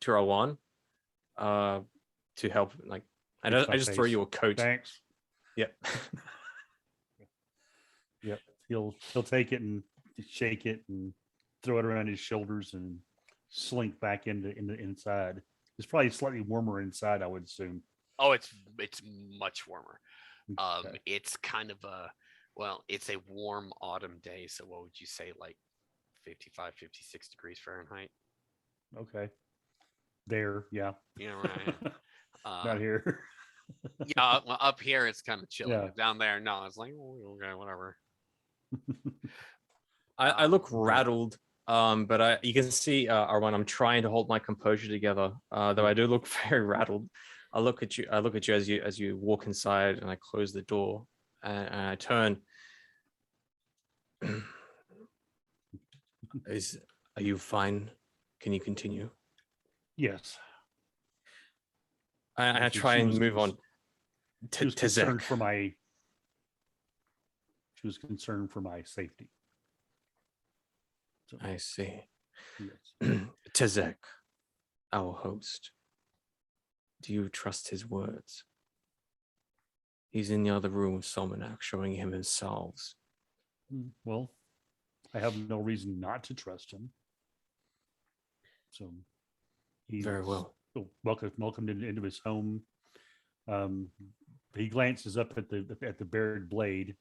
Rawan to help. Like I just throw you a coat. Thanks. Yep. Yep. He'll take it and shake it and throw it around his shoulders and slink back into inside. It's probably slightly warmer inside, I would assume. Oh, it's much warmer. Okay. It's kind of it's a warm autumn day. So what would you say, like 55, 56 degrees Fahrenheit? Okay. There, yeah. Yeah, right. Not here. Yeah, well, up here it's kind of chilly. Yeah. Down there, no, it's like, oh, okay, whatever. I look rattled, but you can see, Arwan, I'm trying to hold my composure together, though I do look very rattled. I look at you as you walk inside, and I close the door, and I turn. Are you fine? Can you continue? Yes. I try and move on She was to concerned Zek. She was concerned for my safety. So, I see. yes. To Zek, our host. Do you trust his words? He's in the other room with Solmanak, showing him his salves. Well, I have no reason not to trust him. So he's Very well. welcomed into his home. He glances up at the bared blade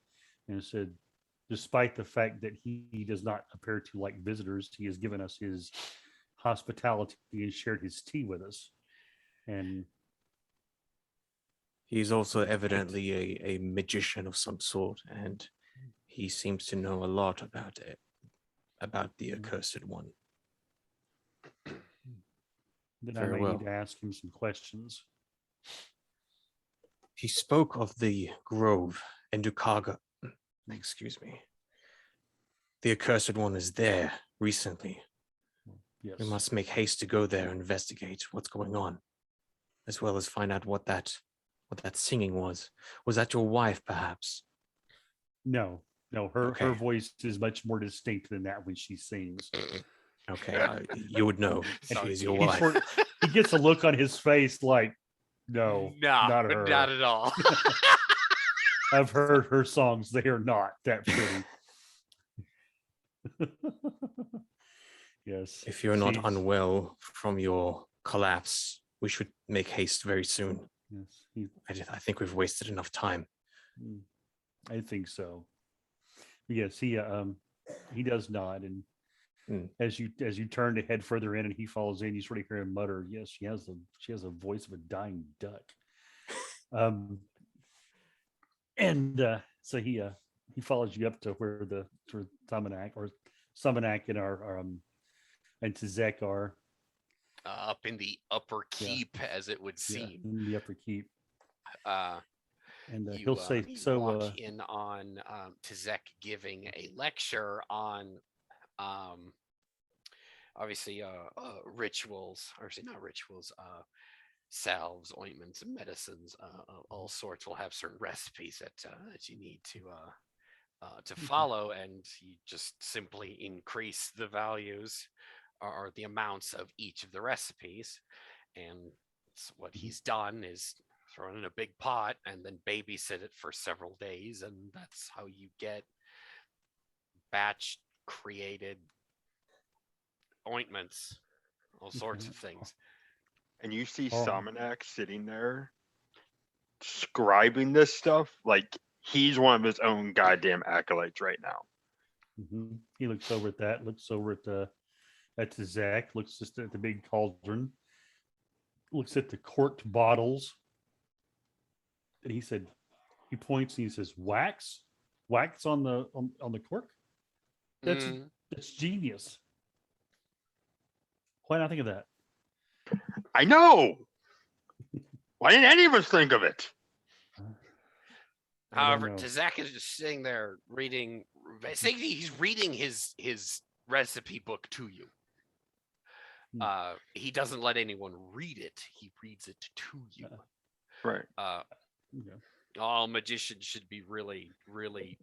and said, despite the fact that he does not appear to like visitors, he has given us his hospitality and shared his tea with us. And He's also evidently a magician of some sort, and he seems to know a lot about it, about the accursed one. then Very I may well. need to ask him some questions. He spoke of the grove in Dukaga. Excuse me. The accursed one is there recently. Yes. We must make haste to go there and investigate what's going on, as well as find out what that singing was. Was that your wife, perhaps? No, her Okay. voice is much more distinct than that when she sings. Okay, you would know. So She is your He wife. he gets a look on his face like, no, Nah, not her. not at all. I've heard her songs. They are not that pretty. Yes. If you're not She's- unwell from your collapse, we should make haste very soon. Yes. He, I think we've wasted enough time. mm, I think so. Yes, he does nod, and Mm. as you turn to head further in, and he follows in, you sort of hear him mutter, "Yes, she has a voice of a dying duck." Um, and so he follows you up to where the sort of Summonak and our and Tizek are. Up in the upper Yeah. keep, as it would Yeah, seem. in the upper keep, Uh, and you, he'll say, you "So, walk in on Tizek giving a lecture on obviously rituals, or say not rituals, salves, ointments, medicines, all sorts will have certain recipes that you need to follow, and you just simply increase the values or the amounts of each of the recipes. And what he's done is throw it in a big pot and then babysit it for several days, and that's how you get batch created ointments, all sorts Okay. of things. And you see Oh. Summonak sitting there scribing this stuff like he's one of his own goddamn acolytes right now. He looks over at that, looks over at Tizek, looks just at the big cauldron, looks at the corked bottles, and he points and he says, wax on the cork. That's Mm, that's genius. Why not think of that? I know. Why didn't any of us think of it? I don't However, know. Tazak is just sitting there reading. Basically, he's reading his recipe book to you. He doesn't let anyone read it. He reads it to you. Right. Okay. All magicians should be really, really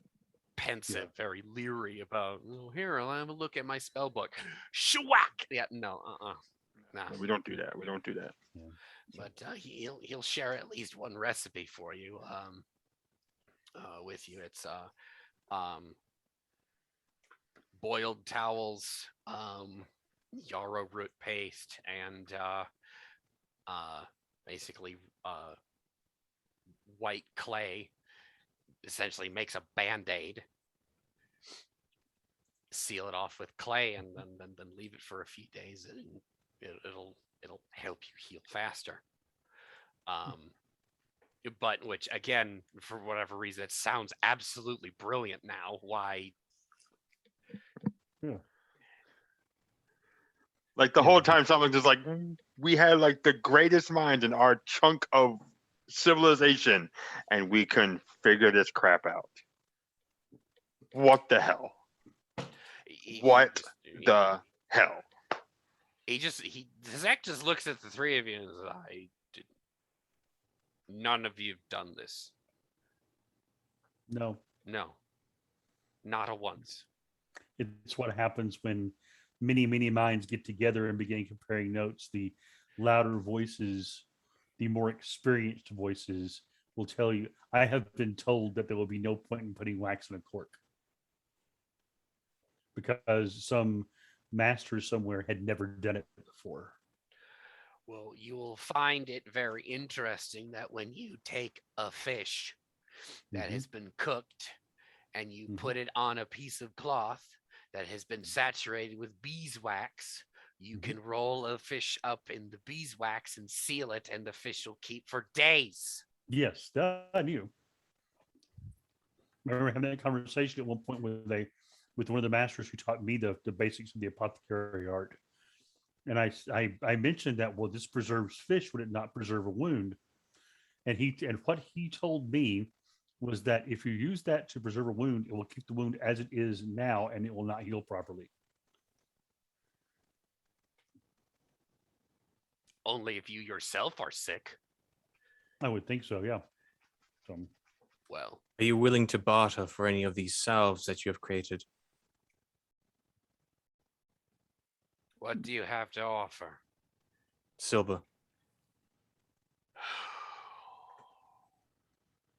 pensive, very leery about. Oh, here, I'll have a look at my spell book. Shwack! Yeah, no, nah. We don't do that. We don't do that. But he'll share at least one recipe for you. With you, it's boiled towels, yarrow root paste, and basically white clay. Essentially makes a band-aid, seal it off with clay, and then leave it for a few days, and it'll help you heal faster. But which again, for whatever reason, it sounds absolutely brilliant now. Why? Yeah. Like the Yeah. whole time, something just like we had like the greatest minds in our chunk of civilization, and we couldn't figure this crap out. What the hell? What the hell? Zach just looks at the three of you and says, none of you've done this. No, No, not a once. it's what happens when many minds get together and begin comparing notes. The louder voices, the more experienced voices will tell you, I have been told that there will be no point in putting wax in a cork because some master somewhere had never done it before. Well, you will find it very interesting that when you take a fish that has been cooked and you put it on a piece of cloth that has been saturated with beeswax, you can roll a fish up in the beeswax and seal it, and the fish will keep for days. Yes, that I knew. I remember having that conversation at one point with one of the masters who taught me the basics of the apothecary art. And I mentioned that, well, this preserves fish, would it not preserve a wound? And what he told me was that if you use that to preserve a wound, it will keep the wound as it is now, and it will not heal properly. Only if you yourself are sick. I would think so, yeah. So Well, Are you willing to barter for any of these salves that you have created? what do you have to offer? Silver.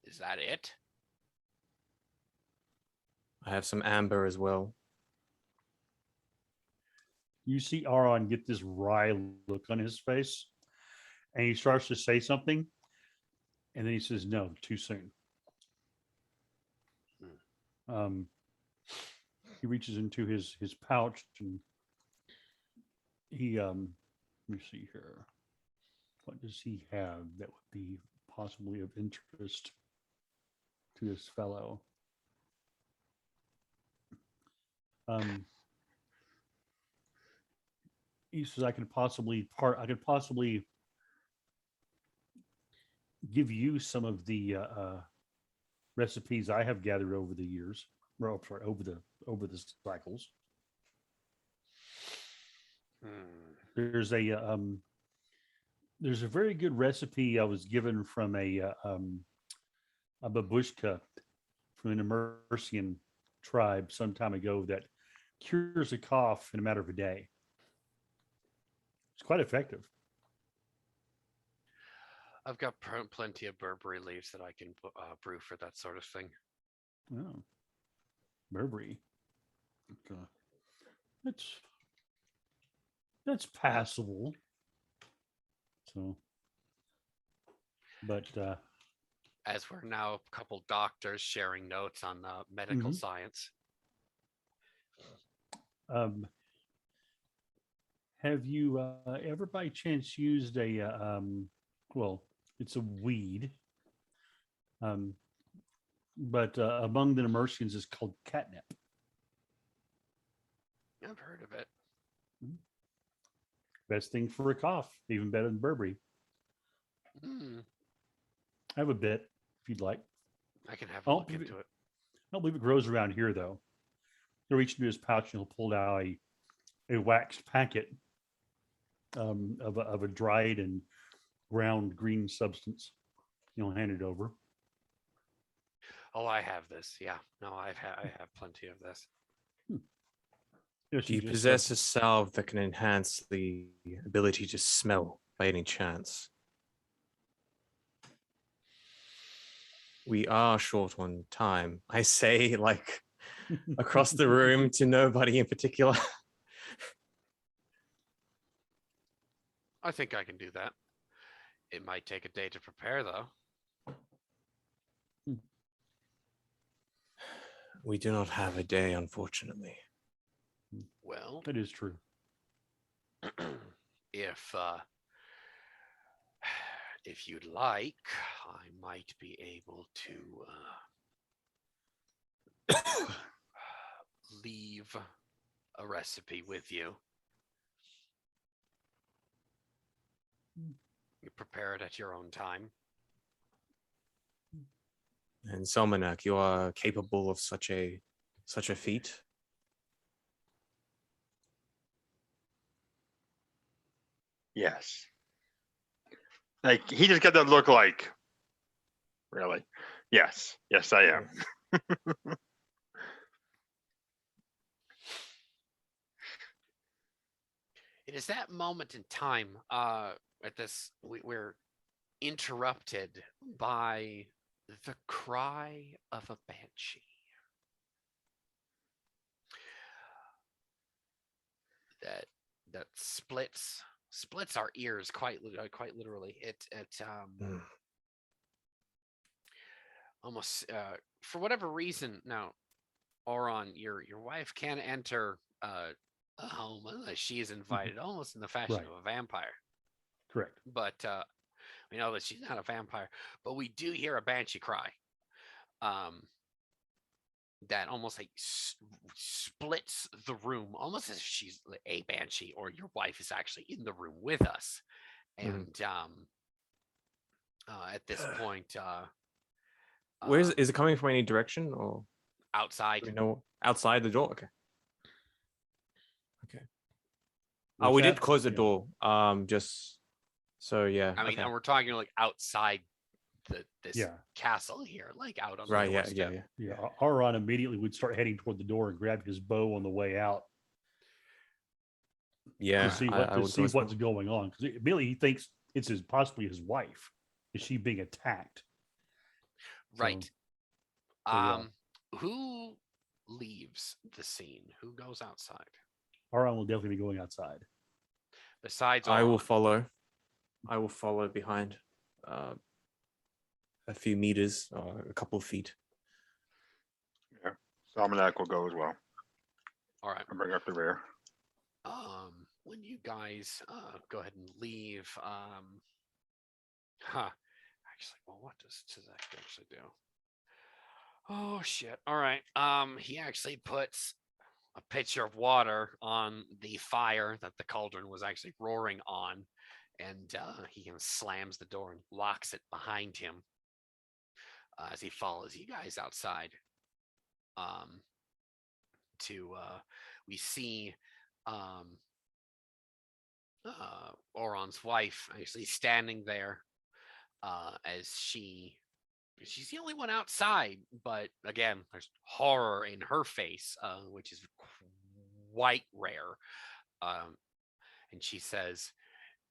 Is that it? I have some amber as well. You see Aron get this wry look on his face, and he starts to say something, and then he says, "No, too soon." Um, he reaches into his pouch and he let me see here. What does he have that would be possibly of interest to this fellow? He says, I could possibly give you some of the recipes I have gathered over the years. Well, sorry, over the cycles. There's a very good recipe I was given from a babushka from an Emersian tribe some time ago that cures a cough in a matter of a day. It's quite effective. I've got plenty of Burberry leaves that I can brew for that sort of thing. Oh, Burberry. Okay. That's passable. So, but As we're now a couple doctors sharing notes on medical science. Have you ever by chance used a well, it's a weed, but among the Emersians is called catnip. I've heard of it. Best thing for a cough, even better than Burberry. I have a bit if you'd like. I can have a look into it. I don't believe it grows around here though. He'll reach into his pouch and he'll pull out a waxed packet of a dried and ground green substance. He'll hand it over. Oh, I have this. Yeah, no, I have plenty of this. Do you possess a salve that can enhance the ability to smell by any chance? We are short on time. I say, like, across the room to nobody in particular. I think I can do that. It might take a day to prepare, though. We do not have a day, unfortunately. Well, that is true. If you'd like, I might be able to leave a recipe with you. You prepare it at your own time. And Selmanak, you are capable of such a feat? Yes. Like, he just got that look like, really? Yes. Yes, I am. It is that moment in time at this, we're interrupted by the cry of a banshee. That splits our ears quite literally. It almost for whatever reason. Now, Auron, your wife can enter a home unless she is invited, almost in the fashion of a vampire. Correct. But we know that she's not a vampire. But we do hear a banshee cry. That almost like splits the room, almost as if she's a banshee or your wife is actually in the room with us. And at this point, where is it coming from? Any direction or outside? You know, outside the door. Okay. Oh, we did close the door. Just so yeah. I mean, and we're talking like outside this castle here, like out on the doorstep. Yeah. Auron immediately would start heading toward the door and grab his bow on the way out. Yeah, to see what's going on, because immediately he thinks it's possibly his wife. Is she being attacked? Right. So, Who leaves the scene? Who goes outside? Aron will definitely be going outside. Besides, I will Oron, follow. I will follow behind a few meters or a couple of feet. Salmonak will go as well. all right. I'll bring up the rear. When you guys go ahead and leave, actually, well, what does Tizak actually do? Oh shit! All right. He actually puts a pitcher of water on the fire that the cauldron was actually roaring on, and he kind of slams the door and locks it behind him as he follows you guys outside. We see Oron's wife actually standing there as she's the only one outside, but again, there's horror in her face, which is quite rare. And she says,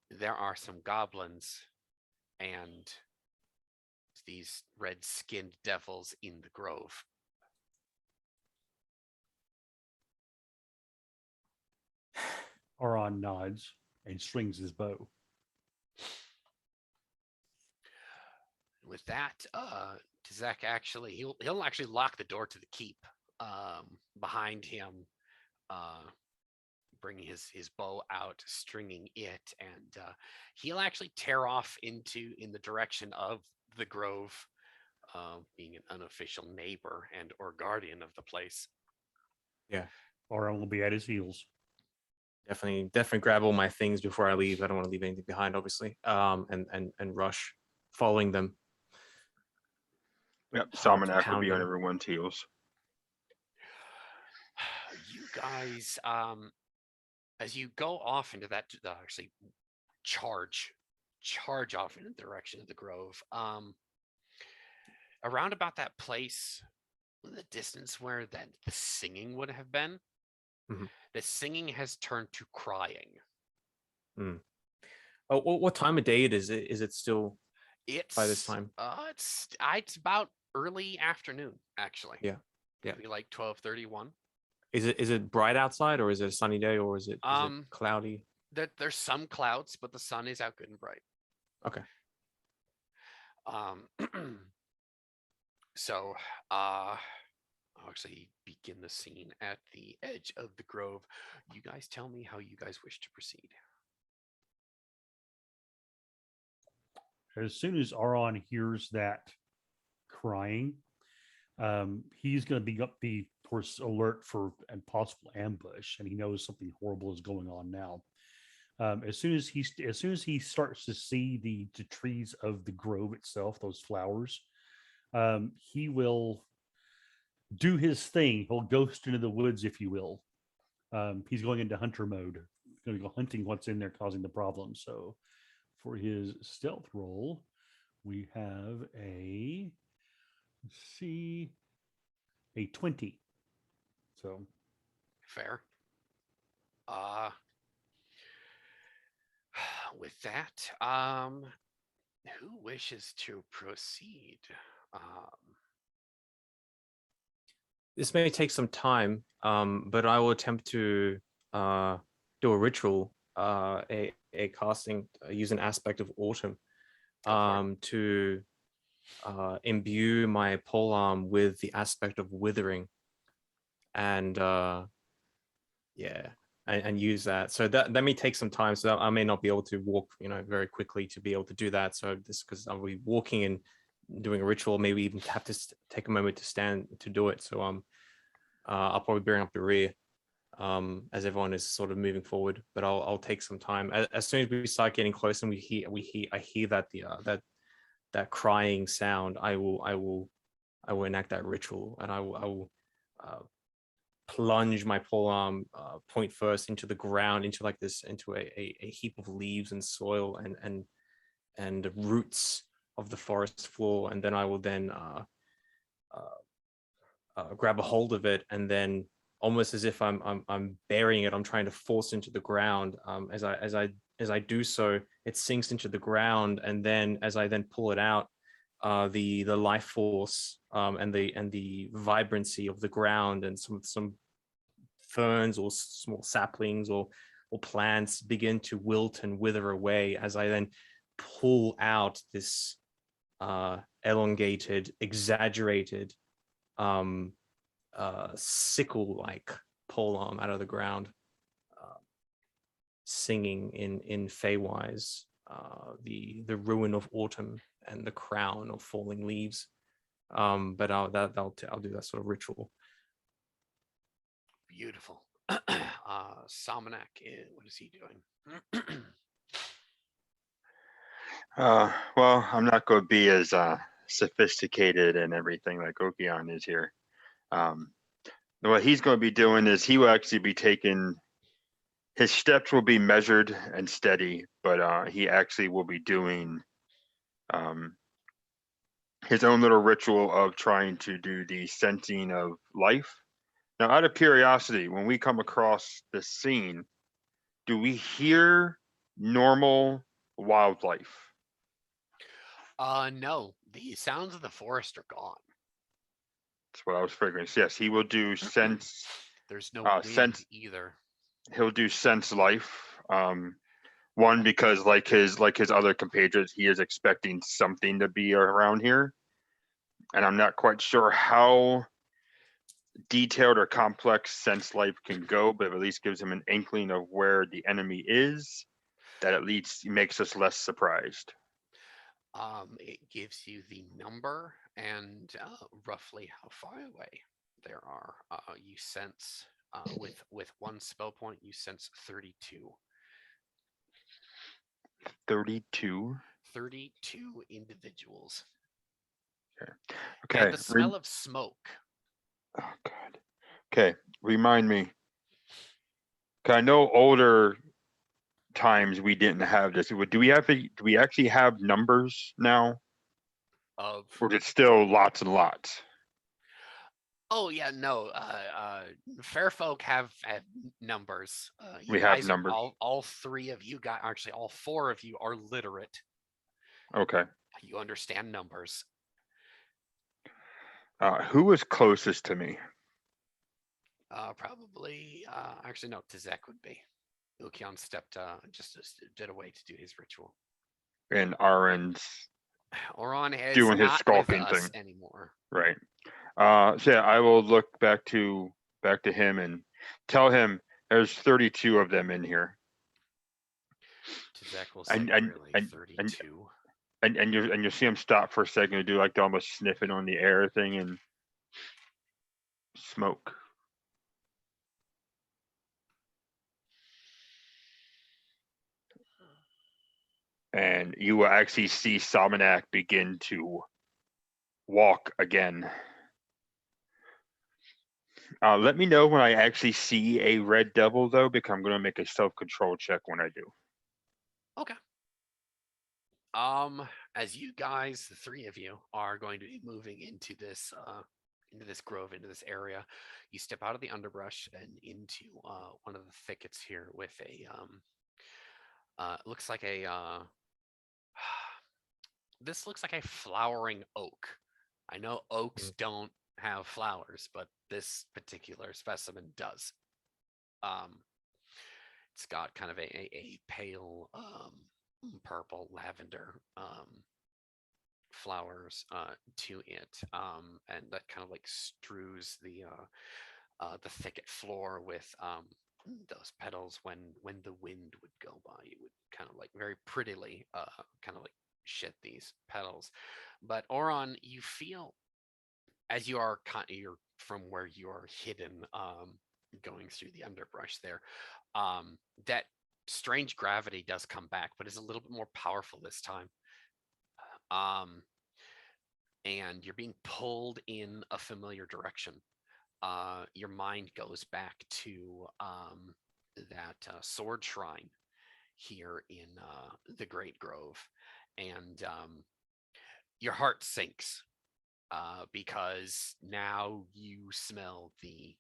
"There are some goblins and these red-skinned devils in the grove." Aron nods and strings his bow. With that, Tizak actually he'll actually lock the door to the keep behind him, bringing his bow out, stringing it, and he'll actually tear off in the direction of the grove, being an unofficial neighbor and or guardian of the place. Aron will be at his heels. Definitely grab all my things before I leave. I don't want to leave anything behind, obviously. And rush, following them. Yep, Hard to Salmonak will pound be on them. everyone's heels. You guys, as you go off into that, actually charge off in the direction of the grove, around about that place, the distance where the singing would have been, Mhm. the singing has turned to crying. Oh, what time of day it is? Is it still It's by this time? It's about early afternoon, actually. Yeah. Maybe like 12:31. Is it bright outside, or is it a sunny day, or is it cloudy? There's some clouds, but the sun is out good and bright. Okay. So I'll actually begin the scene at the edge of the grove. You guys tell me how you guys wish to proceed. As soon as Aron hears that crying, he's going to be of course alert for a possible ambush, and he knows something horrible is going on now. As soon as he starts to see the trees of the grove itself, those flowers, he will do his thing. He'll ghost into the woods, if you will. He's going into hunter mode. He's going to go hunting what's in there causing the problem. So for his stealth roll, we have a 20. So Fair. With that, who wishes to proceed? This may take some time, but I will attempt to do a ritual, a casting, use an aspect of autumn, to imbue my polearm with the aspect of withering, and and use that. So that may take some time. So that I may not be able to walk, very quickly to be able to do that. So this, because I'll be walking and doing a ritual, maybe even have to take a moment to stand to do it. So I'll probably bring up the rear as everyone is sort of moving forward, but I'll take some time. As soon as we start getting close and I hear that that crying sound, I will enact that ritual, and I will plunge my polearm point first into the ground, into a heap of leaves and soil and the roots of the forest floor, and then I will grab a hold of it, and then almost as if I'm burying it, I'm trying to force into the ground. As I do so, it sinks into the ground, and then as I then pull it out, the life force and the vibrancy of the ground and some ferns or small saplings or plants begin to wilt and wither away as I then pull out this elongated, exaggerated, sickle-like polearm out of the ground, singing in Feywise, the ruin of autumn and the crown of falling leaves. But I'll do that sort of ritual. Beautiful. Salmonak, what is he doing? Well, I'm not going to be as sophisticated and everything like Okeon is here. What he's going to be doing is he will actually be taking, his steps will be measured and steady, but he actually will be doing his own little ritual of trying to do the sensing of life. Now, out of curiosity, when we come across this scene, do we hear normal wildlife? No, the sounds of the forest are gone. That's what I was figuring. So yes, he will do sense. There's no wind sense either. He'll do sense life. One, because like his other compatriots, he is expecting something to be around here, and I'm not quite sure how detailed or complex sense life can go, but at least gives him an inkling of where the enemy is. That at least makes us less surprised. It gives you the number and roughly how far away there are. You sense with one spell point, you sense 32. 32. 32 individuals. Okay. And the smell of smoke. Oh God. Okay, remind me. 'Cause I know older times we didn't have this. Do we actually have numbers now, Of or is it still lots and lots? oh yeah, no. Fair folk have numbers. You We have guys numbers. all three of you got actually all four of you are literate. Okay. You understand numbers. Who was closest to me? Probably actually no, Tizek would be. Ukion stepped just did away to do his ritual. And Aaron's Oron is doing his not skulking with us thing. anymore. Right. So yeah, I will look back to him and tell him there's 32 of them in here. Tizek will say And really and 32. and you see him stop for a second and do like the almost sniffing on the air thing and smoke. And you will actually see Salmonak begin to walk again. Let me know when I actually see a red devil, though, because I'm going to make a self-control check when I do. Okay. As you guys, the three of you, are going to be moving into this grove, into this area, you step out of the underbrush and into one of the thickets here with a looks like a this looks like a flowering oak. I know oaks don't have flowers, but this particular specimen does. It's got kind of a pale purple lavender flowers to it, and that kind of like strews the thicket floor with those petals. When the wind would go by, you would kind of like very prettily kind of like shed these petals. But Oron, you feel as you're from where you're hidden, going through the underbrush there, that strange gravity does come back, but is a little bit more powerful this time. And you're being pulled in a familiar direction. Your mind goes back to that sword shrine here in the Great Grove, and your heart sinks because now you smell the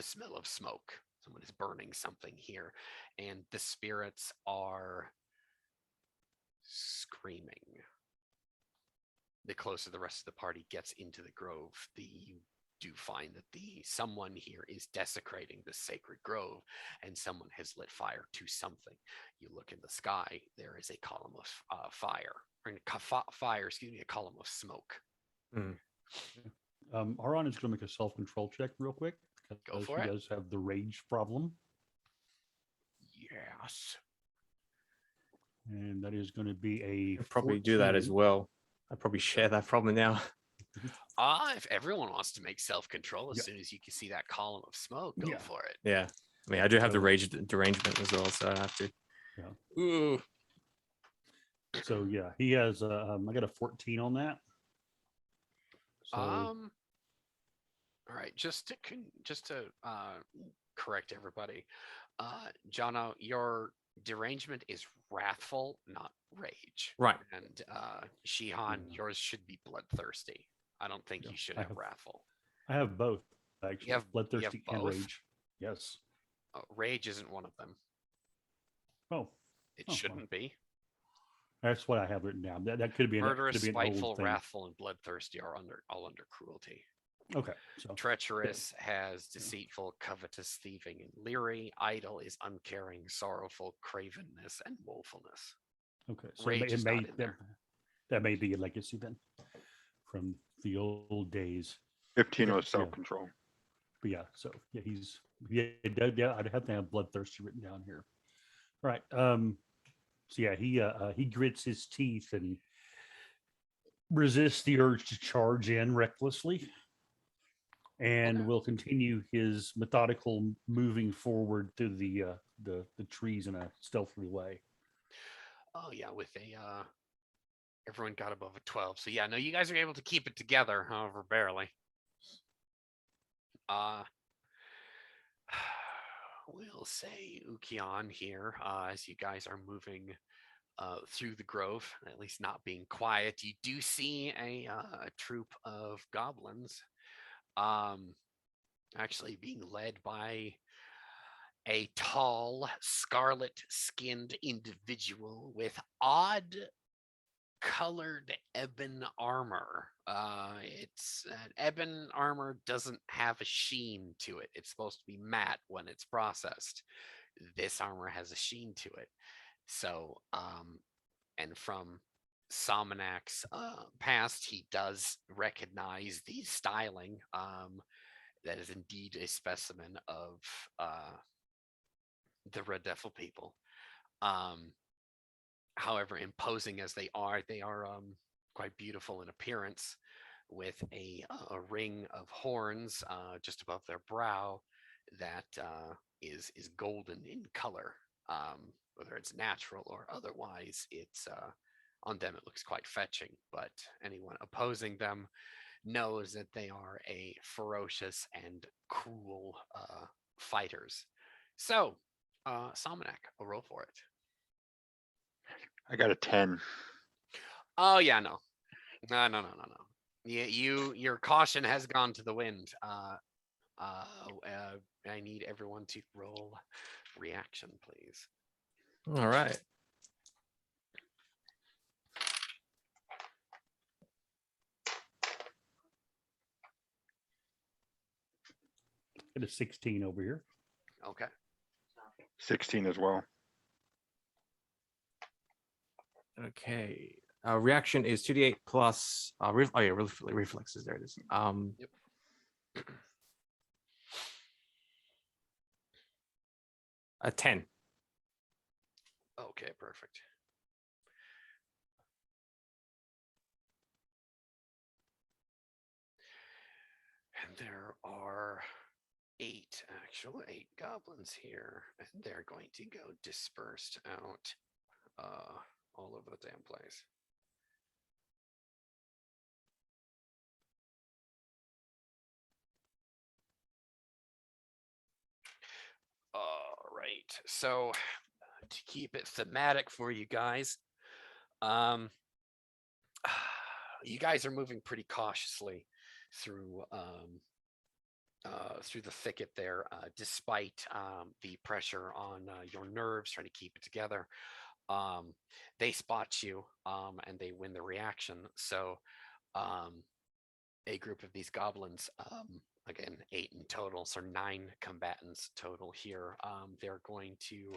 smell of smoke. Someone is burning something here, and the spirits are screaming. The closer the rest of the party gets into the grove, the do find that the someone here is desecrating the sacred grove, and someone has lit fire to something. You look in the sky, there is a column of fire, or fire, excuse me, a column of smoke. Aron is going to make a self-control check real quick Go because for he it. does have the rage problem, Yes. and that is going to be a I'd probably do that as 14. well. I probably share that problem now. If everyone wants to make self-control, as Yeah. soon as you can see that column of smoke, go Yeah. for it. Yeah. I mean, I do have the So- rage derangement as well, so I have to. Yeah. Ooh. So yeah, he has. I got a 14 on that. So All right, just to correct everybody, Jono, your derangement is wrathful, not rage. Right. And Shihan, Yeah. yours should be bloodthirsty. I don't think Yeah, you should I have have- wrathful. I have both actually. have- you have Bloodthirsty and both? rage. Yes. Rage isn't one of them. Oh, It well. shouldn't be. that's what I have written down. That could be Murderous, could be an old spiteful, thing. wrathful, and bloodthirsty are all under cruelty. Okay. So Treacherous has deceitful, covetous, thieving, and leery. Idle is uncaring, sorrowful, cravenness, and woefulness. okay. So Rage it is may not in there. that may be a legacy then from the old days. 15 Yeah, was yeah. self-control. But yeah, so yeah, I'd have to have bloodthirsty written down here. All right. So yeah, he grits his teeth and resists the urge to charge in recklessly, and Okay. will continue his methodical moving forward through the trees in a stealthy way. Oh yeah, with everyone got above a 12. So yeah, no, you guys are able to keep it together, however, barely. We'll say Ukion here, as you guys are moving through the grove, at least not being quiet. You do see a troop of goblins, actually being led by a tall, scarlet-skinned individual with odd colored ebon armor. It's ebon armor doesn't have a sheen to it. It's supposed to be matte when it's processed. This armor has a sheen to it. So, and from Somanak's past, he does recognize the styling. That is indeed a specimen of the Red Devil people. However, imposing as they are quite beautiful in appearance, with a ring of horns just above their brow that is golden in color. Whether it's natural or otherwise, it's on them it looks quite fetching. But anyone opposing them knows that they are a ferocious and cruel fighters. So, Somanak, a roll for it. I got a 10. Oh yeah, no. No. Yeah, your caution has gone to the wind. I need everyone to roll reaction, please. All right. Get a 16 over here. Okay. 16 as well. Okay. Reaction is 2d8 plus. Reflexes. There it is. Yep. A 10. Okay, perfect. And there are 8 goblins here, and they're going to go dispersed out all over the damn place. All right, so to keep it thematic for you guys, you guys are moving pretty cautiously through through the thicket there, despite the pressure on your nerves trying to keep it together. They spot you and they win the reaction. So a group of these goblins. Again, 8 in total, so 9 combatants total here. They're going to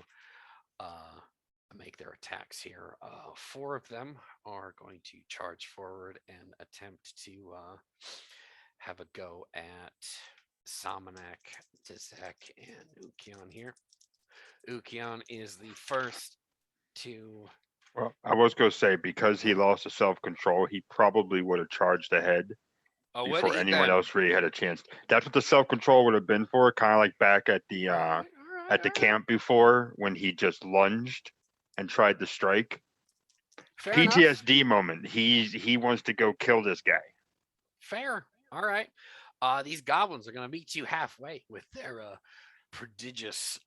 make their attacks here. 4 of them are going to charge forward and attempt to have a go at Samanek, Tizek, and Ukion here. Ukion is the first to. Well, I was going to say, because he lost his self-control, he probably would have charged ahead Oh, before anyone else really had a chance. That's what the self-control would have been for, kind of like back at the camp before when he just lunged and tried to strike. Fair enough. PTSD moment. He wants to go kill this guy. Fair. All right. These goblins are going to meet you halfway with their prodigious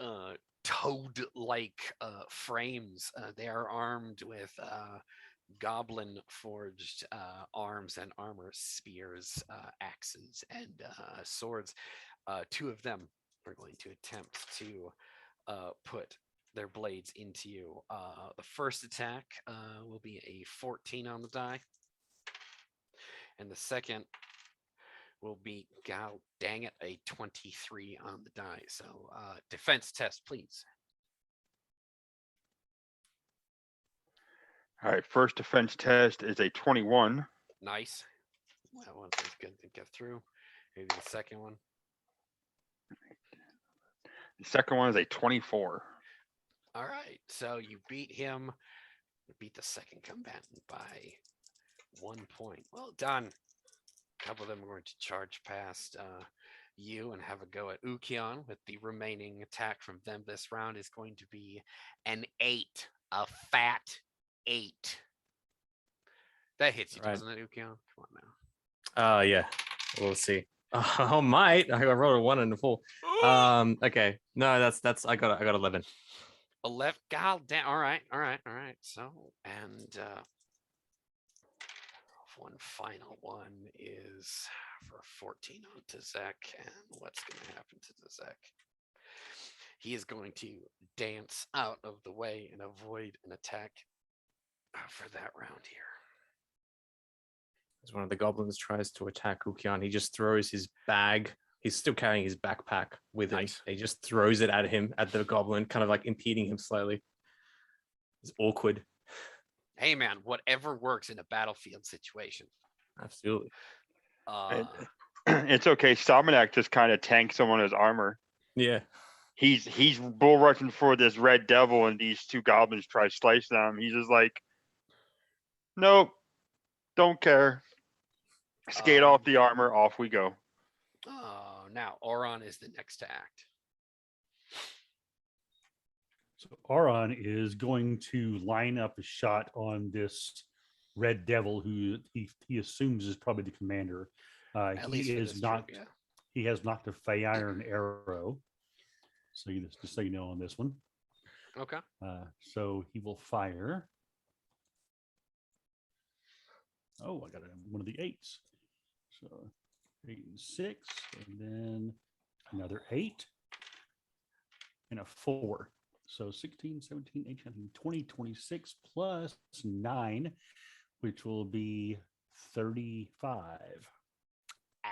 toad-like frames. They are armed with goblin forged arms and armor, spears, axes, and swords. 2 of them are going to attempt to put their blades into you. The first attack will be a 14 on the die, and the second will be, god dang it, a 23 on the die. So defense test, please. All right, first defense test is a 21. Nice. That one is good to get through. Maybe the second one. The second one is a 24. All right. So you beat him. You beat the second combatant by 1 point. Well done. A couple of them are going to charge past you and have a go at Ukion, with the remaining attack from them this round is going to be an 8. A fat 8. That hits you, Right. doesn't it, Ukion? Come on now. Yeah. We'll see. Oh, might. I rolled a 1 and a 4. Okay. No, that's I got 11. 11. God damn. All right. So, and one final one is for 14 on Tizek. And what's going to happen to Tizek? He is going to dance out of the way and avoid an attack for that round here. As one of the goblins tries to attack Ukion, he just throws his bag. He's still carrying his backpack with him. Nice. He just throws it at him, at the goblin, kind of like impeding him slightly. It's awkward. Hey, man, whatever works in a battlefield situation. Absolutely. It's okay. Samanak just kind of tanks him on his armor. Yeah. He's bull rushing for this red devil, and these 2 goblins try to slice them. He's just like, nope, don't care. Skate off the armor, off we go. Now Oron is the next to act. So Auron is going to line up a shot on this red devil who he assumes is probably the commander. At least He for is this not. trip, yeah. He has knocked a Fey Iron arrow. So just so you know on this one. Okay. So he will fire. Oh, I got one of the 8s. So 8 and 6, and then another 8 and a 4. So 16, 17, 18, 19, 20, 26 plus 9, which will be 35.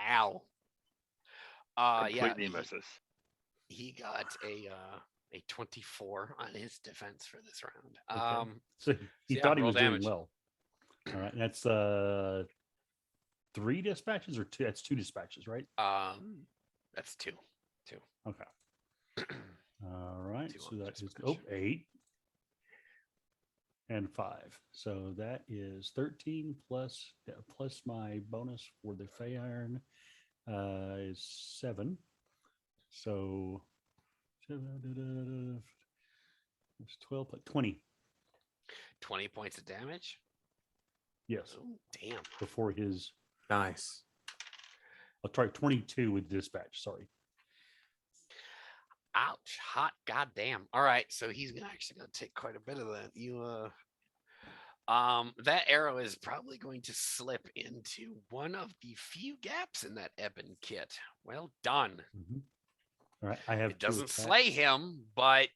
Ow. Completely misses. He got a 24 on his defense for this round. Okay. So he yeah, thought he roll was damage. doing well. All right, that's 3 dispatches or 2? That's 2 dispatches, right? That's 2. Okay. All right. Two So on that is dispatch. 8 and 5. So that is 13 plus my bonus for the Fey Iron is 7. So it's 12 plus 20. 20 points of damage. Yes. Oh, damn. Before his, Nice. I'll try 22 with dispatch. Sorry. Ouch. Hot goddamn. All right. So he's actually going to take quite a bit of that. That arrow is probably going to slip into one of the few gaps in that Eben kit. Well done. Mhm. All right. I have It 2 doesn't attacks. slay him, but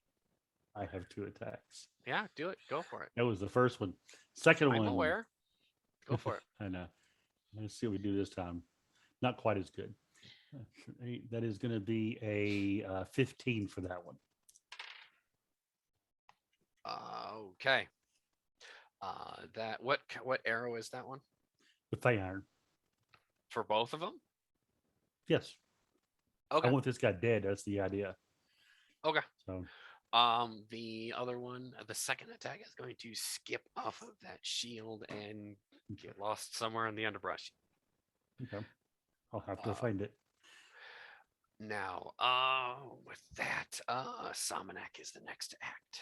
I have 2 attacks. yeah, do it. Go for it. That was the first one. Second I'm one. aware. Go for it. I know. Let's see what we do this time. Not quite as good. That is going to be a 15 for that one. Okay. That what arrow is that one The Fey Iron. for both of them? Yes. Okay. I want this guy dead. That's the idea. Okay. So The other one, the second attack is going to skip off of that shield and get lost somewhere in the underbrush. okay. I'll have to Uh, find it. Now, with that, Samanak is the next to act.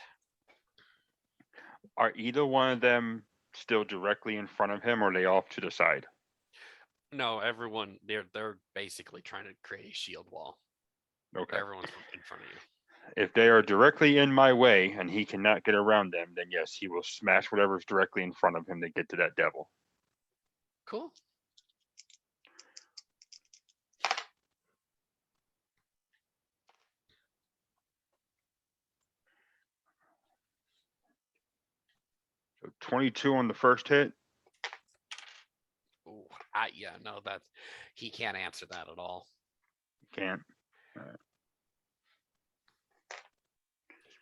Are either one of them still directly in front of him, or are they off to the side? No, everyone they're basically trying to create a shield wall. Okay. Everyone's in front of you. If they are directly in my way and he cannot get around them, then yes, he will smash whatever's directly in front of him to get to that devil. Cool. So 22 on the first hit. Ooh, yeah, no, he can't answer that at all. Can't. He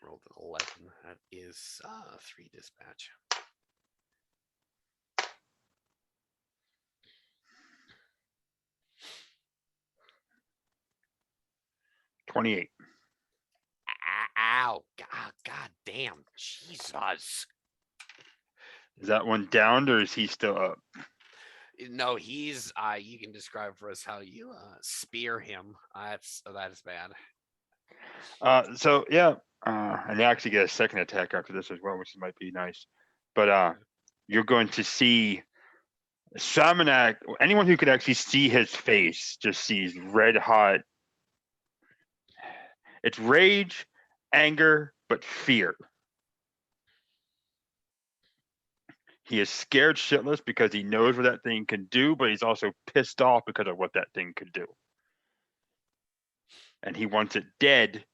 rolled an 11. That is 3 dispatch. $28. Ow! God damn! Jesus! Is that one downed or is he still up? No, he's. You can describe for us how you spear him. That is bad. So yeah, and they actually get a second attack after this as well, which might be nice. But you're going to see Samanak. Anyone who could actually see his face just sees red hot. It's rage, anger, but fear. He is scared shitless because he knows what that thing can do, but he's also pissed off because of what that thing could do. And he wants it dead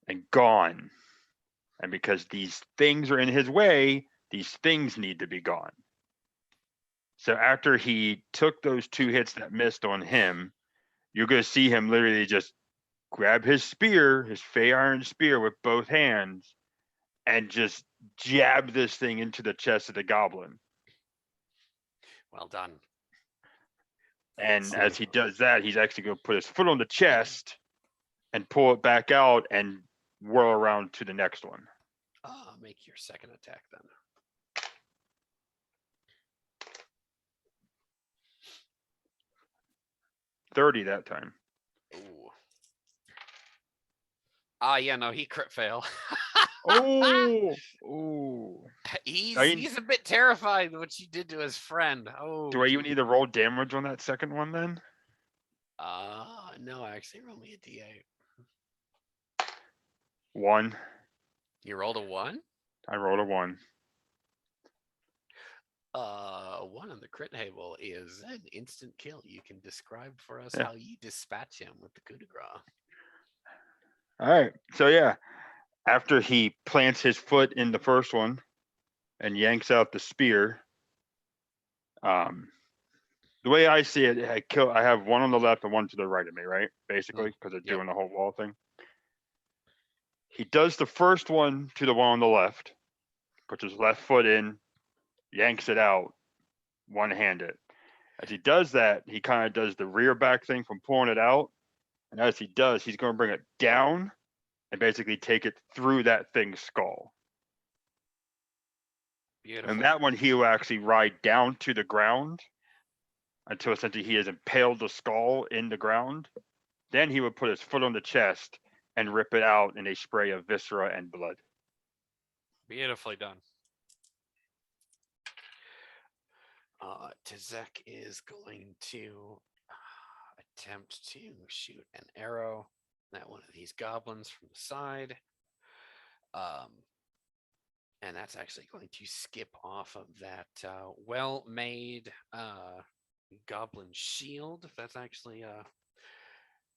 and gone. And because these things are in his way, these things need to be gone. So after he took those 2 hits that missed on him, you're going to see him literally just grab his spear, his Fey Iron spear with both hands, and just jab this thing into the chest of the goblin. Well done. And So- as he does that, he's actually going to put his foot on the chest and pull it back out and whirl around to the next one. Make your second attack then. $30 that time. Ooh. Yeah, no, he crit fail. Oh, oh. He's a bit terrified of what you did to his friend. Oh. Do I even need to roll damage on that second one then? No, actually, roll me a D8. 1. You rolled a 1? I rolled a 1. 1 on the crit table is an instant kill. You can describe for us Yeah. how you dispatch him with the coup de grace. All right. So yeah, after he plants his foot in the first one and yanks out the spear, the way I see it, I have one on the left and one to the right of me, right? Basically, because they're Yep. doing the whole wall thing. He does the first one to the one on the left, puts his left foot in, yanks it out, one-handed. As he does that, he kind of does the rear back thing from pulling it out. And as he does, he's going to bring it down and basically take it through that thing's skull. Beautiful. And that one, he will actually ride down to the ground until essentially he has impaled the skull in the ground. Then he would put his foot on the chest and rip it out in a spray of viscera and blood. Beautifully done. Tizek is going to attempt to shoot an arrow at one of these goblins from the side. And that's actually going to skip off of that well-made goblin shield. That's actually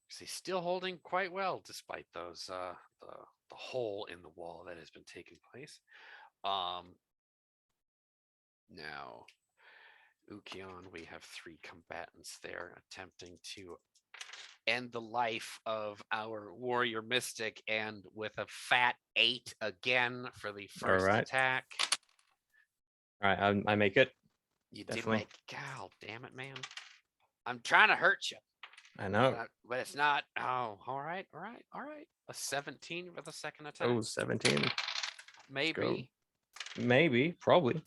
still holding quite well despite those the hole in the wall that has been taking place. Now Ukion, we have 3 combatants there attempting to end the life of our warrior mystic, and with a fat 8 again for the first right. attack. All right, I make it. You Definitely. did make, God damn it, man. I'm trying to hurt you, I know. but it's not. Oh, all right. A 17 for the second attack. Oh, 17. Maybe. Maybe, probably.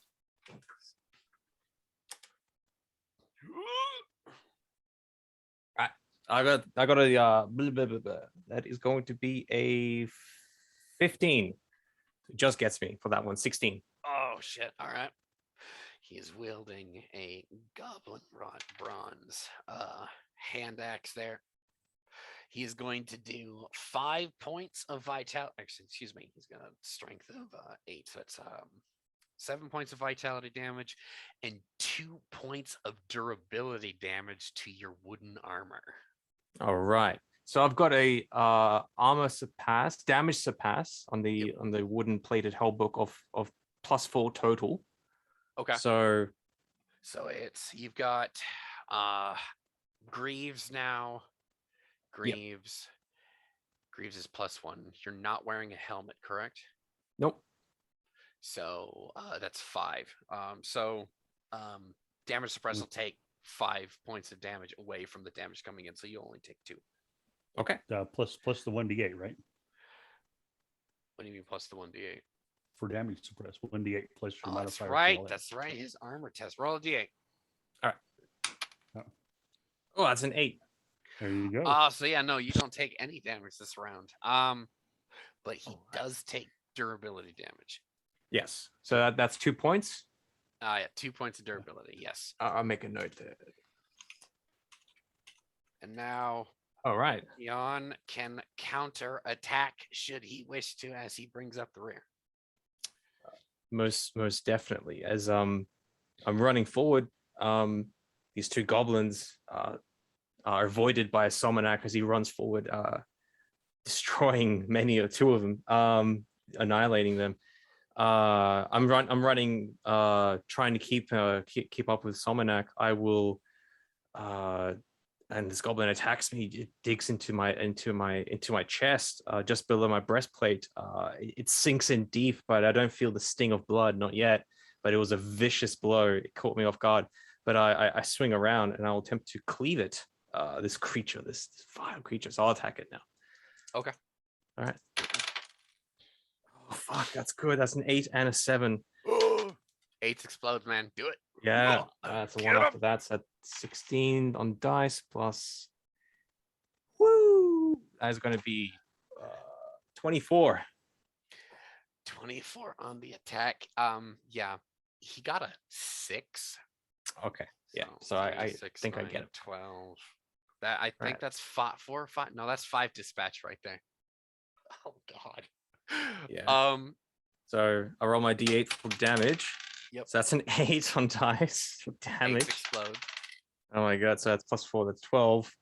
I got a blah, blah, blah. That is going to be a 15. Just gets me for that one. 16. Oh shit! All right. He is wielding a goblin rod bronze hand axe there. He is going to do 5 points of vitality. Actually, excuse me. He's got a strength of 8, so it's 7 points of vitality damage and 2 points of durability damage to your wooden armor. All right. So I've got a armor surpass, damage surpass on the wooden plated hellbook of +4 total. Okay. So it's you've got Greaves now. Greaves is +1. You're not wearing a helmet, correct? nope. So that's 5. Damage suppress will take 5 points of damage away from the damage coming in, so you only take 2. Okay. Plus the 1d8, right? What do you mean plus the 1d8? For damage suppress, 1d8 plus your Oh, modifier. that's for right. all that. That's right. His armor test. Roll a d8. Oh, that's an 8. There you go. So yeah, no, you don't take any damage this round. But he does take durability damage. Yes. So that's 2 points. Yeah, 2 points of durability. Yes. I'll make a note there. And now All right. Jan can counter attack should he wish to, as he brings up the rear. Most definitely. As I'm running forward, these 2 goblins are avoided by a Somanak as he runs forward, destroying two of them, annihilating them. I'm running, trying to keep up with Somanak. I will, and this goblin attacks me. It digs into my chest, just below my breastplate. It sinks in deep, but I don't feel the sting of blood, not yet. But it was a vicious blow. It caught me off guard. But I swing around and I'll attempt to cleave it. This creature, this vile creature. So I'll attack it now. Okay. All right. Oh fuck, that's good. That's an 8 and a 7. 8 explodes, man. Do it. Yeah, that's a 1 after that. So that's 16 on dice plus. Woo! That is going to be 24. 24 on the attack. Yeah, he got a 6. Okay. Yeah. So I 6, think 9, I get it. 12. That I think Right. that's 4 or 5. No, that's 5 dispatch right there. Oh God. Yeah. So I roll my d8 for damage. Yep. So that's an 8 on dice for 8 damage. explode. Oh my god. So that's +4. That's 12.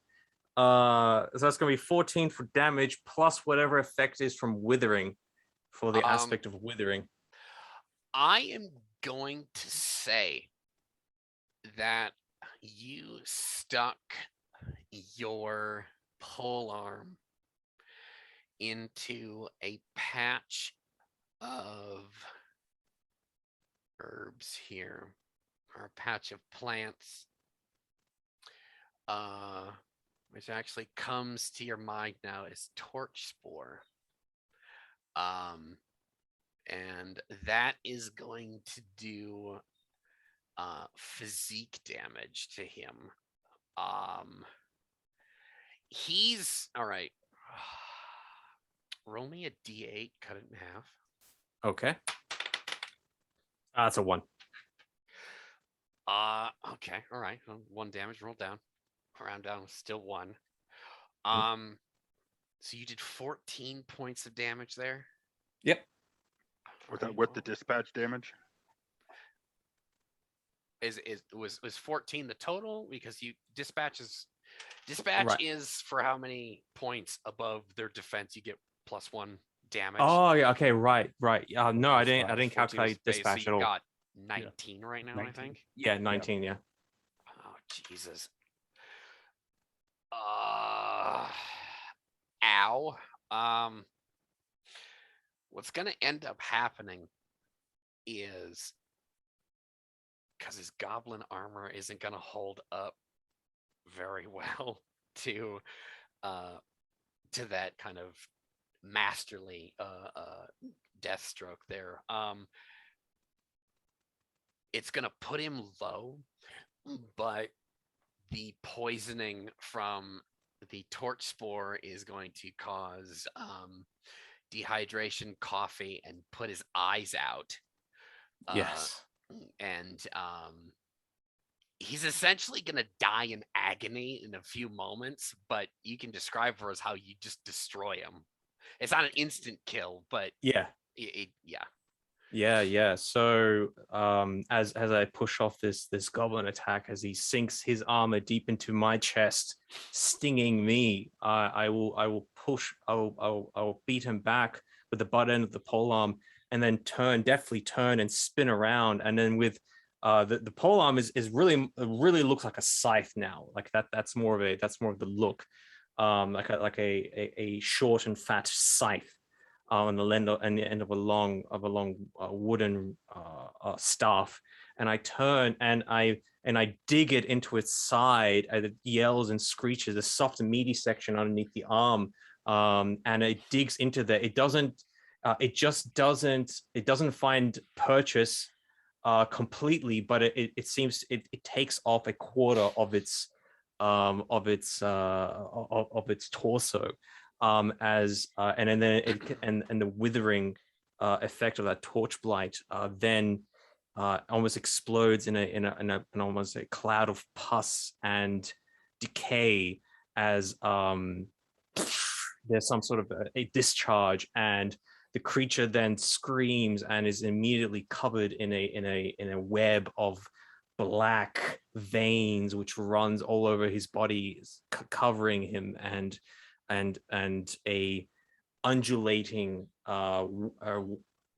So that's gonna be 14 for damage plus whatever effect is from withering, for the aspect of withering. I am going to say that you stuck your pole arm into a patch of herbs here, or a patch of plants, which actually comes to your mind now as torch spore. And that is going to do physique damage to him. He's all right. Roll me a d8, cut it in half. Okay. That's a 1. Okay, all right. 1 damage, roll down. Round down, still 1. So you did 14 points of damage there. Yep. Was that with the dispatch damage? Was 14 the total? Because you dispatch Right. is for how many points above their defense you get +1 damage. Oh yeah. Okay. Right. No, I Plus didn't. I 5 didn't 14 calculate space, dispatch so at you all. got 19 right now, 19. I think. Yeah, 19. Yeah. Jesus. Ow. What's gonna end up happening is because his goblin armor isn't gonna hold up very well to that kind of masterly death stroke there. It's gonna put him low, but the poisoning from the torch spore is going to cause dehydration, coffee, and put his eyes out. Yes. And he's essentially going to die in agony in a few moments, but you can describe for us how you just destroy him. It's not an instant kill, but Yeah. Yeah. Yeah. So as I push off this goblin attack, as he sinks his armor deep into my chest, stinging me, I will beat him back with the butt end of the polearm, and then deftly turn and spin around, and then with the polearm is really looks like a scythe now. Like that's more of the look, like a short and fat scythe. On the end of a long wooden staff, and I turn and I dig it into its side, and it yells and screeches. A soft and meaty section underneath the arm, and it digs into there. It doesn't find purchase completely, but it seems it takes off a quarter of its torso. And then and the withering effect of that torch blight then almost explodes in almost a cloud of pus and decay, as there's some sort of a discharge, and the creature then screams and is immediately covered in a web of black veins which runs all over his body, covering him, and a undulating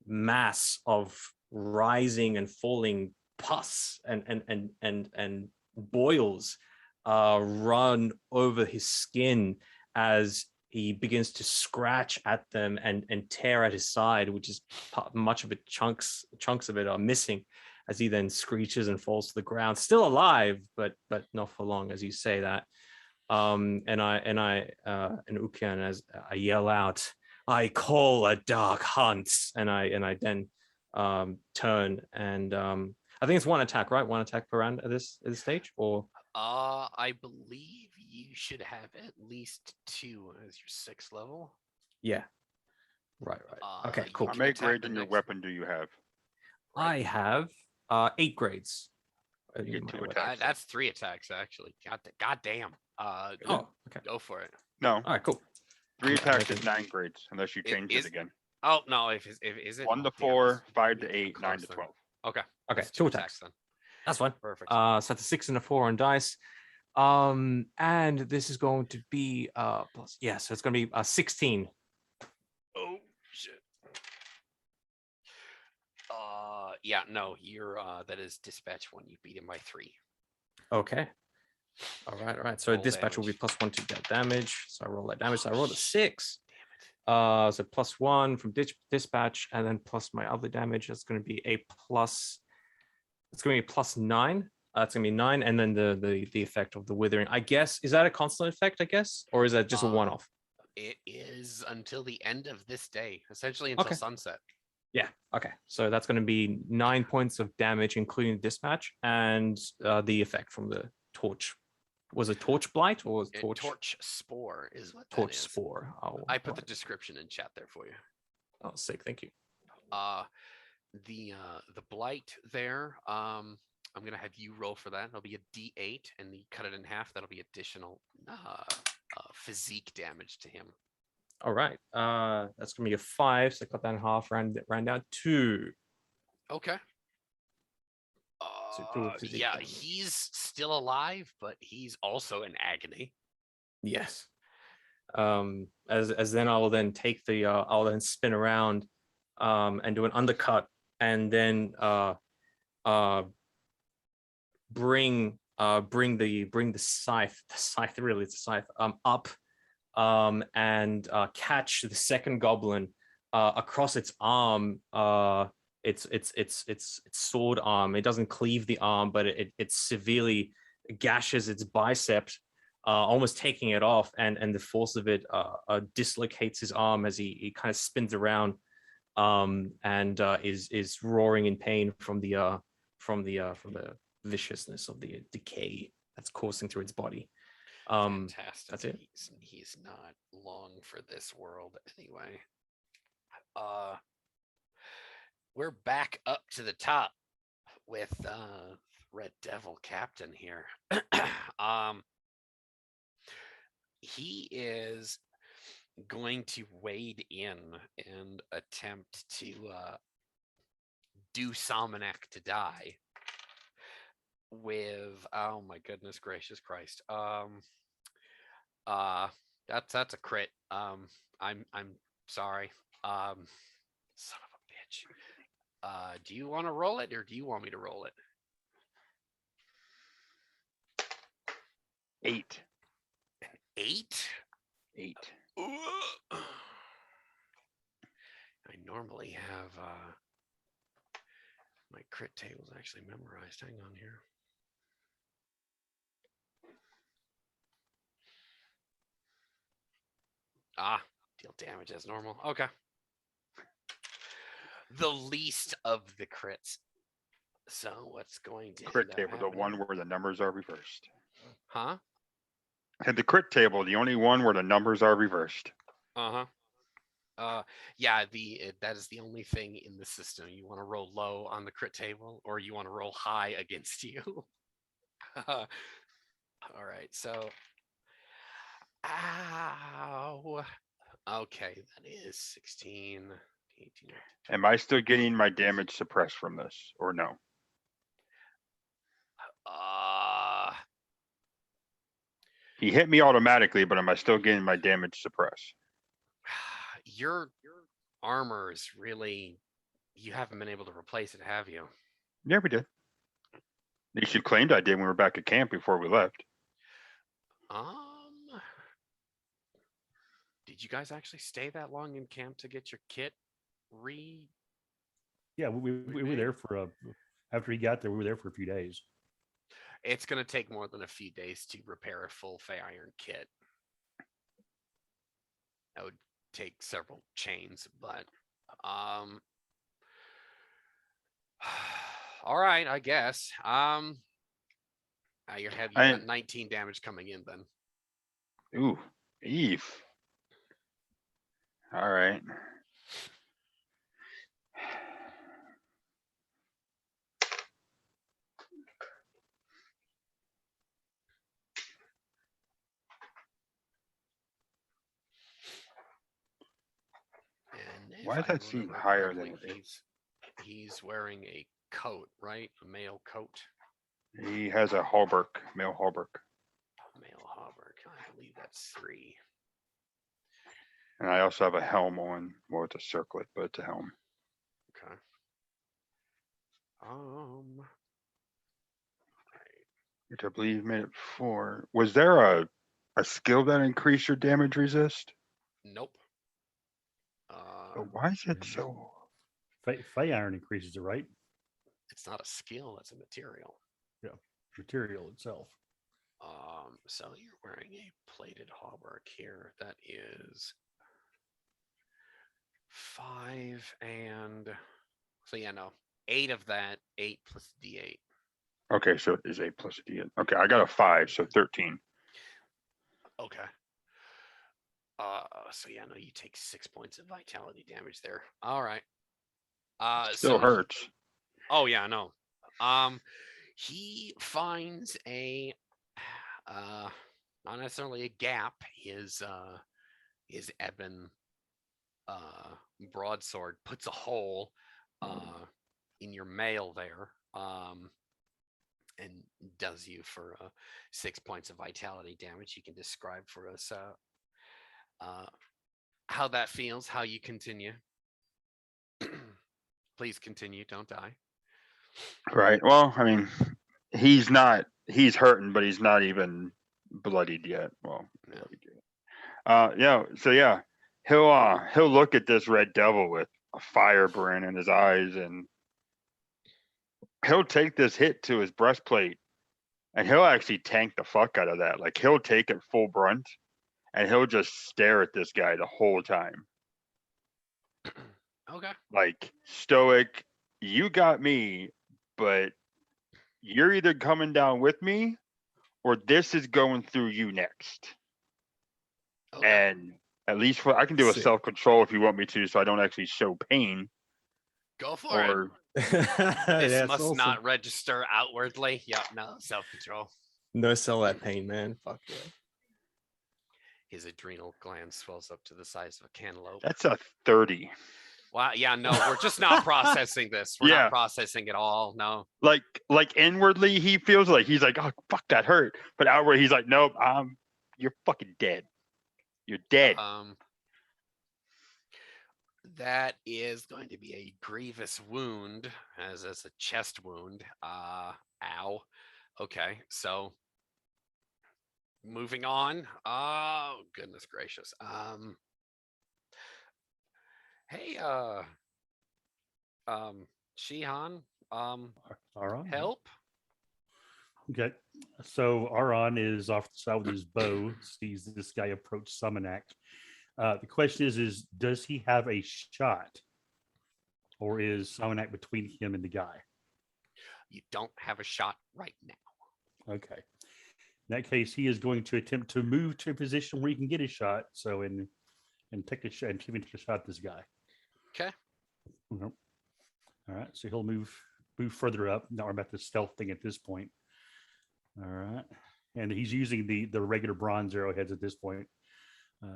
mass of rising and falling pus and boils run over his skin as he begins to scratch at them and tear at his side, which is much of it, chunks of it are missing, as he then screeches and falls to the ground, still alive, but not for long, as you say that. And Ukian, as I yell out, "I call a dark hunt," and I then turn and I think it's one attack, right? One attack per round at this stage, or I believe you should have at least 2 as your 6th level. yeah, right. Okay, cool. How many grades in your weapon do you have? I have 8 grades. You get 2 attacks. That's 3 attacks actually. God damn. Okay. Go for it. No, All right, cool. 3 attacks is 9 grades, unless you change is- it again. Oh no, if is it 1 to damn, 4, that's 5 to really 8, 9 to close then. 12. Okay. Okay, That's 2 attacks. then. That's fine. Perfect. So that's a 6 and a 4 on dice. And this is going to be plus, yeah, so it's going to be 16. Oh shit. Yeah, no, you're that is dispatch 1. You beat him by 3. Okay. All right. So Roll dispatch will be damage. +1 to that damage. So I roll that damage. So I rolled a 6. Damn it. So +1 from dispatch, and then plus my other damage. That's going to be a plus. It's going to be +9. That's going to be 9, and then the effect of the withering. I guess, is that a constant effect? I guess, or is that just a one-off? It is until the end of this day, essentially until Okay. sunset. Yeah. Okay. So that's going to be 9 points of damage, including dispatch and the effect from the torch. Was it torch blight or was Torch spore is what that torch is. spore? Oh, I put the right. description in chat there for you. Oh, sick. Thank you. The blight there. I'm gonna have you roll for that. It'll be a D8, and you cut it in half. That'll be additional physique damage to him. All right. That's gonna be a 5. So I cut that in half. Round down 2. Okay. So 2 of physique Yeah, damage. he's still alive, but he's also in agony. Yes. As then I will then take the I'll then spin around and do an undercut, and then bring bring the scythe, really, it's a scythe, up, and catch the second goblin across its arm, its sword arm. It doesn't cleave the arm, but it severely gashes its bicep, almost taking it off, and the force of it dislocates his arm as he kind of spins around, and is roaring in pain from the viciousness of the decay that's coursing through its body. Fantastic. That's it. He's not long for this world anyway. We're back up to the top with Red Devil Captain here. He is going to wade in and attempt to do Salmonek to die with, oh my goodness gracious Christ. That's a crit. I'm sorry. Son of a bitch. Do you want to roll it or do you want me to roll it? 8. 8? 8. I normally have my crit tables actually memorized. Hang on here. Deal damage as normal. Okay. The least of the crits. So what's going to Crit end up table, the happening- one where the numbers are reversed. Huh? And the crit table, the only one where the numbers are reversed. Yeah, that is the only thing in the system. You want to roll low on the crit table or you want to roll high against you. All right, so ow. Okay, that is 16, 18. Am I still getting my damage suppressed from this or no? He hit me automatically, but am I still getting my damage suppressed? Your armor is really, you haven't been able to replace it, have you? Yeah, we did. You should claimed I did when we were back at camp before we left. Did you guys actually stay that long in camp to get your kit Yeah, we were there for after he got there, we were there for a few days. It's going to take more than a few days to repair a full Fey Iron kit. That would take several chains, but all right, I guess. You got 19 damage coming in then. Ooh, Eve. All right. And if Why does I that seem remember higher than correctly, it is? he's wearing a coat, right? A male coat. He has a hauberk, male hauberk. Male hauberk. I believe that's 3. And I also have a helm on. Well, it's a circlet, but it's a helm. Okay. Which I believe made it 4. Was there a skill that increased your damage resist? Nope. But why is it so? Fey iron increases it, right? It's not a skill, that's a material. Material itself. So you're wearing a plated hauberk here. That is 5 and so yeah, no. 8 of that, 8 plus D8. Okay, so it is 8 plus a D8. Okay, I got a 5, so 13. Okay. So yeah, no, you take 6 points of vitality damage there. All right. Still hurts. Oh yeah, no. He finds a not necessarily a gap. His ebon broadsword puts a hole in your mail there, and does you for 6 points of vitality damage. You can describe for us how that feels, how you continue. Please continue, don't die. Right. Well, I mean, he's not he's hurting, but he's not even bloodied yet. Well, Yeah. bloodied yet. Yeah. So yeah, he'll look at this red devil with a fire burn in his eyes, and he'll take this hit to his breastplate, and he'll actually tank the fuck out of that. Like he'll take it full brunt, and he'll just stare at this guy the whole time. Okay. Like stoic, you got me, but you're either coming down with me or this is going through you next. Okay. And at least for I can do a Sick. self-control if you want me to, so I don't actually show pain. Go for it. Or This That's must awesome. not register outwardly. Yep, no, self-control. No sell that pain, man. Fuck yeah. His adrenal gland swells up to the size of a cantaloupe. that's a 30. Wow, yeah, no, we're just not processing this. We're Yeah. not processing it all. No. Like inwardly he feels like he's like, oh fuck, that hurt. But outward he's like, nope, you're fucking dead. You're dead. That is going to be a grievous wound, as a chest wound. Ow. Okay, so moving on. Oh goodness gracious. Hey, Shihan, All right. help. Okay. So Aron is off the side with his bow, sees this guy approach Summonac. The question is does he have a shot? Or is Summonac between him and the guy? You don't have a shot right now. Okay. In that case, he is going to attempt to move to a position where he can get a shot. So and take a shot and take a shot at this guy. Okay. All right. So he'll move further up. Now we're about the stealth thing at this point. All right. And he's using the regular bronze arrowheads at this point.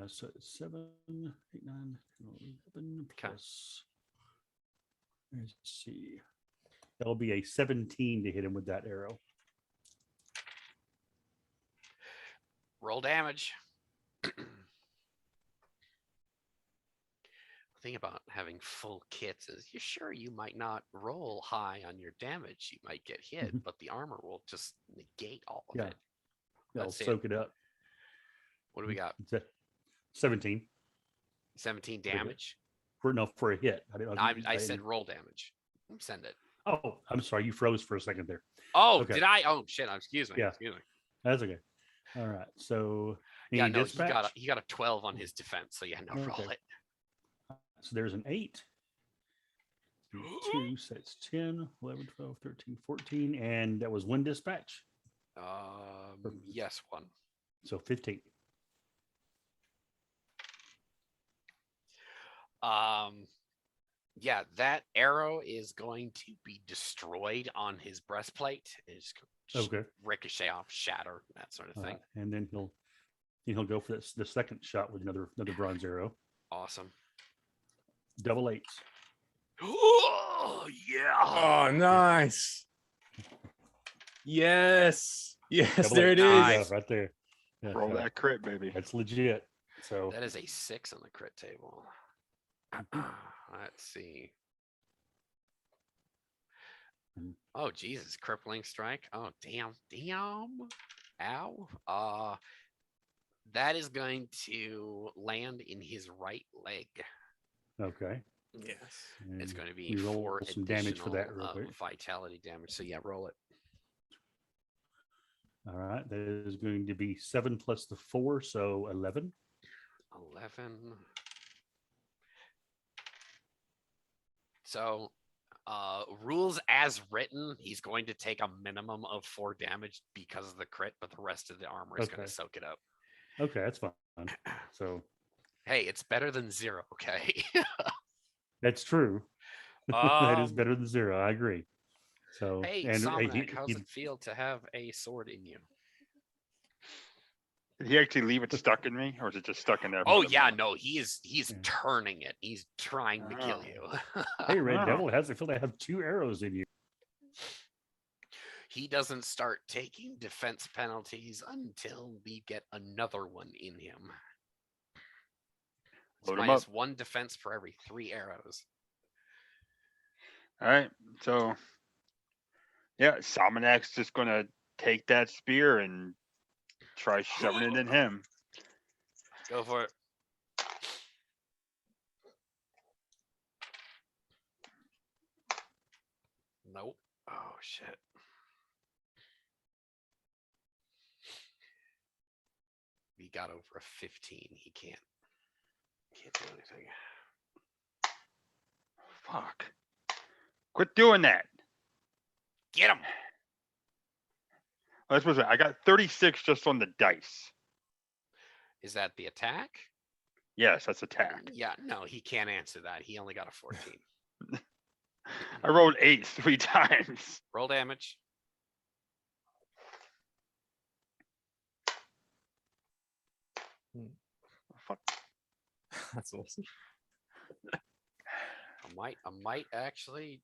So 7, 8, 9, 11 Okay. plus. Let's see. That'll be a 17 to hit him with that arrow. Roll damage. Thing about having full kits is you're sure you might not roll high on your damage. You might get hit, Mhm. but the armor will just negate all of Yeah. it. That'll Let's see. soak it up. What do we got? It's a 17 17 Pretty good. damage. for a hit. I didn't. I said roll damage. Send it. Oh, I'm sorry. You froze for a second there. Oh, Okay. did I? Oh shit! Excuse me. Yeah. Excuse me. That's okay. All right. So Yeah, any no, dispatch? he got a 12 on his defense. So yeah, no, roll Okay. it. So there's an 8. 2, so it's 10, 11, 12, 13, 14. And that was one dispatch. Yes, one. So 15. Yeah, that arrow is going to be destroyed on his breastplate. It's just Okay. ricochet off, shatter, that sort of All thing. right. And then he'll go for this, the second shot with another bronze arrow. Awesome. Double 8s. Oh yeah. Oh, nice. Yes. Yes, Double there eight. it There you is. go, right there. Yeah, Roll that crit, baby. That's legit. So That is a 6 on the crit table. Let's see. Mm. Oh Jesus, crippling strike. Oh damn. Ow. That is going to land in his right leg. okay. Yes. It's And going to be we roll 4 some damage for that real additional, quick. vitality damage. So yeah, roll it. All right. That is going to be 7 plus the 4, so 11. 11. So rules as written, he's going to take a minimum of 4 damage because of the crit, but the rest of the armor is going Okay. to soak it up. Okay, that's fine. So Hey, it's better than 0, okay? that's true. That is Um, better than 0. I agree. So Hey, and Somniac, how's it feel to have a sword in you? Did he actually leave it stuck in me, or is it just stuck in there? Oh for the yeah, moment? no, he's Yeah. turning it. He's trying to kill Oh. you. hey, Red Wow. Devil, how's it feel to have 2 arrows in you? He doesn't start taking defense penalties until we get another one in him. It's Load 'em minus up. 1 defense for every 3 arrows. All right, so yeah, Salmonac's just gonna take that spear and try shoving it in him. Go for it. Nope. Oh shit. He got over a 15. He can't do anything. Fuck. Quit doing that. Get him. That's what I got 36 just on the dice. Is that the attack? Yes, that's attack. Yeah, no, he can't answer that. He only got a 14. I rolled 8 3 times. Roll damage. Fuck. That's awesome. I might actually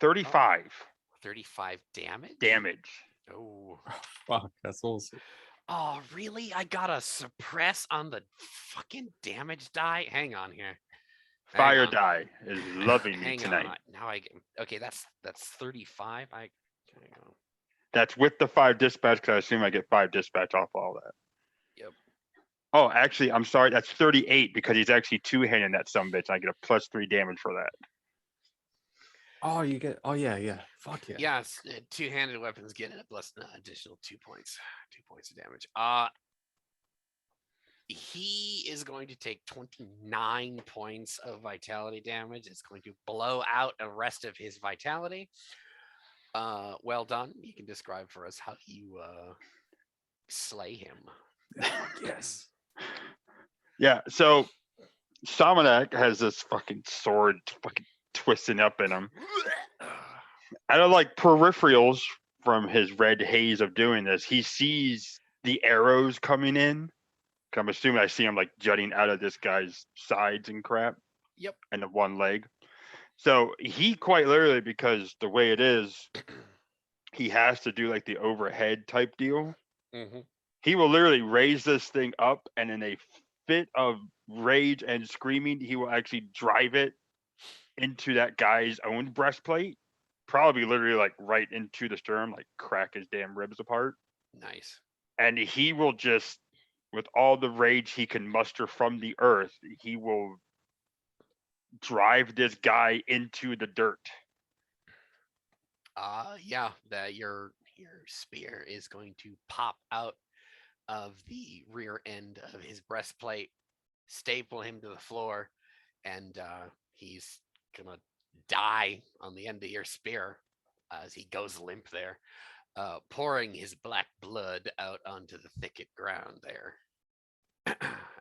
35 35 damage. damage. Oh. Fuck, that's awesome. Oh, really? I gotta suppress on the fucking damage die? Hang on here. Hang Fire on. die is loving me Hang tonight. on. Now I get okay, that's 35. Hang on. That's with the 5 dispatch because I assume I get 5 dispatch off all that. Yep. Oh, actually, I'm sorry. That's 38 because he's actually two-handing that sumbitch. I get a +3 damage for that. Oh, you get. Oh, yeah. Fuck yeah. Yes, two-handed weapons get a plus additional 2 points. 2 points of damage. He is going to take 29 points of vitality damage. It's going to blow out the rest of his vitality. Well done. You can describe for us how you slay him. Yes. Yeah, so Samanak has this fucking sword fucking twisting up in him. Out of like peripherals from his red haze of doing this, he sees the arrows coming in. 'Cause I'm assuming I see him like jutting out of this guy's sides and crap. Yep. And the one leg. So he quite literally, because the way it is, he has to do like the overhead type deal. Mm-hmm. He will literally raise this thing up, and in a fit of rage and screaming, he will actually drive it into that guy's own breastplate. Probably literally like right into the sternum, like crack his damn ribs apart. Nice. And he will just, with all the rage he can muster from the earth, he will drive this guy into the dirt. Yeah, that your spear is going to pop out of the rear end of his breastplate, staple him to the floor, and he's gonna die on the end of your spear as he goes limp there, pouring his black blood out onto the thicket ground there.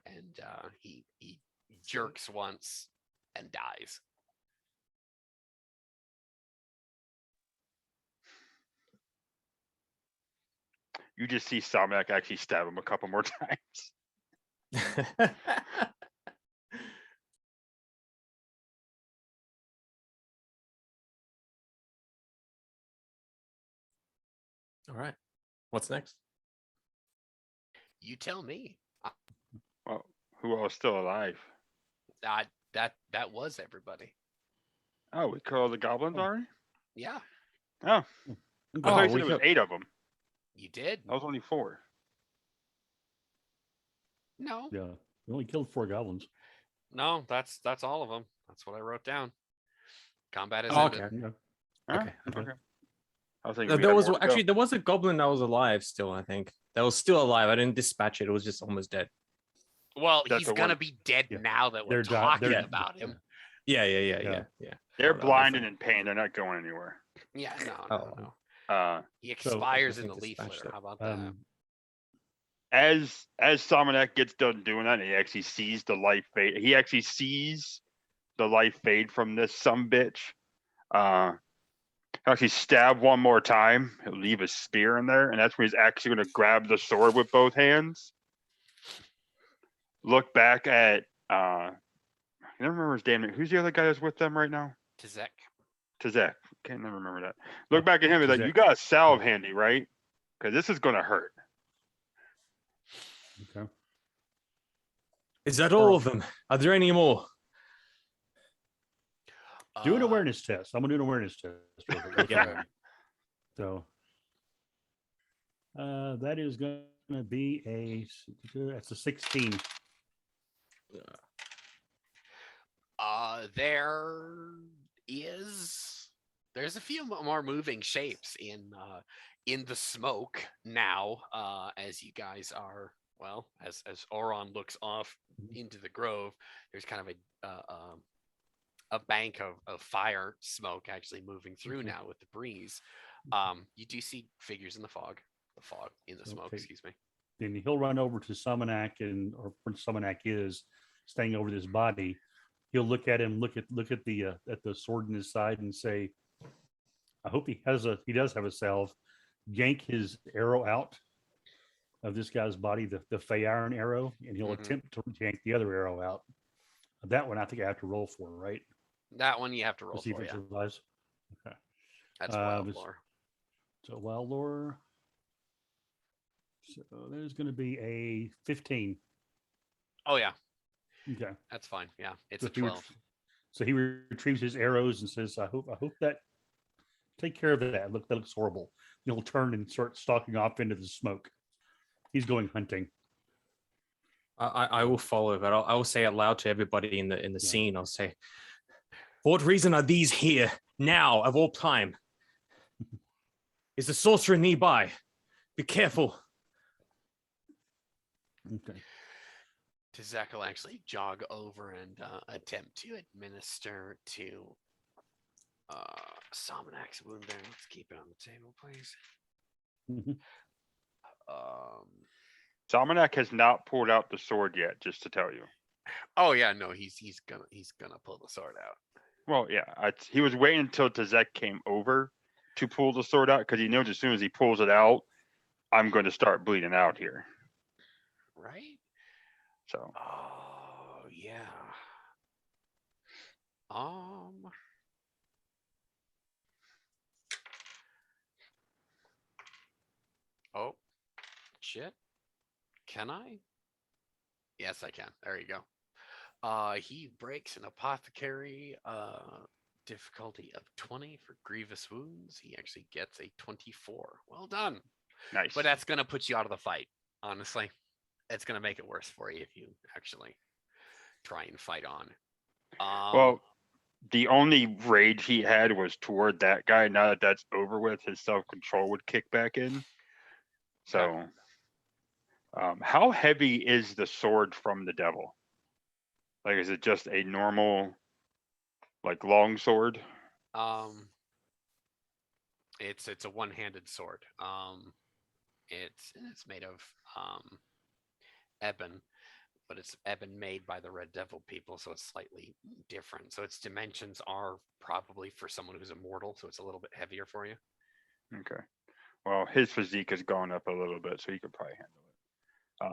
And he jerks once and dies. You just see Samanak actually stab him a couple more times. All right. What's next? You tell me. Well, who all is still alive? That was everybody. Oh, we killed all the goblins Oh. already? Yeah, Oh, I Oh, thought you said we it was killed- 8 of them. you did. That was only 4. No, Yeah, we only killed 4 goblins. no, that's all of them. That's what I wrote down. Combat is Oh, ended. okay. Yeah. Huh? Okay, okay. I was thinking No, we there had was more to go. actually there was a goblin that was alive still. I think that was still alive. I didn't dispatch it. It was just almost dead. Well, That's he's the gonna one- be dead Yeah. now that we're They're di- talking they're- about him. Yeah. Yeah. They're Oh, no, blinded different. in pain. They're not going anywhere. Yeah, no. Oh. He expires in the think leaf dispatched litter. it. How about that? As Samanak gets done doing that, he actually sees the life fade. He actually sees the life fade from this sumbitch. He'll actually stab one more time. He'll leave his spear in there, and that's when he's actually going to grab the sword with both hands. Look back at I never remember his damn name. Who's the other guy that's with them right now? Tizek. Tazek. Can't never remember that. Look back at him and be like, Tazek. you got a salve handy, right? Because this is gonna hurt. Okay. Is that all of them? Are there any more? Do an Uh, awareness test. I'm gonna do an awareness test. real quick. Yeah. So That is going to be that's a 16. There's a few more moving shapes in the smoke now, as you guys are, well, as Oron looks off into the grove. There's kind of a bank of fire smoke actually moving through now with the breeze. You do see figures in the fog in the smoke, Okay. excuse me. Then he'll run over to Summonak, or where Summonak is staying over this body. He'll look at him, look at the sword in his side, and say, "I hope he does have a salve." Yank his arrow out of this guy's body, the Fey Iron arrow, and he'll Mhm. attempt to yank the other arrow out. That one I think I have to roll for, right? That one you have to roll To see for, if it yeah. survives. Okay. That's wild it's- lore. So wild lore. So there's going to be a 15. Oh yeah, Okay. that's fine. Yeah, it's So a he 12. So he retrieves his arrows and says, I hope that take care of that. That looks horrible. He'll turn and start stalking off into the smoke. He's going hunting. I will follow, but I will say it loud to everybody in the Yeah. scene. I'll say, "For what reason are these here now of all time? Is the sorcerer nearby? Be careful." Okay. Tizek will actually jog over and attempt to administer to Somonak's wound there. Let's keep it on the table, please. Mhm. Salmonak has not pulled out the sword yet, just to tell you. Oh yeah, no, he's gonna pull the sword out. Well, yeah, he was waiting until Tazek came over to pull the sword out because he knows as soon as he pulls it out, I'm going to start bleeding out here. Right? So Oh yeah. Oh shit. Can I? Yes, I can. There you go. He breaks an apothecary difficulty of 20 for grievous wounds. He actually gets a 24. Well done. nice. But that's gonna put you out of the fight, honestly. It's gonna make it worse for you if you actually try and fight on. Well, the only rage he had was toward that guy. Now that that's over with, his self-control would kick back in. So, how heavy is the sword from the devil? Like, is it just a normal, like, long sword? It's a one-handed sword. It's made of ebon, but it's ebon made by the Red Devil people, so it's slightly different. So its dimensions are probably for someone who's immortal, so it's a little bit heavier for you. Okay. Well, his physique has gone up a little bit, so he could probably handle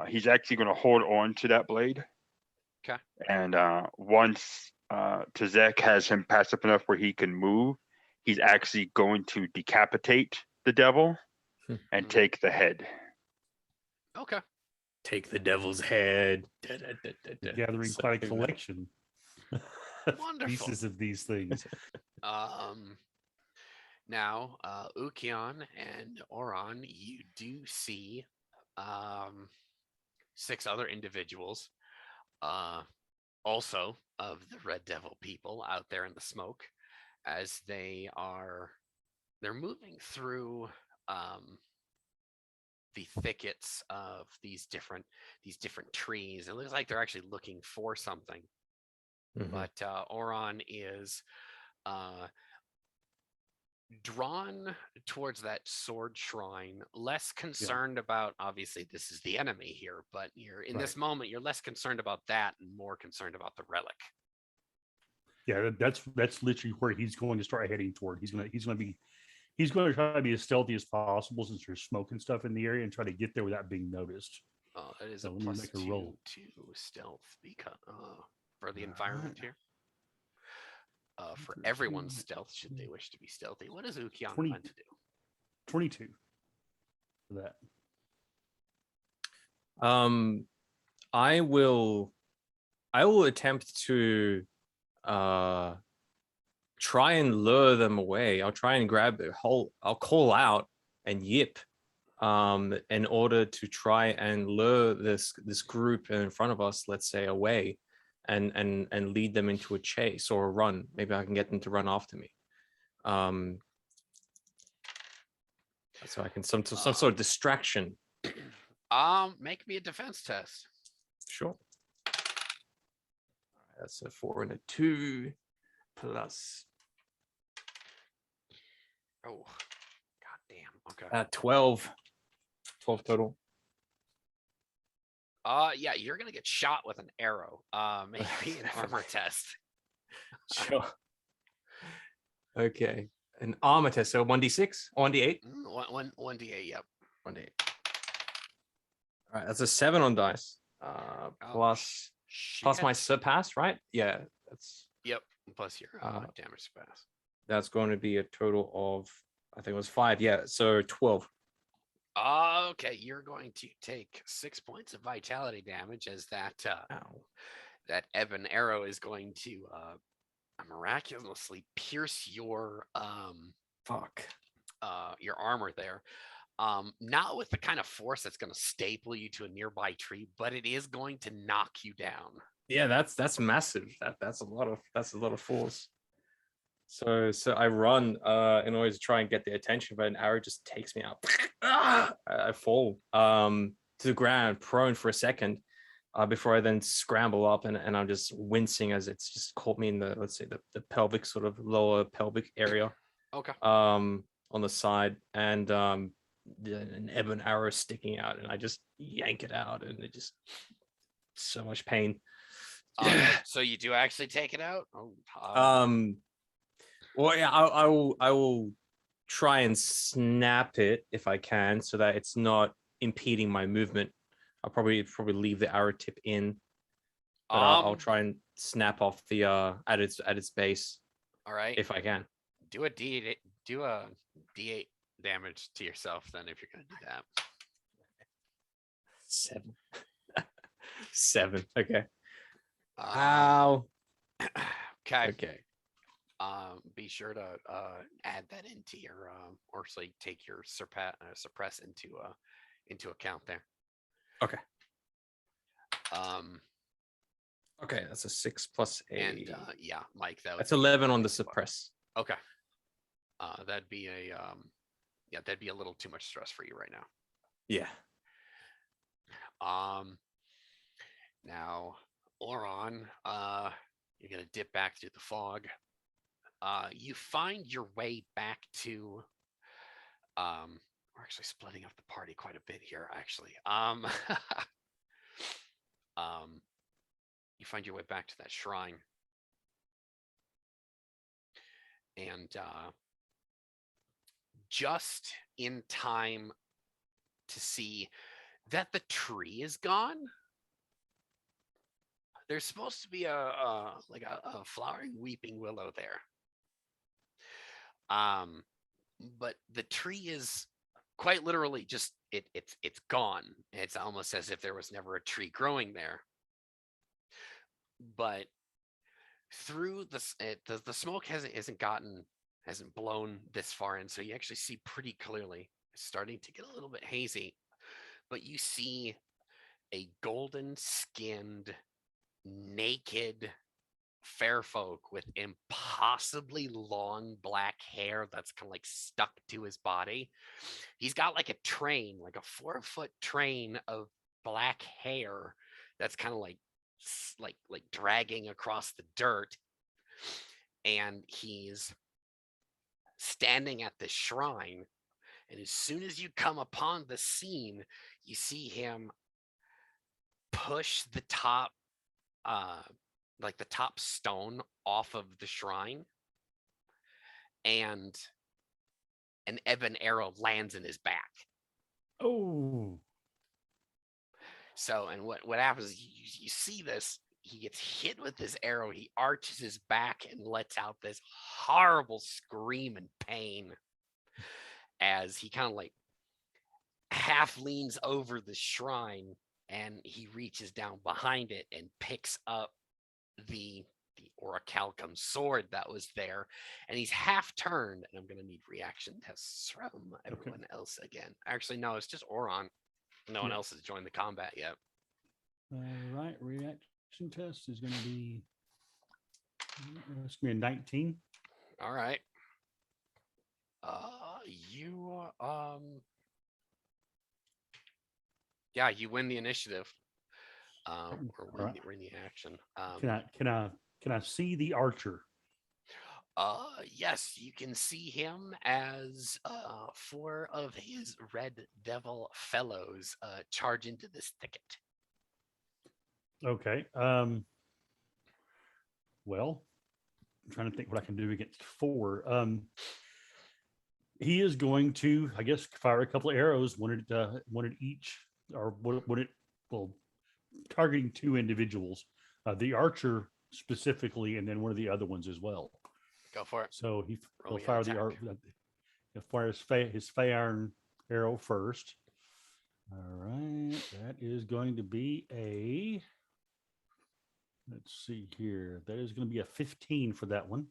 it. He's actually going to hold on to that blade. Okay. And once Tazek has him passed up enough where he can move, he's actually going to decapitate the devil and take the head. Okay. Take the devil's head. Gathering quite a collection. of Wonderful. Pieces of these things. Now, Ukion and Oron, you do see 6 other individuals, also of the Red Devil people out there in the smoke, as they're moving through the thickets of these different trees. It looks like they're actually looking for something. Mhm. But Oron is drawn towards that sword shrine, less concerned about, obviously this is the enemy here, but you're in this moment, you're less concerned about that and more concerned about the relic. Yeah, that's literally where he's going to start heading toward. He's going to try to be as stealthy as possible since there's smoke and stuff in the area and try to get there without being noticed. Oh, that is So a let me plus make a 2 roll. to stealth because for the environment here. For everyone's stealth, should they wish to be stealthy. What does Ukion plan to do? 22 for that. I will attempt to try and lure them away. I'll try and grab the whole, I'll call out and yip in order to try and lure this group in front of us, let's say, away, and lead them into a chase or a run. Maybe I can get them to run after me. So I can some sort of distraction. Make me a defense test. Sure. All right, that's a 4 and a 2 plus Oh, god damn. Okay. 12 total. Yeah, you're gonna get shot with an arrow. Make me an armor test. Sure. Okay. An armor test. So 1d6 or 1d8? 1d8, yep. 1d8. All right, that's a 7 on dice. Plus my Shit. surpass, right? Yeah, Yep. Plus your damage pass. that's going to be a total of, I think it was 5. Yeah, so 12. Okay, you're going to take 6 points of vitality damage as that Ow. that ebon arrow is going to miraculously pierce your Fuck. your armor there. Not with the kind of force that's going to staple you to a nearby tree, but it is going to knock you down. Yeah, that's massive. That's a lot of force. So I run in order to try and get the attention, but an arrow just takes me out. I fall to the ground, prone for a second, before I then scramble up, and I'm just wincing as it's just caught me in the, let's say, the pelvic, sort of lower pelvic area. Okay. On the side, and an ebon arrow sticking out, and I just yank it out, and it just so much pain. So you do actually take it out? Well, yeah, I will try and snap it if I can, so that it's not impeding my movement. I'll probably leave the arrow tip in, but I'll try and snap off the at its base. All right. If I can. Do a D8 damage to yourself then if you're gonna do that. 7. 7. Okay. Ow. Okay. Okay. Be sure to add that into your or like take your suppress into account there. Okay. Okay, that's a 6 plus 8. And yeah, Mike, That's 11 on the suppress. Okay. That'd be that'd be a little too much stress for you right now. Yeah. Now, Oron, you're gonna dip back through the fog. You find your way back to we're actually splitting up the party quite a bit here, actually. You find your way back to that shrine. And just in time to see that the tree is gone. There's supposed to be a flowering weeping willow there. But the tree is quite literally just it's gone. It's almost as if there was never a tree growing there. But through the smoke hasn't blown this far in, so you actually see pretty clearly. It's starting to get a little bit hazy, but you see a golden skinned, naked fair folk with impossibly long black hair that's kind of like stuck to his body. He's got like a train, like a 4-foot train of black hair that's kind of like dragging across the dirt, and he's standing at the shrine. And as soon as you come upon the scene, you see him push the top the top stone off of the shrine, and an ebon arrow lands in his back. Oh. So, and what happens is you see this, he gets hit with this arrow, he arches his back and lets out this horrible scream in pain as he kind of like half leans over the shrine, and he reaches down behind it and picks up the orichalcum sword that was there, and he's half turned. And I'm gonna need reaction tests from everyone else again. Actually, no, it's just Oron. No one Yeah. else has joined the combat yet. All right, reaction test is going to be it's going to be a 19. All right. You yeah, you win the initiative. Or win, Alright. win the action. Can I see the archer? Yes, you can see him as 4 of his Red Devil fellows charge into this thicket. Okay. Well, I'm trying to think what I can do against 4. He is going to, I guess, fire a couple of arrows, one at each, or would it, well, targeting 2 individuals, the archer specifically, and then one of the other ones as well. Go for it. So Roll he'll me an fire the attack. he'll fire his iron arrow first. All right, that is going to be a. Let's see here. That is going to be a 15 for that one.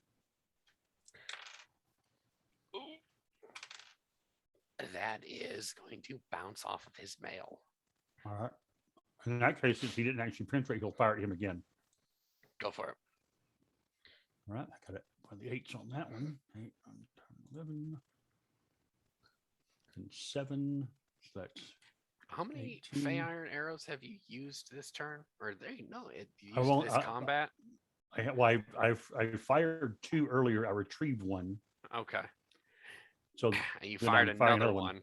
That is going to bounce off of his mail. All right. In that case, since he didn't actually penetrate, he'll fire at him again. Go for it. All right, I got it. By the 8s on that one. 8, 11, and 7. So that's How many 18. Fey Iron arrows have you used this turn? Or they no, it you I used won't- this I- combat? I fired 2 earlier. I retrieved 1. Okay. So And you then fired I'm firing another another one.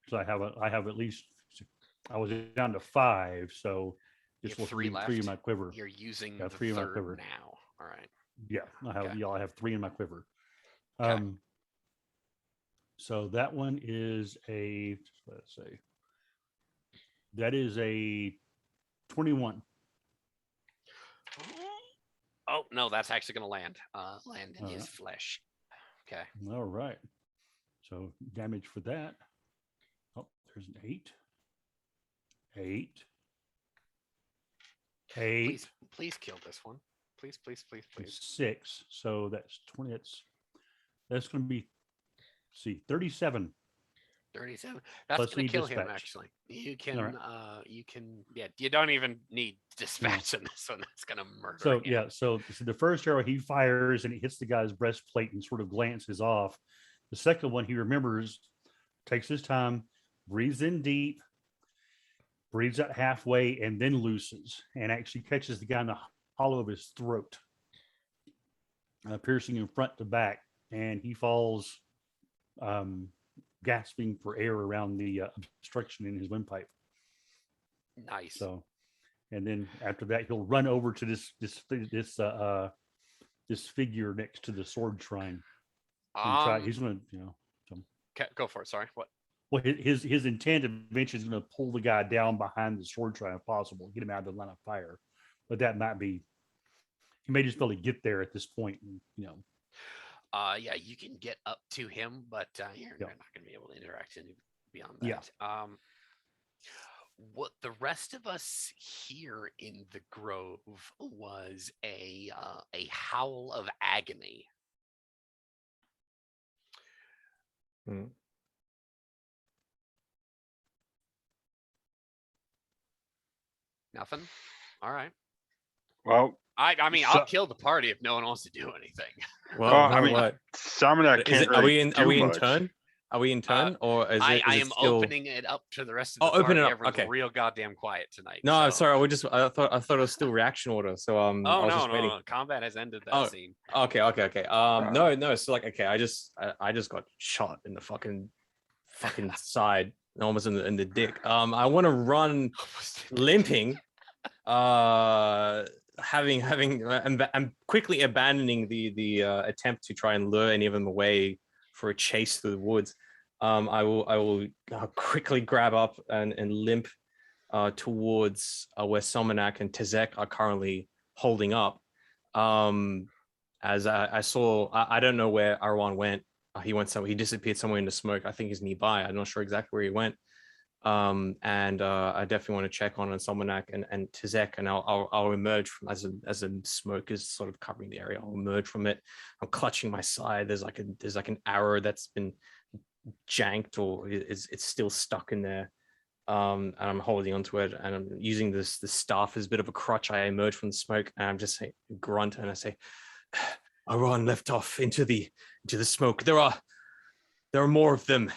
so I have at least, I was down to 5, so You this have will 3 leave 3 in left. my quiver. You're using Yeah, the 3 in my third quiver. now. All right. Yeah, Okay. I have 3 in my quiver. Okay. So that one is a, let's say, that is a 21. Oh no, that's actually gonna land. Land in All his right. flesh. Okay. All right. So damage for that. Oh, there's an 8. 8. 8. Please kill this one. Please. 6. So that's 20. That's going to be, see, 37. 37. That's Plus gonna need kill him. dispatch. Actually, you can. Alright. You can. Yeah. You don't even need dispatch in this one. That's gonna murder. So him. yeah, so the first arrow he fires and it hits the guy's breastplate and sort of glances off. The second one he remembers, takes his time, breathes in deep, breathes out halfway, and then looses and actually catches the guy in the hollow of his throat, piercing him front to back, and he falls, gasping for air around the obstruction in his windpipe. Nice. So, and then after that, he'll run over to this figure next to the sword shrine. And try, he's going to, Go for it. Sorry. What? well, his intent eventually is going to pull the guy down behind the sword shrine if possible, get him out of the line of fire. But that might be, he may just be able to get there at this point, and, Yeah, you can get up to him, but you're not going to be able to interact any beyond that. Yeah. What the rest of us here in the grove was a howl of agony. Hmm. Nothing. All right. Well, I mean, So- I'll kill the party if no one wants to do anything. Well, I mean, what? Samina Is can't it, are we really in? do Are we in much. turn? Are we in turn, or is I it? Is it am still... opening it up to the rest of Oh, the open party. it up, Everyone's okay. real goddamn quiet tonight. No, I'm so- sorry. I thought it was still reaction order. So I Oh was no, just waiting. no, combat has ended that Oh, scene. Okay. No. So like, okay, I just got shot in the fucking side, almost in the dick. I want to run limping, I'm quickly abandoning the attempt to try and lure any of them away for a chase through the woods. I will quickly grab up and limp towards where Somanak and Tezek are currently holding up. As I saw, I don't know where Arwan went. He disappeared somewhere in the smoke. I think he's nearby. I'm not sure exactly where he went. And I definitely want to check on Salmonak and Tizek, and I'll emerge from as a smoke is sort of covering the area. I'll emerge from it. I'm clutching my side. There's like an arrow that's been janked or it's still stuck in there. And I'm holding onto it, and I'm using the staff as a bit of a crutch. I emerge from the smoke, and I'm just saying grunt, and I say, "Aron left off into the smoke. There are more of them.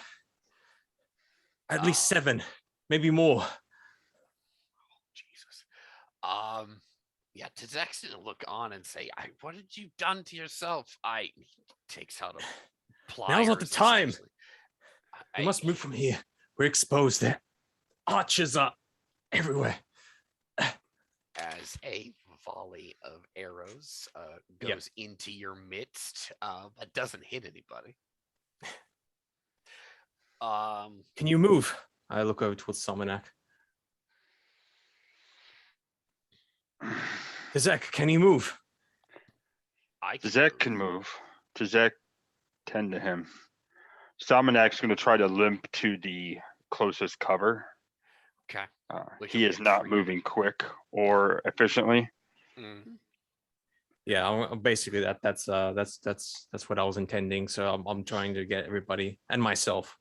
At least 7, maybe more." Jesus. Yeah, Tizek's gonna look on and say, what did you done to yourself? He takes out a pliers. Now's not the time. essentially. We must move from here. We're exposed. There, archers are everywhere. As a volley of arrows Yep. goes into your midst, but doesn't hit anybody. Can you move? I look over towards Salmonak. Tizek, can you move? Tizek can move. Tizek tend to him. Salmonak's going to try to limp to the closest cover. Okay. Which He will is be not free. moving quick or efficiently. Mhm. Yeah, basically that's what I was intending. So I'm trying to get everybody and myself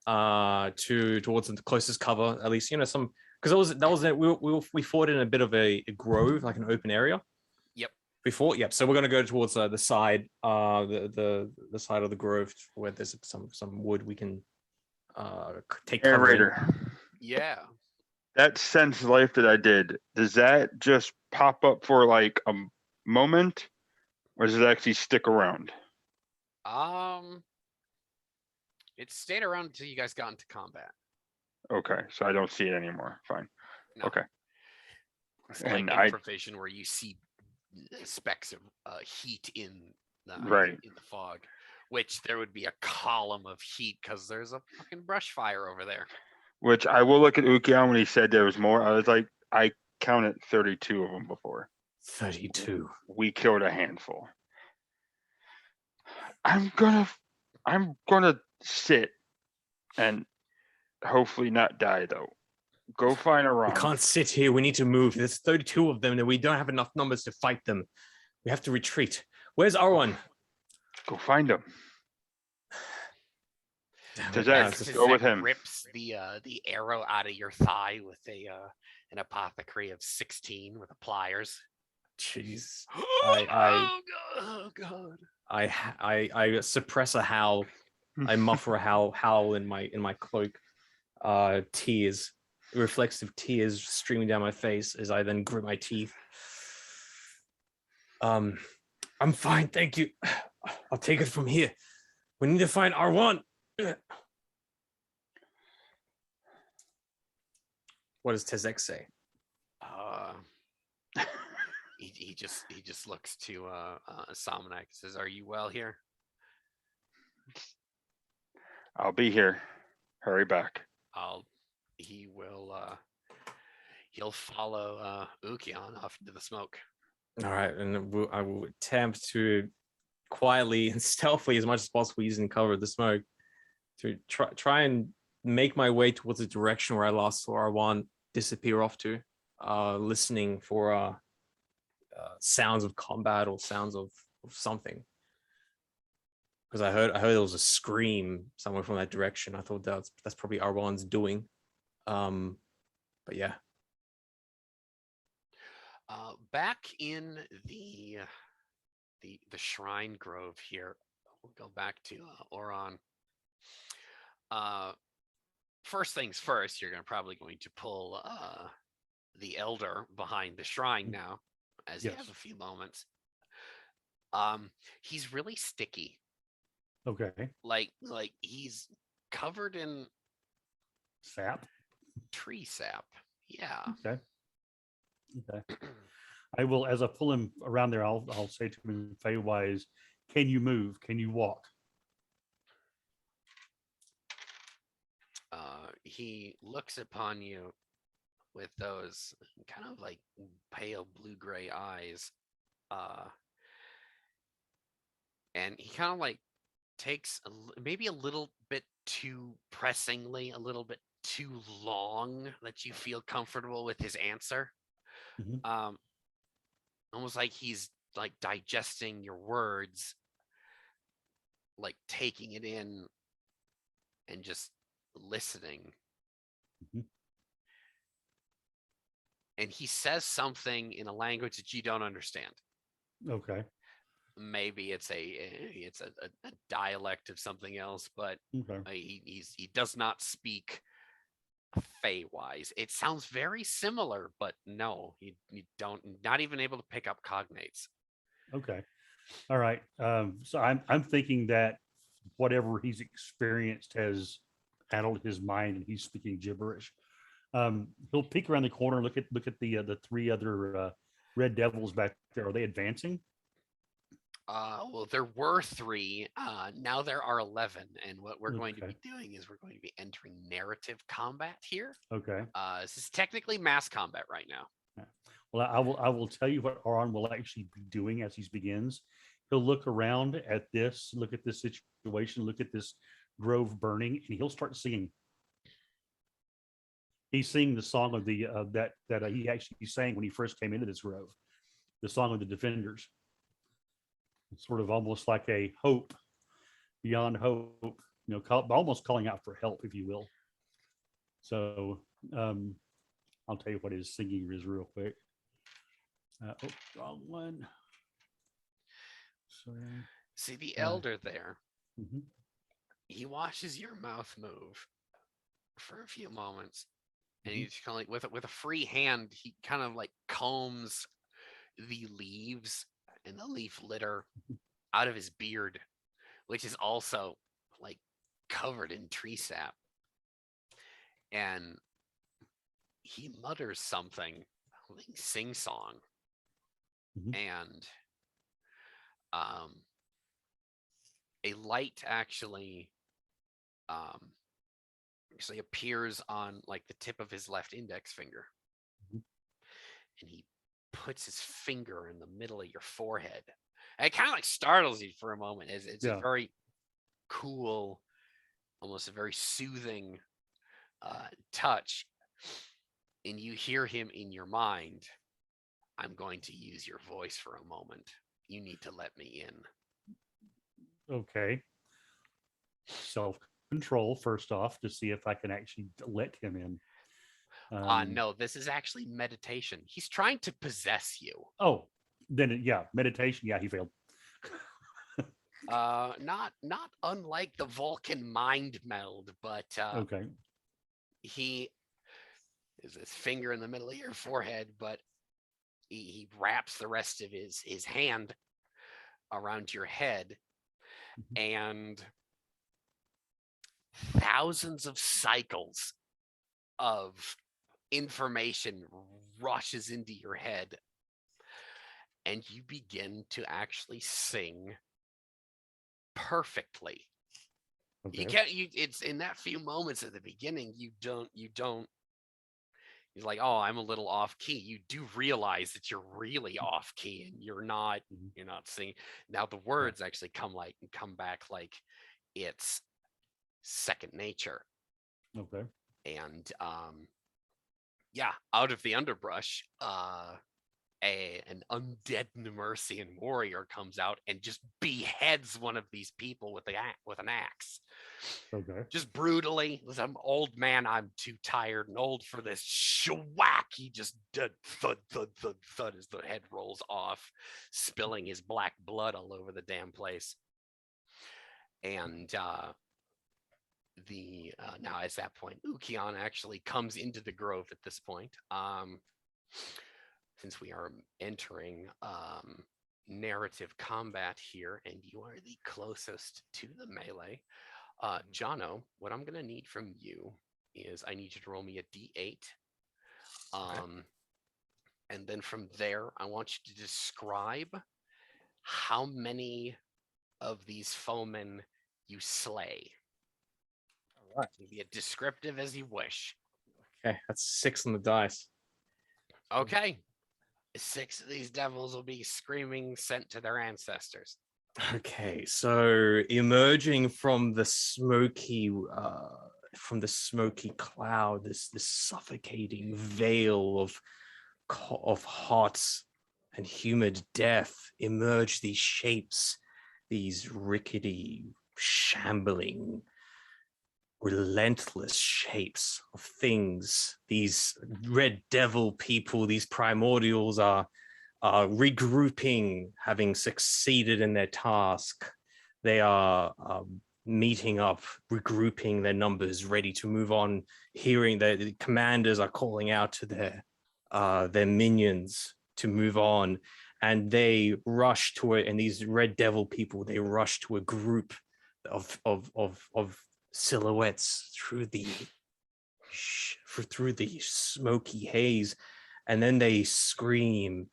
towards the closest cover, at least, some, because we fought in a bit of a grove, like an open area. Yep. Before, yep. So we're gonna go towards the side, the side of the grove where there's some wood we can take cover in. Narrator, Yeah. that sense life that I did, does that just pop up for like a moment, or does it actually stick around? It stayed around until you guys got into combat. Okay, so I don't see it anymore. Fine. No. Okay. It's like And I infravision where you see specks of heat in the fog, which there would be a column of heat because there's a fucking brush fire over there. which I will look at Ukion when he said there was more. I was like, I counted 32 of them before. 32. We killed a handful. I'm gonna sit and hopefully not die though. Go find a We round. can't sit here. We need to move. There's 32 of them, and we don't have enough numbers to fight them. We have to retreat. Where's Aron? Go find him. Tizek, Tizek, go with him. Rips the arrow out of your thigh with an apothecary of 16 with a pliers. Jeez. Oh god. I suppress a howl. I muffle a howl in my cloak. Tears, reflexive tears streaming down my face as I then grit my teeth. I'm fine, thank you. I'll take it from here. We need to find Aron. What does Tezek say? He just looks to Salmonak and says, "Are you well here?" I'll be here. Hurry back. He'll follow Ukion off into the smoke. All right, and I will attempt to quietly and stealthily, as much as possible, using cover of the smoke, to try and make my way towards the direction where I last saw Aron disappear off to, listening for sounds of combat or sounds of something. Because I heard there was a scream somewhere from that direction. I thought that's probably Aron's doing. But yeah. Back in the shrine grove here, we'll go back to Oron. First things first, you're probably going to pull the elder behind the shrine now, as he has a few moments. He's really sticky. Okay. Like he's covered in Sap. tree sap. Yeah. Okay. I will, as I pull him around there, I'll say to him, Feywise, can you move? Can you walk? He looks upon you with those kind of like pale blue-gray eyes. And he kind of like takes maybe a little bit too pressingly, a little bit too long that you feel comfortable with his answer. Mhm. Almost like he's like digesting your words, like taking it in and just listening. Mhm. And he says something in a language that you don't understand. Okay. Maybe it's a dialect of something else, but Okay. he does not speak Fey-wise. It sounds very similar, but no, you don't, not even able to pick up cognates. Okay. All right. So I'm thinking that whatever he's experienced has addled his mind, and he's speaking gibberish. He'll peek around the corner, look at the three other red devils back there. Are they advancing? Well, there were 3. Now there are 11, and what we're going to Okay. be doing is we're going to be entering narrative combat here. Okay. This is technically mass combat right now. Well, I will tell you what Aron will actually be doing as he begins. He'll look around at this, look at this situation, look at this grove burning, and he'll start singing. He's singing the song of the that he actually sang when he first came into this grove, the song of the defenders. It's sort of almost like a hope beyond hope, almost calling out for help, if you will. So I'll tell you what his singing is real quick. Wrong one. So, See the elder there. mhm. He watches your mouth move for a few moments, and Mhm. he's kind of like with a free hand, he kind of like combs the leaves and the leaf litter out of his beard, which is also like covered in tree sap. And he mutters something, like sing song, Mhm. and a light actually appears on like the tip of his left index finger, Mhm. and he puts his finger in the middle of your forehead. And it kind of like startles you for a moment. It's a Yeah. very cool, almost a very soothing touch, and you hear him in your mind. I'm going to use your voice for a moment. You need to let me in. Okay. Self control first off to see if I can actually let him in. No, this is actually meditation. He's trying to possess you. Oh, then yeah, meditation. Yeah, he failed. Not unlike the Vulcan mind meld, but Okay. he is his finger in the middle of your forehead, but he wraps the rest of his hand around your head, Mhm. and thousands of cycles of information rushes into your head, and you begin to actually sing perfectly. You Okay. can't it's in that few moments at the beginning, you don't you're like, oh, I'm a little off key. You do realize that you're really off key, and Mhm. you're not singing. Now the words actually come back like it's second nature. Okay. And yeah, out of the underbrush, an undead Nemercian warrior comes out and just beheads one of these people with an axe. Okay. Just brutally. I'm old man. I'm too tired and old for this. Schwack! He just did thud, thud, thud, thud as the head rolls off, spilling his black blood all over the damn place. And now at that point, Ukion actually comes into the grove at this point. Since we are entering narrative combat here, and you are the closest to the melee, Jono, what I'm gonna need from you is I need you to roll me a d8. And then from there, I want you to describe how many of these foemen you slay. All right. Be as descriptive as you wish. Okay, that's 6 on the dice. Okay. 6 of these devils will be screaming, sent to their ancestors. Okay, so emerging from the smoky from the smoky cloud, this suffocating veil of hot and humid death, emerge these shapes, these rickety, shambling, relentless shapes of things. These red devil people, these primordials are regrouping, having succeeded in their task. They are meeting up, regrouping their numbers, ready to move on, hearing that the commanders are calling out to their minions to move on. And they rush to it, and these red devil people, they rush to a group of silhouettes through the smoky haze, and then they scream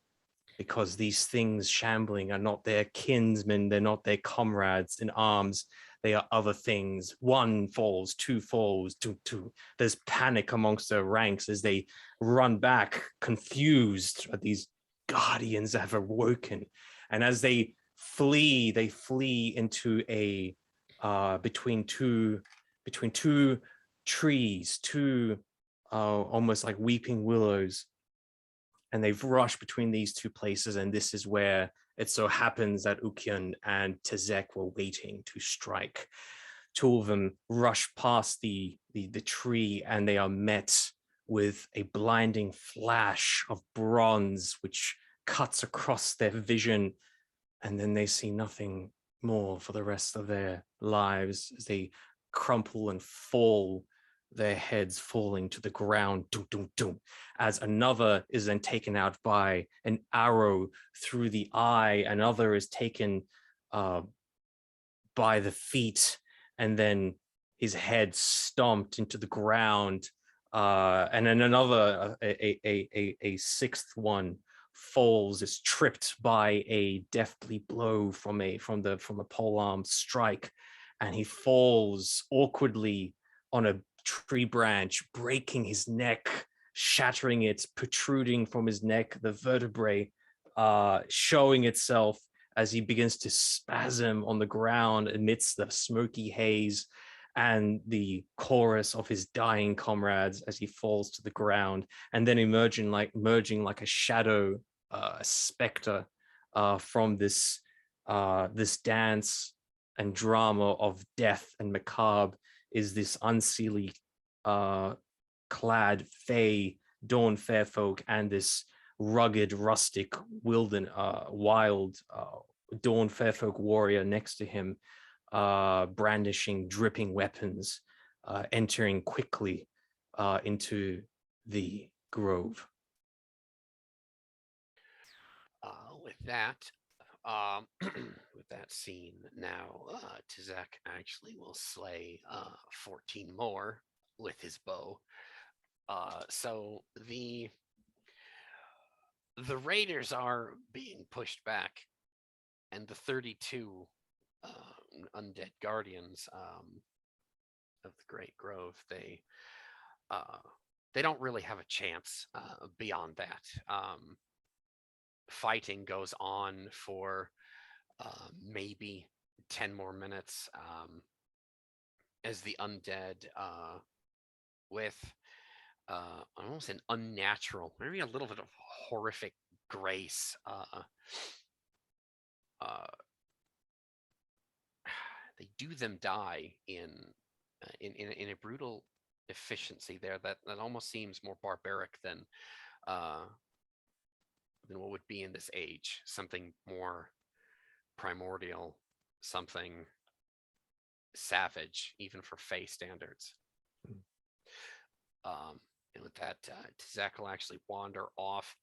because these things shambling are not their kinsmen, they're not their comrades in arms, they are other things. One falls, two falls, two. There's panic amongst their ranks as they run back, confused at these guardians that have awoken. And as they flee into a between two trees, almost like weeping willows, and they've rushed between these two places. And this is where it so happens that Ukian and Tezek were waiting to strike. Two of them rush past the tree, and they are met with a blinding flash of bronze which cuts across their vision, and then they see nothing more for the rest of their lives as they crumple and fall, their heads falling to the ground, doom, doom, doom, as another is then taken out by an arrow through the eye, another is taken by the feet, and then his head stomped into the ground, and then another, a sixth one falls, is tripped by a deftly blow from a polearm strike, and he falls awkwardly on a tree branch, breaking his neck, shattering it, protruding from his neck, the vertebrae showing itself as he begins to spasm on the ground amidst the smoky haze and the chorus of his dying comrades as he falls to the ground, and then merging like a shadow, a specter from this dance and drama of death and macabre, is this unseelie clad fey Dawn Fairfolk, and this rugged rustic wild Dawn Fairfolk warrior next to him, brandishing dripping weapons, entering quickly into the grove. With that scene, now Tezek actually will slay 14 more with his bow. So the raiders are being pushed back, and the 32 undead guardians of the Great Grove, they don't really have a chance beyond that. Fighting goes on for maybe 10 more minutes as the undead, with almost an unnatural, maybe a little bit of horrific grace, they do them die in a brutal efficiency there that almost seems more barbaric than what would be in this age. Something more primordial, something savage, even for Fey standards. And with that, Tezek will actually wander off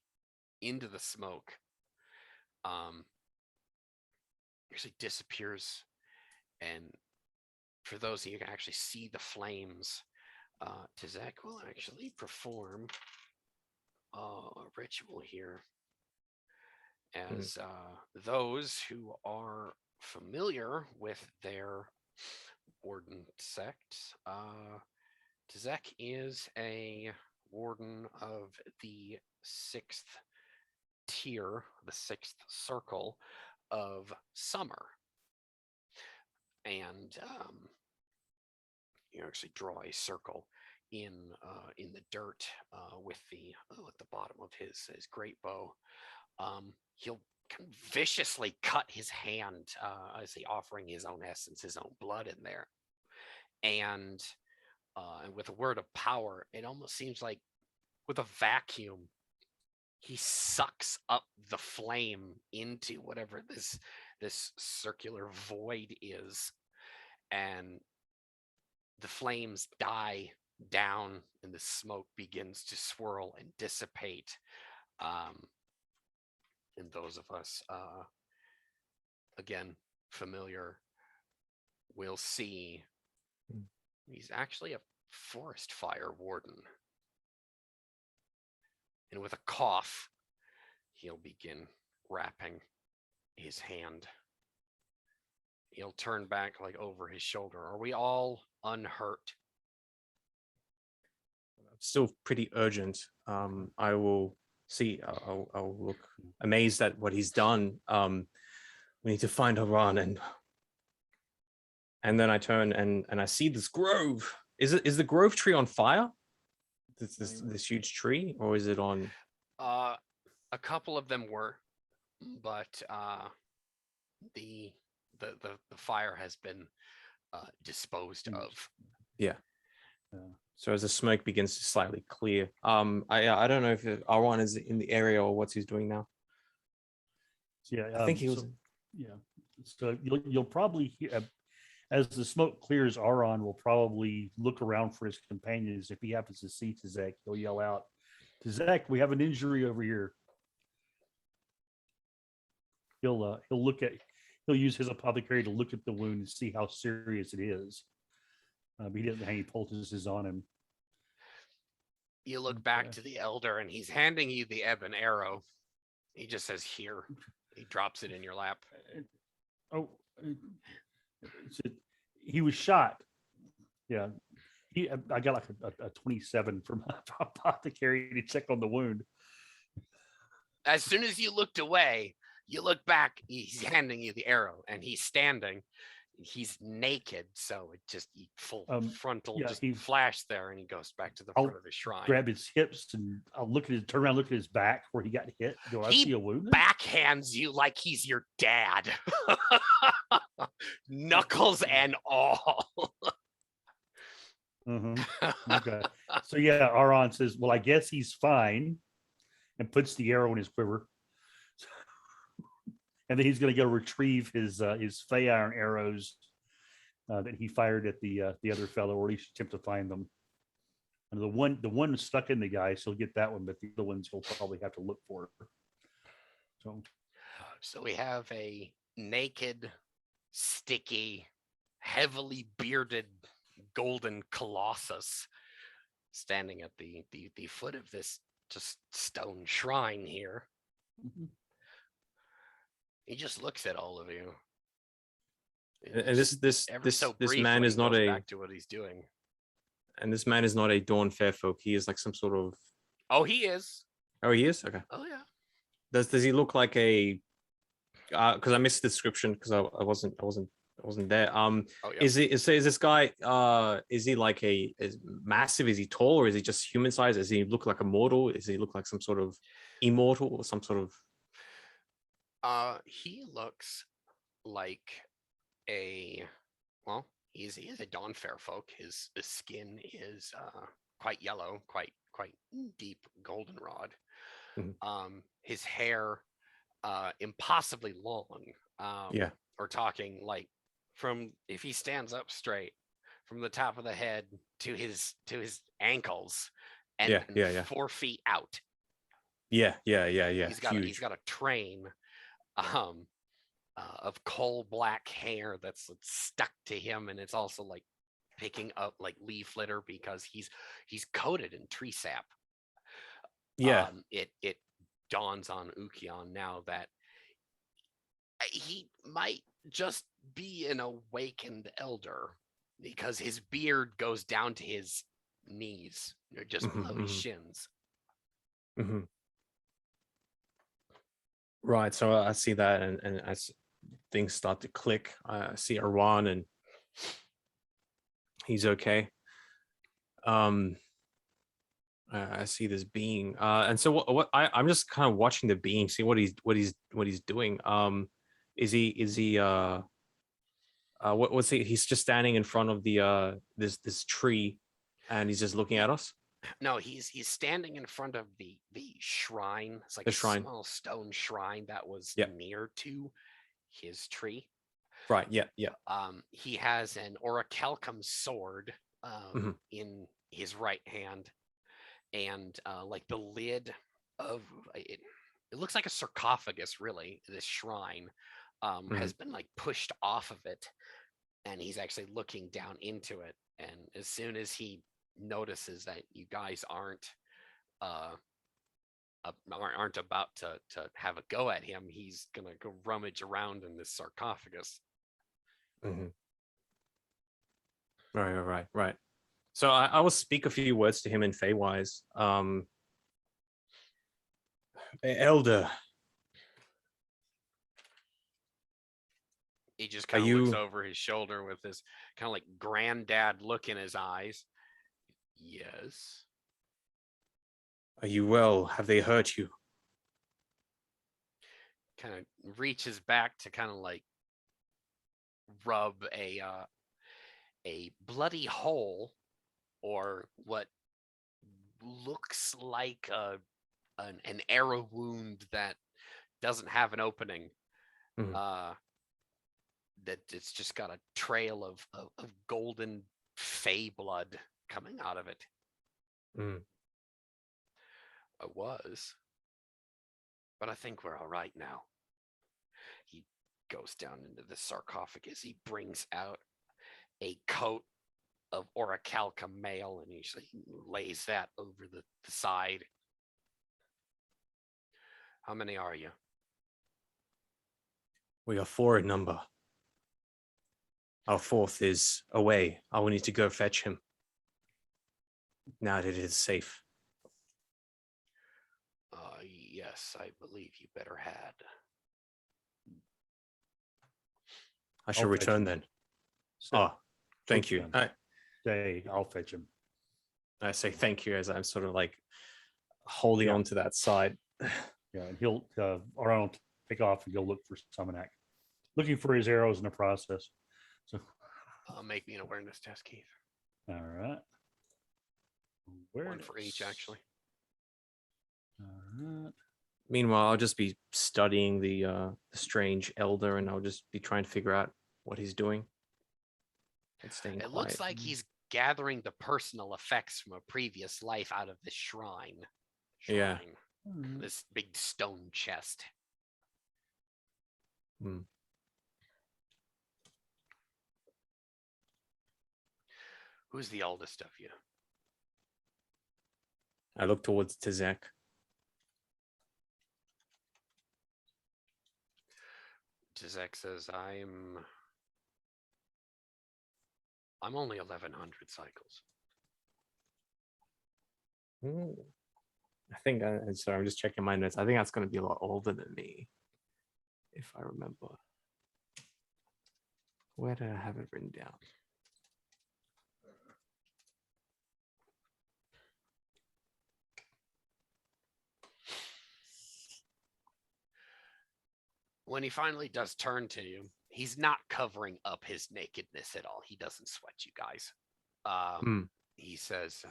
into the smoke. Actually disappears, and for those of you who can actually see the flames, Tezek will actually perform a ritual here, as those who are familiar with their warden sect, Tezek is a warden of the 6th tier, the 6th circle of summer, and you actually draw a circle in the dirt with at the bottom of his great bow. He'll kind of viciously cut his hand as he offering his own essence, his own blood in there, and with a word of power, it almost seems like with a vacuum, he sucks up the flame into whatever this circular void is, and the flames die down and the smoke begins to swirl and dissipate. And those of us again familiar will see he's actually a forest fire warden. And with a cough, he'll begin wrapping his hand. He'll turn back like over his shoulder. Are we all unhurt? Still pretty urgent. I will see. I'll look amazed at what he's done. We need to find Haran, and then I turn and I see this grove. Is the grove tree on fire? This huge tree, or is it on? A couple of them were, but the fire has been disposed of. Yeah. So as the smoke begins to slightly clear, I don't know if Arwan is in the area or what he's doing now. Yeah, I think he was. Yeah, so you'll probably hear, as the smoke clears, Aron will probably look around for his companions. If he happens to see Tazek, he'll yell out, "Tazek, we have an injury over here." He'll use his apothecary to look at the wound and see how serious it is. But he doesn't have any poultices on him. You look back to the elder, and he's handing you the ebon arrow. He just says, "Here." He drops it in your lap. He was shot. Yeah, I got like a 27 from my apothecary to check on the wound. As soon as you looked away, you look back. He's handing you the arrow, and he's standing. He's naked, so it just full frontal yeah, just he- flash there, and he goes back to the I'll front of his shrine. Grab his hips and I'll turn around, look at his back where he got hit. Do I He see a wound? Backhands you like he's your dad, knuckles and all. Okay. So yeah, Aron says, "Well, I guess he's fine," and puts the arrow in his quiver. And then he's going to go retrieve his Fey Iron arrows that he fired at the other fellow, or at least attempt to find them. And the one stuck in the guy, so he'll get that one, but the other ones he'll probably have to look for. So we have a naked, sticky, heavily bearded golden colossus standing at the foot of this just stone shrine here. Mhm. He just looks at all of you. And this man is not back to what he's doing. And this man is not a Dawn Fairfolk. He is like some sort of. Oh, he is. Oh, he is. Okay. Oh yeah. Does he look like a? Because I missed the description because I wasn't there. Oh, yeah. Is this guy? Is he like is massive? Is he tall, or is he just human size? Does he look like a mortal? Does he look like some sort of immortal or some sort of? He looks like he is a Dawn Fairfolk. His skin is quite yellow, quite deep goldenrod. Mhm. His hair impossibly long. Yeah. We're talking like from, if he stands up straight, from the top of the head to his ankles, and Yeah. 4 feet out. Yeah. He's got a train of coal black hair that's stuck to him, and it's also like picking up like leaf litter because he's coated in tree sap. Yeah. It dawns on Ukion now that he might just be an awakened elder, because his beard goes down to his knees, or just below his shins. Mm-hmm. Right. So I see that, and as things start to click, I see Arwan, and he's okay. Um, I see this being, and so I'm just kind of watching the being, see what he's doing. Is he what's he? He's just standing in front of the this tree, and he's just looking at us. No, he's standing in front of the shrine. It's like The a shrine. small stone shrine that was Yeah. near to his tree. Right. Yeah. Yeah. He has an orichalcum sword Mhm. in his right hand, and like the lid of it, it looks like a sarcophagus, really. This shrine has been like pushed off of it, and he's actually looking down into it. And as soon as he notices that you guys aren't about to have a go at him, he's gonna go rummage around in this sarcophagus. Mhm. Right. So I will speak a few words to him in Feywise. Elder, He just are kind of looks you over his shoulder with this kind of like granddad look in his eyes. Yes. are you well? Have they hurt you? Kind of reaches back to kind of like rub a bloody hole, or what looks like an arrow wound that doesn't have an opening. Mhm. That it's just got a trail of golden fey blood coming out of it. Mm. I was, but I think we're all right now. He goes down into the sarcophagus. He brings out a coat of orichalcum mail, and he lays that over the side. How many are you? We are 4 in number. Our 4th is away. I will need to go fetch him. Now that it is safe. Yes, I believe you better had. I shall I'll fetch return him. then. So, Oh, thank you. Sultan, Stay. I'll fetch him. I say thank you as I'm sort of like holding Yeah. on to that side. Yeah, and he'll Arnold take off and go look for Summonak, looking for his arrows in the process. So, Make me an awareness test, Keith. all right. One for each, Awareness. actually. All right. Meanwhile, I'll just be studying the strange elder, and I'll just be trying to figure out what he's doing. And staying It quiet. looks like he's gathering the personal effects from a previous life out of this shrine. Yeah. This big stone chest. Hmm. Who's the oldest of you? I look towards Tizek. Tizek says, I'm only 1100 cycles. I think, sorry, I'm just checking my notes. I think that's going to be a lot older than me, if I remember. Where did I have it written down? When he finally does turn to you, he's not covering up his nakedness at all. He doesn't sweat you guys. He says,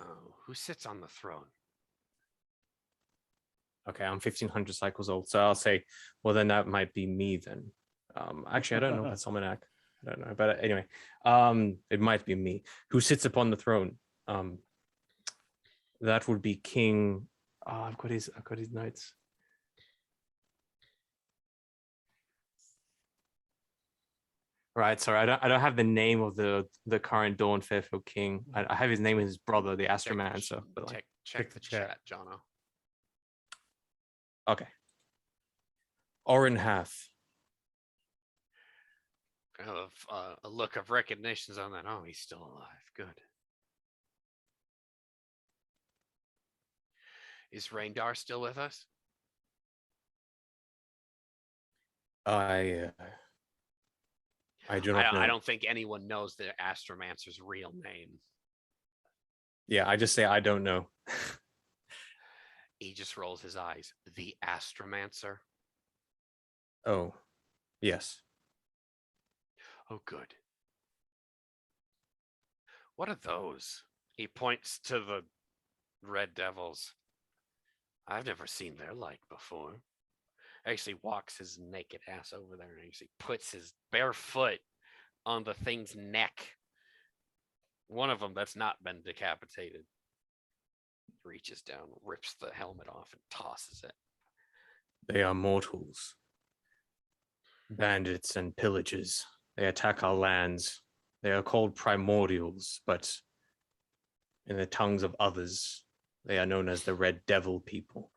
who sits on the throne? Okay, I'm 1500 cycles old, so I'll say, well, then that might be me then. Actually, I don't know if it's Almanac. I don't know, but anyway, it might be me. Who sits upon the throne? That would be King. Oh, I've got his notes. Right, sorry, I don't have the name of the current Dawn Fairfield king. I have his name and his brother, the Astromancer. But like, check the chat, Jono. okay. Orin Hath. Kind of a look of recognition on that. Oh, he's still alive. Good. Is Raindar still with us? I do not know. I don't think anyone knows the Astromancer's real name. Yeah, I just say I don't know. He just rolls his eyes. The Astromancer? Oh, yes. Oh, good. What are those? He points to the red devils. I've never seen their like before. Actually walks his naked ass over there and actually puts his bare foot on the thing's neck. One of them that's not been decapitated. Reaches down, rips the helmet off, and tosses it. They are mortals. Bandits and pillagers. They attack our lands. They are called primordials, but in the tongues of others, they are known as the Red Devil people.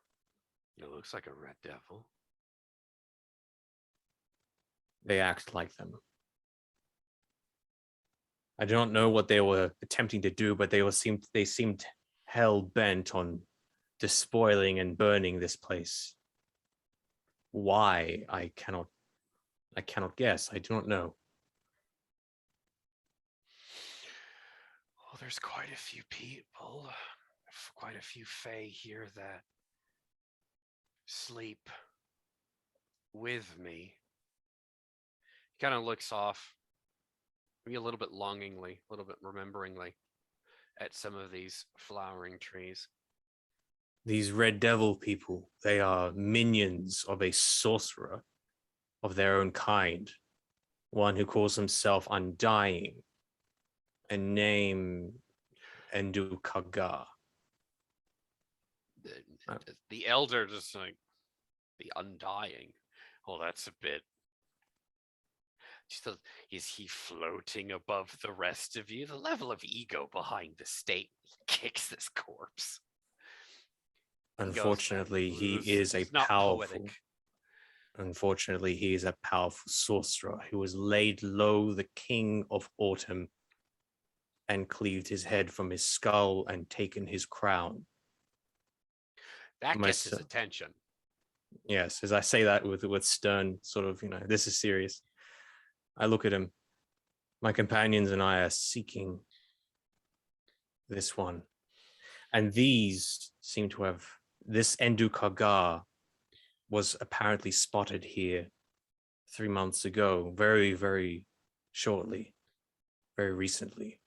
It looks like a red devil. They act like them. I do not know what they were attempting to do, but they seemed hell bent on despoiling and burning this place. Why? I cannot guess. I do not know. Well, there's quite a few people, quite a few Fae here that sleep with me. He kind of looks off, maybe a little bit longingly, a little bit rememberingly, at some of these flowering trees. These Red Devil people, they are minions of a sorcerer of their own kind, one who calls himself Undying, and name Endu Kaga. The elder just like, the Undying. Oh, that's a bit. Is he floating above the rest of you? The level of ego behind the state kicks this corpse. Unfortunately, he is a powerful. Unfortunately, he is a powerful sorcerer who has laid low the king of autumn and cleaved his head from his skull and taken his crown. That gets his attention. Yes, as I say that with stern sort of, this is serious. I look at him. My companions and I are seeking this one. And these seem to have, this Endu Kaga was apparently spotted here 3 months ago, very, very shortly, very recently.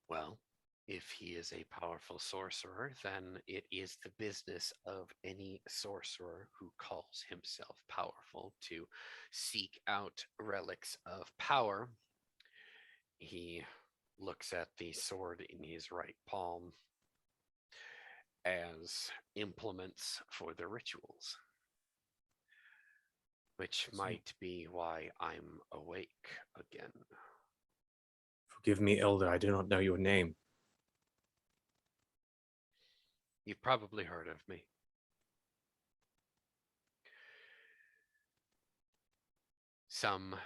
Well, if he is a powerful sorcerer, then it is the business of any sorcerer who calls himself powerful to seek out relics of power. He looks at the sword in his right palm as implements for the rituals, which might be why I'm awake again. Forgive me, Elder, I do not know your name. You've probably heard of me. Some,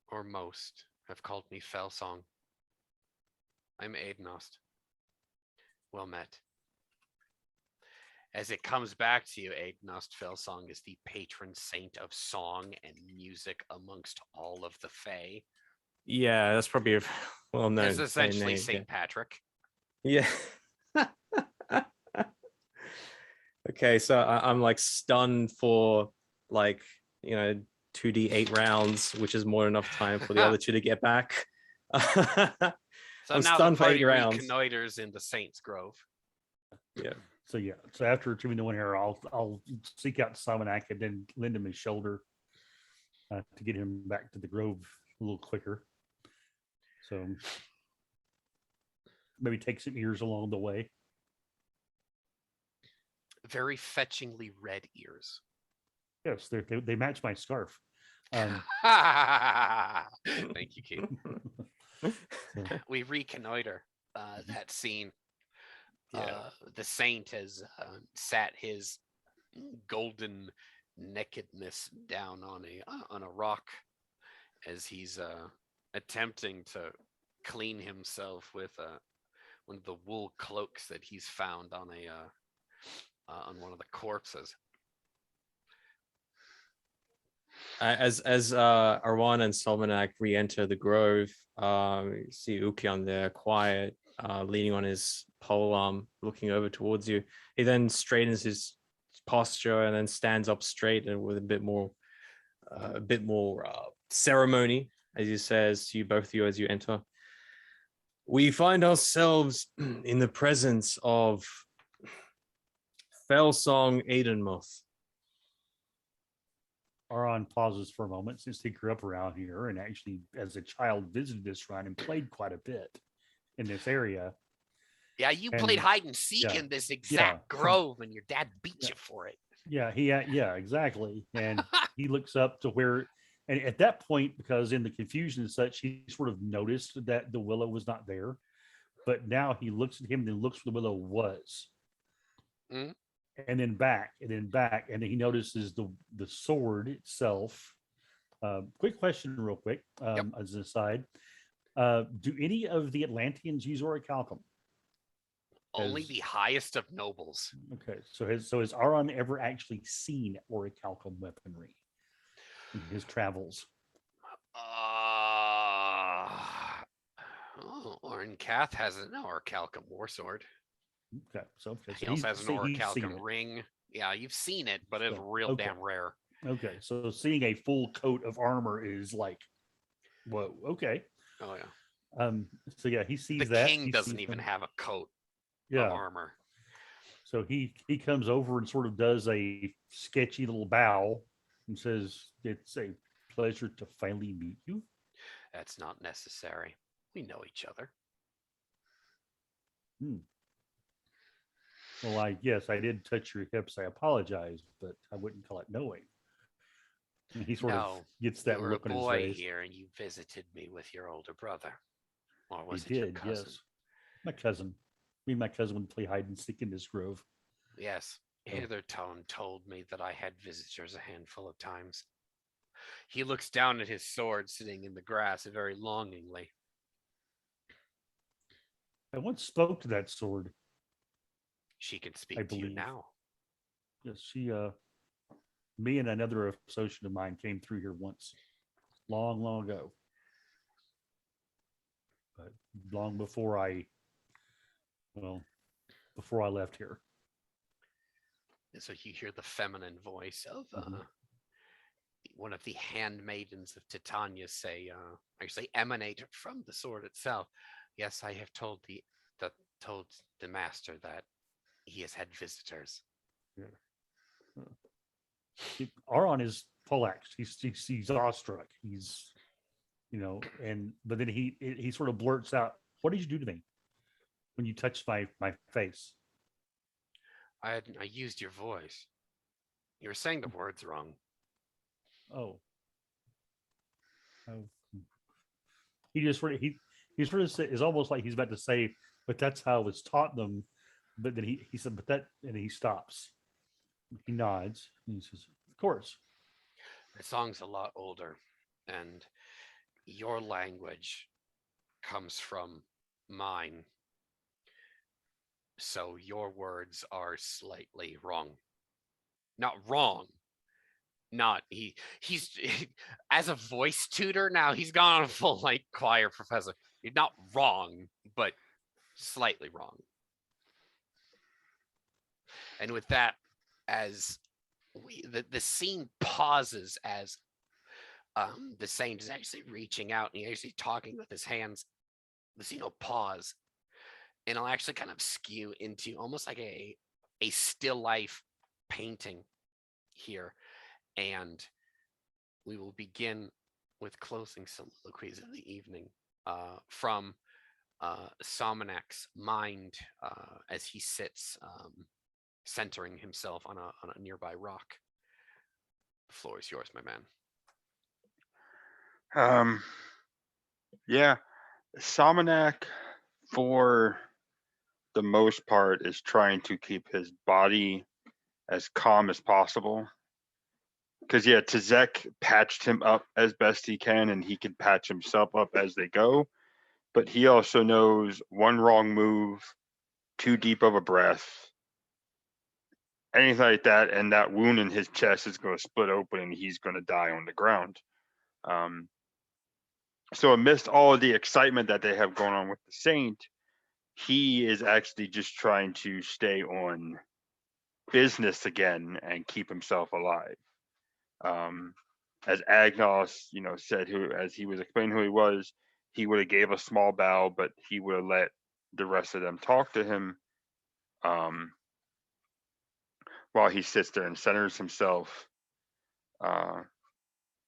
or most, have called me Felsong. I'm Aidnost. Well met. As it comes back to you, Aidnost, Felsong is the patron saint of song and music amongst all of the Fae. Yeah, that's probably a well-known. It's essentially name, Saint Patrick. Yeah. Okay, so I'm like stunned for 2d8 rounds, which is more than enough time for the other two to get back. So I'm now stunned the for 8 party rounds. reconnoiters in the Saints Grove. Yeah. So after retrieving the one here, I'll seek out Simonak and then lend him his shoulder to get him back to the grove a little quicker. So maybe take some ears along the way. Very fetchingly red ears. Yes, they match my scarf. Thank you, Keith. We reconnoiter that scene. Yeah. The saint has sat his golden nakedness down on a rock as he's attempting to clean himself with one of the wool cloaks that he's found on one of the corpses. As Arwan and Solmanak re-enter the grove, you see Ukian there, quiet, leaning on his pole arm, looking over towards you. He then straightens his posture and then stands up straight and with a bit more ceremony, as he says to you, both of you, as you enter. We find ourselves in the presence of Fellsong Aidenmoth. Aron pauses for a moment since he grew up around here and actually, as a child, visited this shrine and played quite a bit in this area. Yeah, you And- played hide and seek yeah, in this exact grove, and your dad beat Yeah. you for it. Yeah, exactly. And he looks up to where, and at that point, because in the confusion and such, he sort of noticed that the willow was not there. But now he looks at him and then looks where the willow was. Mhm. And then back, and then back, and then he notices the sword itself. Quick question, real quick, as an aside. Do any of the Atlanteans use orichalcum? Only As- the highest of nobles. Okay, so has Aron ever actually seen orichalcum weaponry in his travels? Orin Kath has an orichalcum war sword. Okay, so He also has an he's seen orichalcum it. ring. Yeah, you've seen it, but it's So, real okay. damn rare. Okay, so seeing a full coat of armor is like, whoa. Okay, Oh yeah. so yeah, he sees The that. king he doesn't sees even them. have a coat of Yeah, armor. so he comes over and sort of does a sketchy little bow and says, "It's a pleasure to finally meet you." That's not necessary. We know each other. Well, yes, I did touch your hips. I apologize, but I wouldn't call it knowing. And he sort of No, gets you that were a look on his boy face. here, and you visited me with your older brother, or He was it your did, cousin? yes. My cousin. Me and my cousin would play hide and seek in this grove. Yes. Oh. Hithertone told me that I had visitors a handful of times. He looks down at his sword sitting in the grass very longingly. I once spoke to that sword. She can speak I to you believe. now. Yes, me and another associate of mine came through here once, long ago. But long before before I left here. And so you hear the feminine voice of one of the handmaidens of Titania say, actually emanate from the sword itself. Yes, I have told the master that he has had visitors. Aron is poleaxed. He's awestruck. He's, but then he sort of blurts out, "What did you do to me when you touched my face?" I used your voice. You were saying the words wrong. Oh. He just sort of is almost like he's about to say, "But that's how it was taught them." But then he said, "But that," and he stops. He nods and he says, "Of course." The song's a lot older, and your language comes from mine. So your words are slightly wrong. Not wrong. Not he's as a voice tutor now, he's gone on a full like choir professor. He's not wrong, but slightly wrong. And with that, as the scene pauses as the saint is actually reaching out and he's actually talking with his hands. The scene will pause and it'll actually kind of skew into almost like a still life painting here. And we will begin with closing soliloquies of the evening from Somanak's mind as he sits centering himself on a nearby rock. The floor is yours, my man. Yeah, Somanak, for the most part, is trying to keep his body as calm as possible. Because yeah, Tazek patched him up as best he can, and he can patch himself up as they go. But he also knows one wrong move, too deep of a breath, anything like that, and that wound in his chest is going to split open and he's going to die on the ground. So amidst all of the excitement that they have going on with the Saint, he is actually just trying to stay on business again and keep himself alive. As Agnos, said, as he was explaining who he was, he would have gave a small bow, but he would have let the rest of them talk to him. While he sits there and centers himself.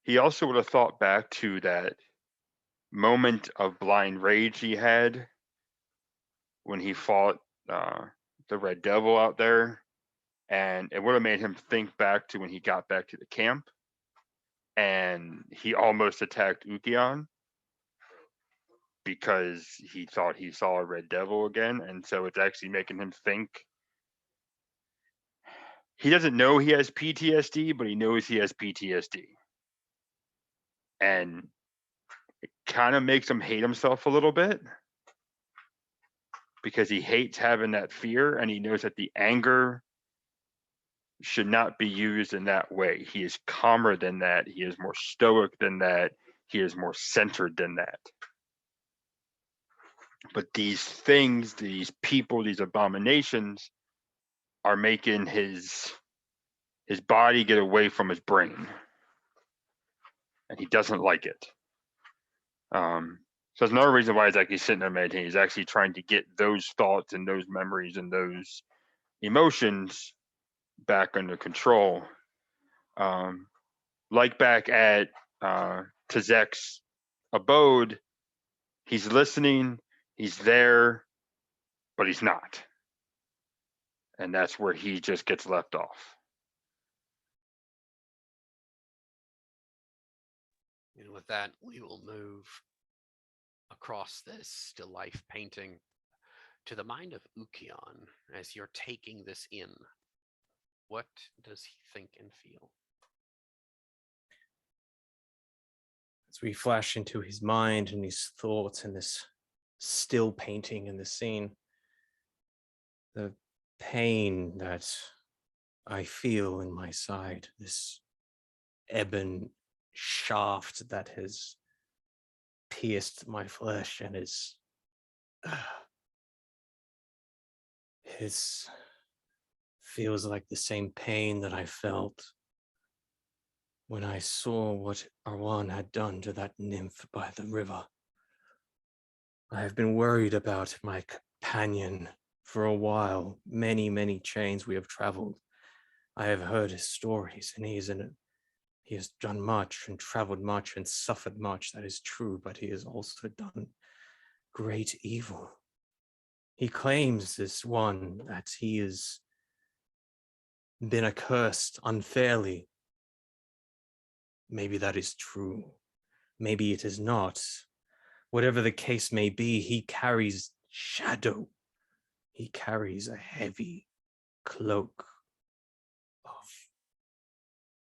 He also would have thought back to that moment of blind rage he had when he fought the Red Devil out there, and it would have made him think back to when he got back to the camp and he almost attacked Ukion because he thought he saw a Red Devil again, and so it's actually making him think. He doesn't know he has PTSD, but he knows he has PTSD. And it kind of makes him hate himself a little bit because he hates having that fear, and he knows that the anger should not be used in that way. He is calmer than that. He is more stoic than that. He is more centered than that. But these things, these people, these abominations are making his body get away from his brain, and he doesn't like it. So that's another reason why he's actually sitting there meditating. He's actually trying to get those thoughts and those memories and those emotions back under control. Like back at Tazek's abode, he's listening, he's there, but he's not. And that's where he just gets left off. And with that, we will move across this still life painting to the mind of Ukion as you're taking this in. What does he think and feel? As we flash into his mind and his thoughts and this still painting in the scene, the pain that I feel in my side, this ebon shaft that has pierced my flesh and is feels like the same pain that I felt when I saw what Arwan had done to that nymph by the river. I have been worried about my companion for a while. Many, many chains we have traveled. I have heard his stories, and he has done much and traveled much and suffered much. That is true, but he has also done great evil. He claims, this one, that he has been accursed unfairly. Maybe that is true. Maybe it is not. Whatever the case may be, he carries shadow. He carries a heavy cloak of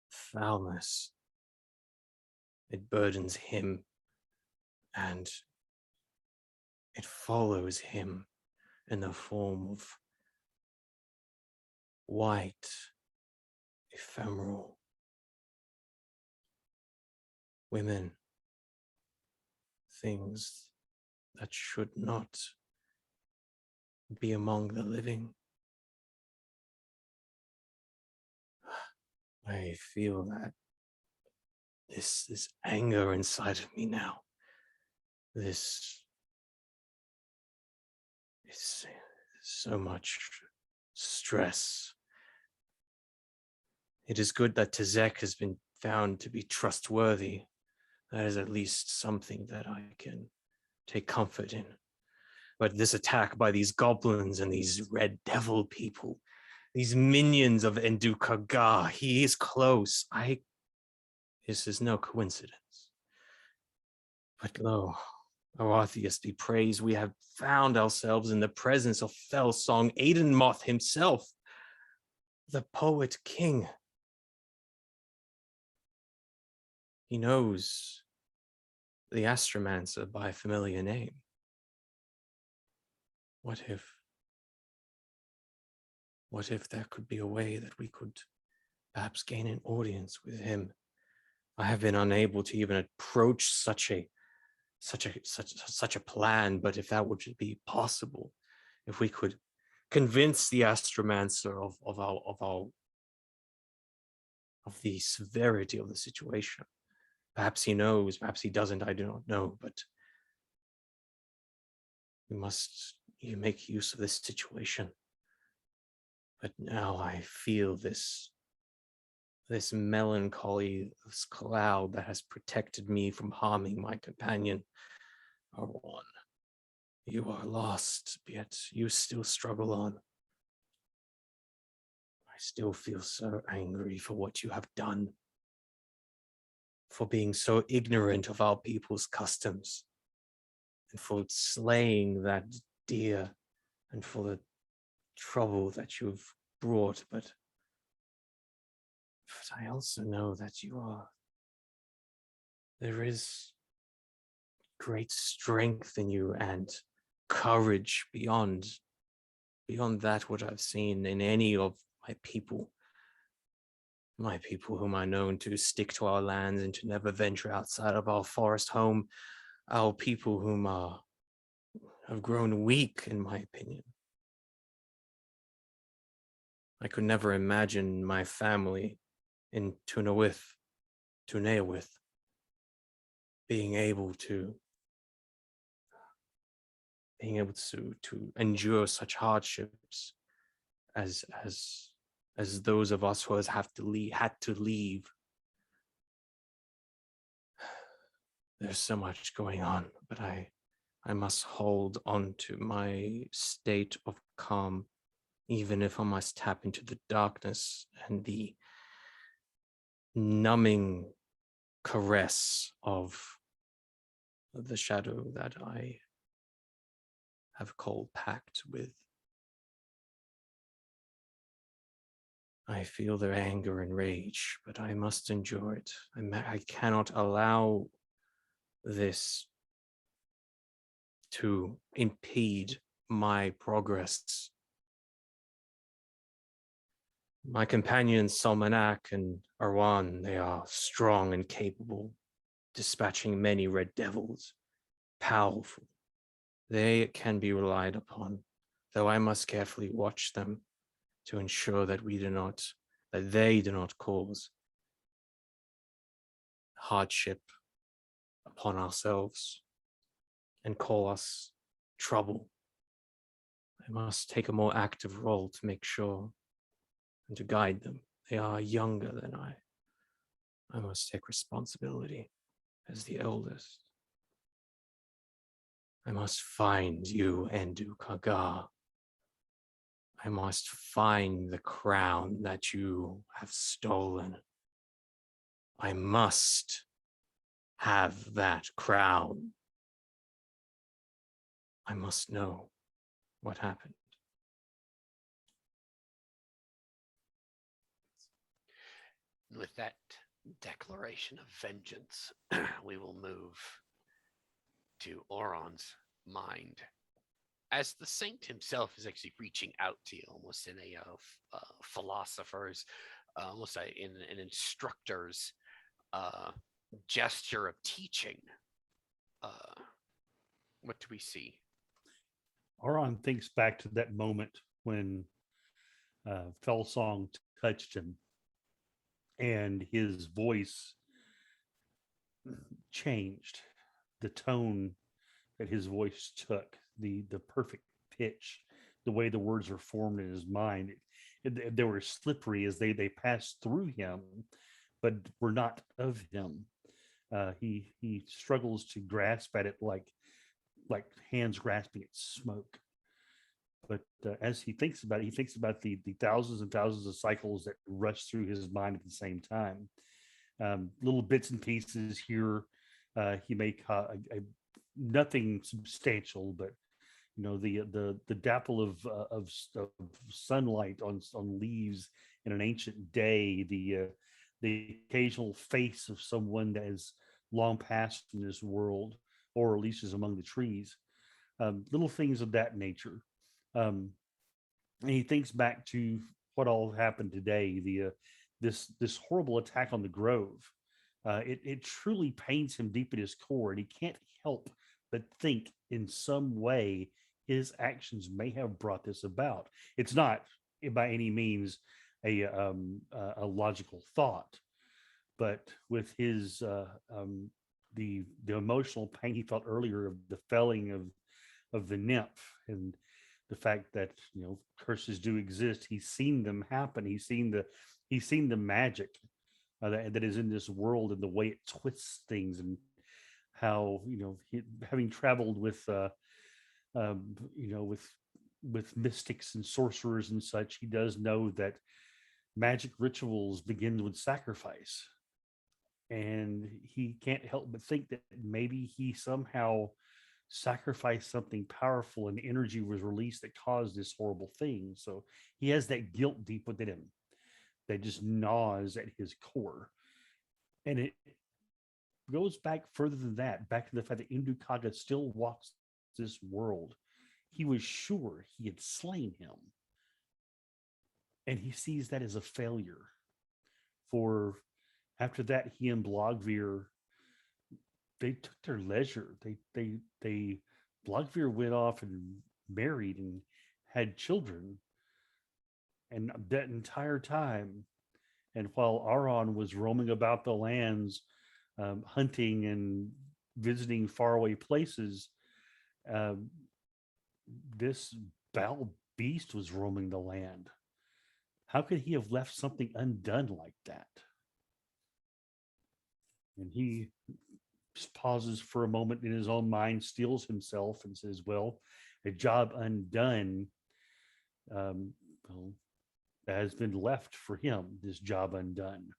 foulness. It burdens him, and it follows him in the form of white, ephemeral women, things that should not be among the living. I feel that this anger inside of me now, this is so much stress. It is good that Tazek has been found to be trustworthy. That is at least something that I can take comfort in. But this attack by these goblins and these red devil people, these minions of Endukaga, he is close. This is no coincidence. But lo, Arthius be praised, we have found ourselves in the presence of fell song Aidenmoth himself, the poet king. He knows the Astromancer by familiar name. What if What if there could be a way that we could perhaps gain an audience with him? I have been unable to even approach such a plan, but if that would be possible, if we could convince the astromancer of the severity of the situation. Perhaps he knows, perhaps he doesn't, I do not know, but you make use of this situation. But now I feel this melancholy, this cloud that has protected me from harming my companion, Arwan. You are lost, yet you still struggle on. I still feel so angry for what you have done, for being so ignorant of our people's customs, and for slaying that deer, and for the trouble that you've brought. But I also know that there is great strength in you and courage beyond that what I've seen in any of my people whom I know to stick to our lands and to never venture outside of our forest home, our people whom have grown weak, in my opinion. I could never imagine my family in Tunawith being able to endure such hardships as those of us who had to leave. There's so much going on, but I must hold on to my state of calm, even if I must tap into the darkness and the numbing caress of the shadow that I have called pact with. I feel their anger and rage, but I must endure it. I cannot allow this to impede my progress. My companions, Salmanak and Arwan, they are strong and capable, dispatching many red devils, powerful. They can be relied upon, though I must carefully watch them to ensure that they do not cause hardship upon ourselves and call us trouble. I must take a more active role to make sure and to guide them. They are younger than I. I must take responsibility as the eldest. I must find you, Endu Kaga. I must find the crown that you have stolen. I must have that crown. I must know what happened. With that declaration of vengeance, we will move to Oron's mind. As the saint himself is actually reaching out to you, almost in a philosopher's, almost in an instructor's gesture of teaching. What do we see? Aron thinks back to that moment when Felsong touched him, and his voice changed. The tone that his voice took, the perfect pitch, the way the words are formed in his mind, they were slippery as they passed through him, but were not of him. He struggles to grasp at it like hands grasping at smoke. But as he thinks about it, he thinks about the thousands and thousands of cycles that rush through his mind at the same time. Little bits and pieces here. He may nothing substantial, but the dapple of sunlight on leaves in an ancient day, the occasional face of someone that has long passed in this world, or at least is among the trees. Little things of that nature. and he thinks back to what all happened today. This horrible attack on the Grove. It truly pains him deep at his core, and he can't help but think in some way his actions may have brought this about. It's not by any means a logical thought, but with his the emotional pain he felt earlier of the felling of the nymph, and the fact that curses do exist. He's seen them happen. He's seen the magic that is in this world, and the way it twists things, and how having traveled with mystics and sorcerers and such, he does know that magic rituals begin with sacrifice, and he can't help but think that maybe he somehow sacrificed something powerful, and energy was released that caused this horrible thing. So he has that guilt deep within him that just gnaws at his core. And it goes back further than that, back to the fact that Indukaga still walks this world. He was sure he had slain him, and he sees that as a failure. For after that, he and Blogveer, they took their leisure. They Blogveer went off and married and had children, and that entire time, and while Aron was roaming about the lands, hunting and visiting faraway places, um, this foul beast was roaming the land. How could he have left something undone like that? And he just pauses for a moment in his own mind, steels himself, and says, "Well, a job undone, well, has been left for him. This job undone.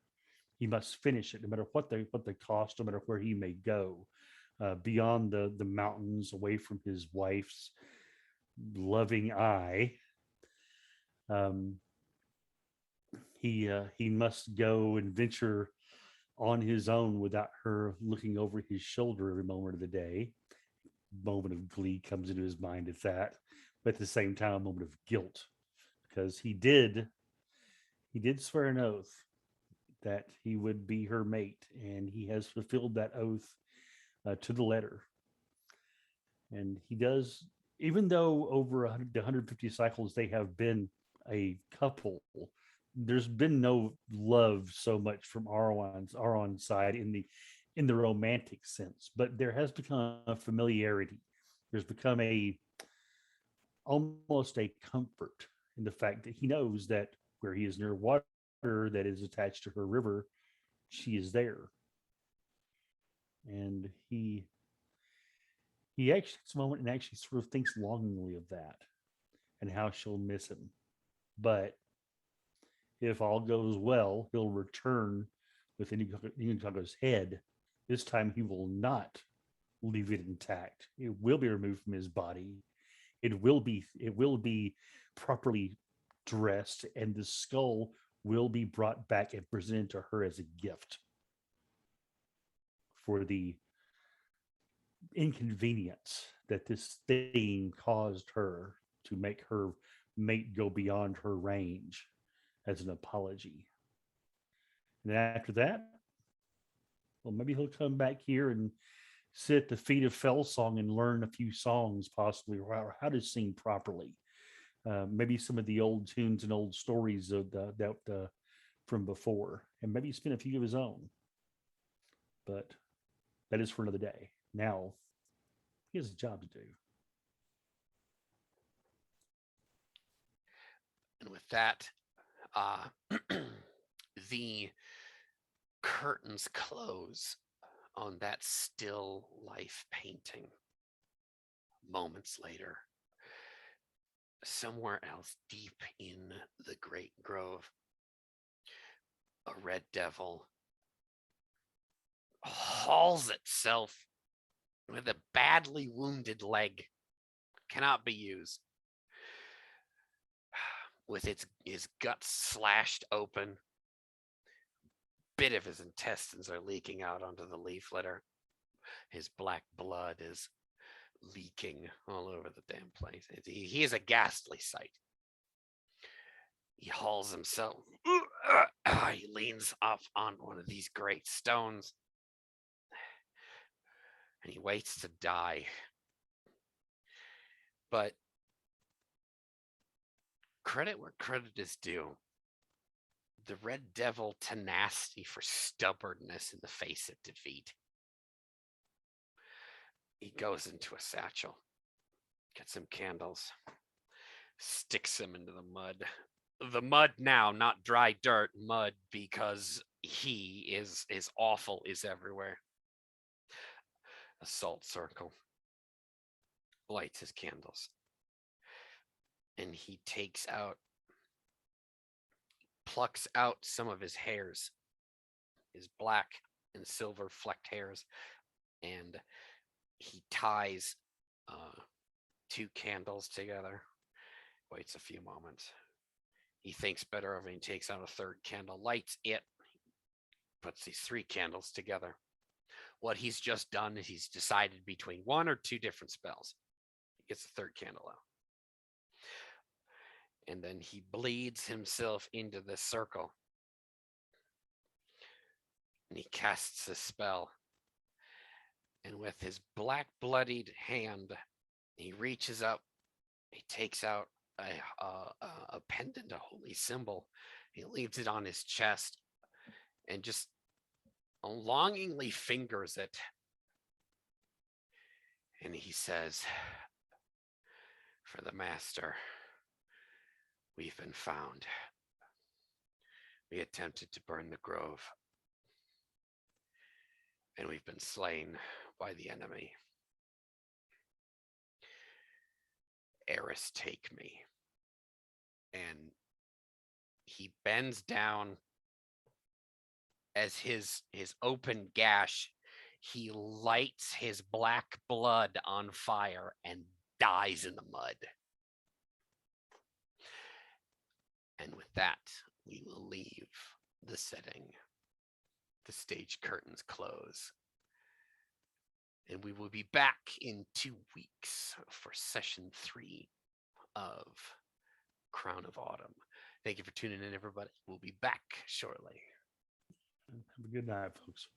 He must finish it, no matter what the cost, no matter where he may go, beyond the mountains, away from his wife's loving eye. Um, he must go and venture on his own without her looking over his shoulder every moment of the day. Moment of glee comes into his mind at that, but at the same time, a moment of guilt, because he did swear an oath that he would be her mate, and he has fulfilled that oath to the letter. And he does, even though over 150 cycles they have been a couple, there's been no love so much from Aron's side in the romantic sense, but there has become a familiarity. There's become a almost a comfort in the fact that he knows that where he is near water that is attached to her river, she is there. And he actually takes a moment and actually sort of thinks longingly of that and how she'll miss him. But if all goes well, he'll return with Inikaga's head. This time he will not leave it intact. It will be removed from his body. It will be properly dressed, and the skull will be brought back and presented to her as a gift for the inconvenience that this thing caused her to make her mate go beyond her range, as an apology. And after that, well, maybe he'll come back here and sit at the feet of Fellsong and learn a few songs, possibly, or how to sing properly. Maybe some of the old tunes and old stories of that from before, and maybe spin a few of his own. But that is for another day. Now he has a job to do. And with that, the curtains close on that still life painting. Moments later, somewhere else deep in the great grove, a red devil hauls itself with a badly wounded leg, cannot be used, with his guts slashed open. Bit of his intestines are leaking out onto the leaf litter. His black blood is leaking all over the damn place. He is a ghastly sight. He hauls himself. He leans up on one of these great stones and he waits to die. But credit where credit is due. The Red Devil tenacity for stubbornness in the face of defeat. He goes into a satchel, gets some candles, sticks them into the mud. The mud now, not dry dirt, mud, because he is awful is everywhere. Assault circle. Lights his candles. And he plucks out some of his hairs, his black and silver flecked hairs, and he ties 2 candles together. Waits a few moments. He thinks better of it and takes out a 3rd candle, lights it, puts these 3 candles together. What he's just done is he's decided between 1 or 2 different spells. He gets the 3rd candle out. And then he bleeds himself into the circle. And he casts a spell. And with his black bloodied hand, he reaches up, he takes out a pendant, a holy symbol. He leaves it on his chest and just longingly fingers it. And he says, "For the master, we've been found. We attempted to burn the grove, and we've been slain by the enemy. Eris, take me." And he bends down as his open gash, he lights his black blood on fire and dies in the mud. And with that, we will leave the setting. The stage curtains close. And we will be back in 2 weeks for session 3 of Crown of Autumn. Thank you for tuning in, everybody. We'll be back shortly. Have a good night, folks.